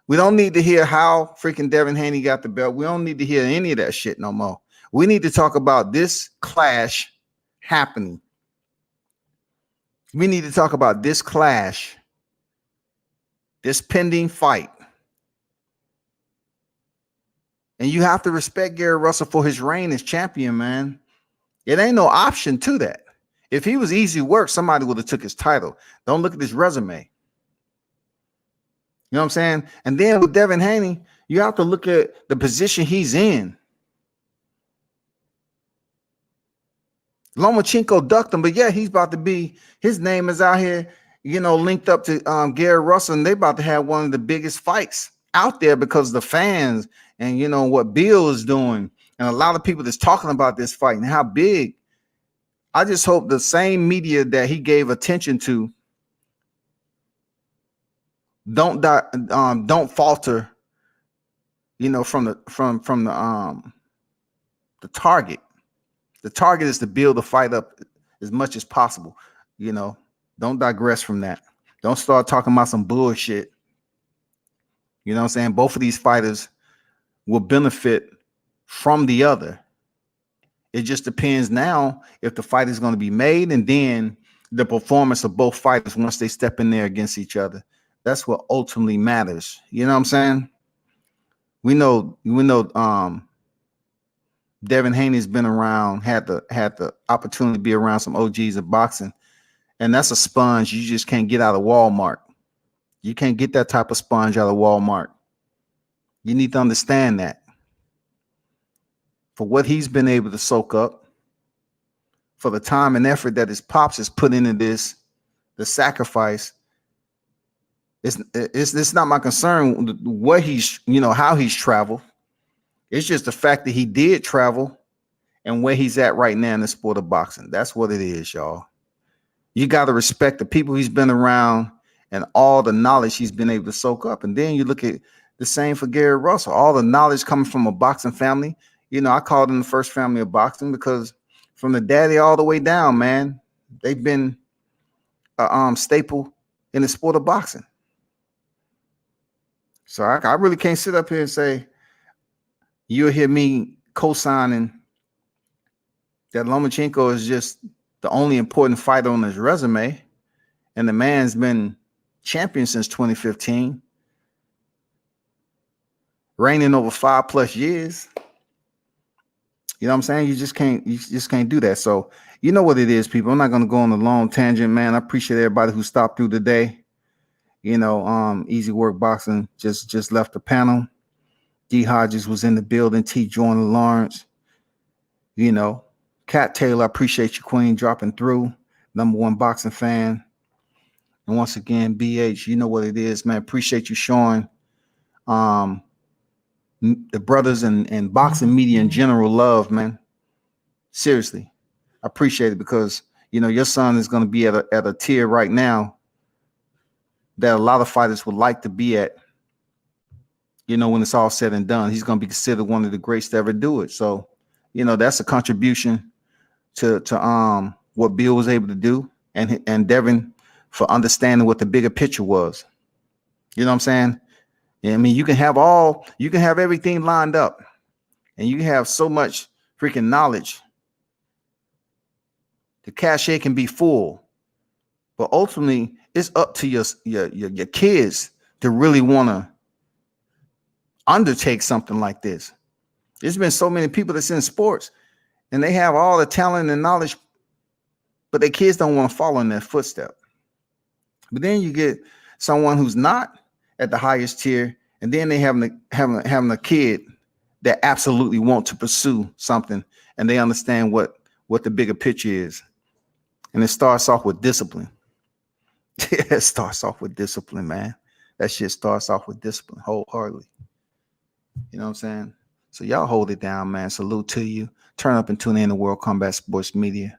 We don't need to hear how freaking Devin Haney got the belt. We don't need to hear any of that shit no more. We need to talk about this clash happening. We need to talk about this clash, this pending fight. And you have to respect Gary Russell for his reign as champion, man. It ain't no option to that. If he was easy work, somebody would have took his title. Don't look at his resume. You know what I'm saying? And then with Devin Haney, you have to look at the position he's in. Lomachenko ducked him, but yeah, he's about to be, his name is out here, you know, linked up to Gary Russell, and they about to have one of the biggest fights out there because the fans and, you know, what Bill is doing and a lot of people that's talking about this fight and how big. I just hope the same media that he gave attention to don't falter, you know, from the target. The target is to build the fight up as much as possible. You know, don't digress from that. Don't start talking about some bullshit. You know what I'm saying? Both of these fighters will benefit from the other. It just depends now if the fight is going to be made and then the performance of both fighters once they step in there against each other. That's what ultimately matters. You know what I'm saying? We know Devin Haney's been around, had the opportunity to be around some OGs of boxing, and that's a sponge you just can't get out of Walmart. You can't get that type of sponge out of Walmart. You need to understand that. For what he's been able to soak up, for the time and effort that his pops has put into this, the sacrifice, it's not my concern what he's, you know, how he's traveled. It's just the fact that he did travel and where he's at right now in the sport of boxing. That's what it is, y'all. You got to respect the people he's been around and all the knowledge he's been able to soak up. And then you look at the same for Gary Russell, all the knowledge coming from a boxing family. You know, I called him the first family of boxing because from the daddy all the way down, man, they've been a staple in the sport of boxing. So I really can't sit up here and say you'll hear me co-signing that Lomachenko is just the only important fighter on his resume, and the man's been champion since 2015, reigning over 5+ years. You know what I'm saying? You just can't do that. So you know what it is, people. I'm not gonna go on a long tangent, man. I appreciate everybody who stopped through today. You know, Easy Work Boxing just left the panel. D Hodges was in the building. T Joyner Lawrence. You know, Kat Taylor, I appreciate you, Queen, dropping through. #1 boxing fan. And once again, BH, you know what it is, man. Appreciate you showing the brothers and boxing media in general love, man. Seriously, I appreciate it because, you know, your son is going to be at a tier right now that a lot of fighters would like to be at. You know, when it's all said and done, he's going to be considered one of the greats to ever do it. So, you know, that's a contribution to what Bill was able to do, and Devin for understanding what the bigger picture was. You know what I'm saying? I mean, you can have everything lined up, and you can have so much freaking knowledge. The cachet can be full, but ultimately, it's up to your kids to really want to undertake something like this. There's been so many people that's in sports, and they have all the talent and knowledge, but their kids don't want to follow in their footsteps. But then you get someone who's not at the highest tier, and then they having a kid that absolutely want to pursue something, and they understand what the bigger picture is. And it starts off with discipline. It starts off with discipline, man. That shit starts off with discipline wholeheartedly. You know what I'm saying? So y'all hold it down, man. Salute to you. Turn up and tune in to World Combat Sports Media.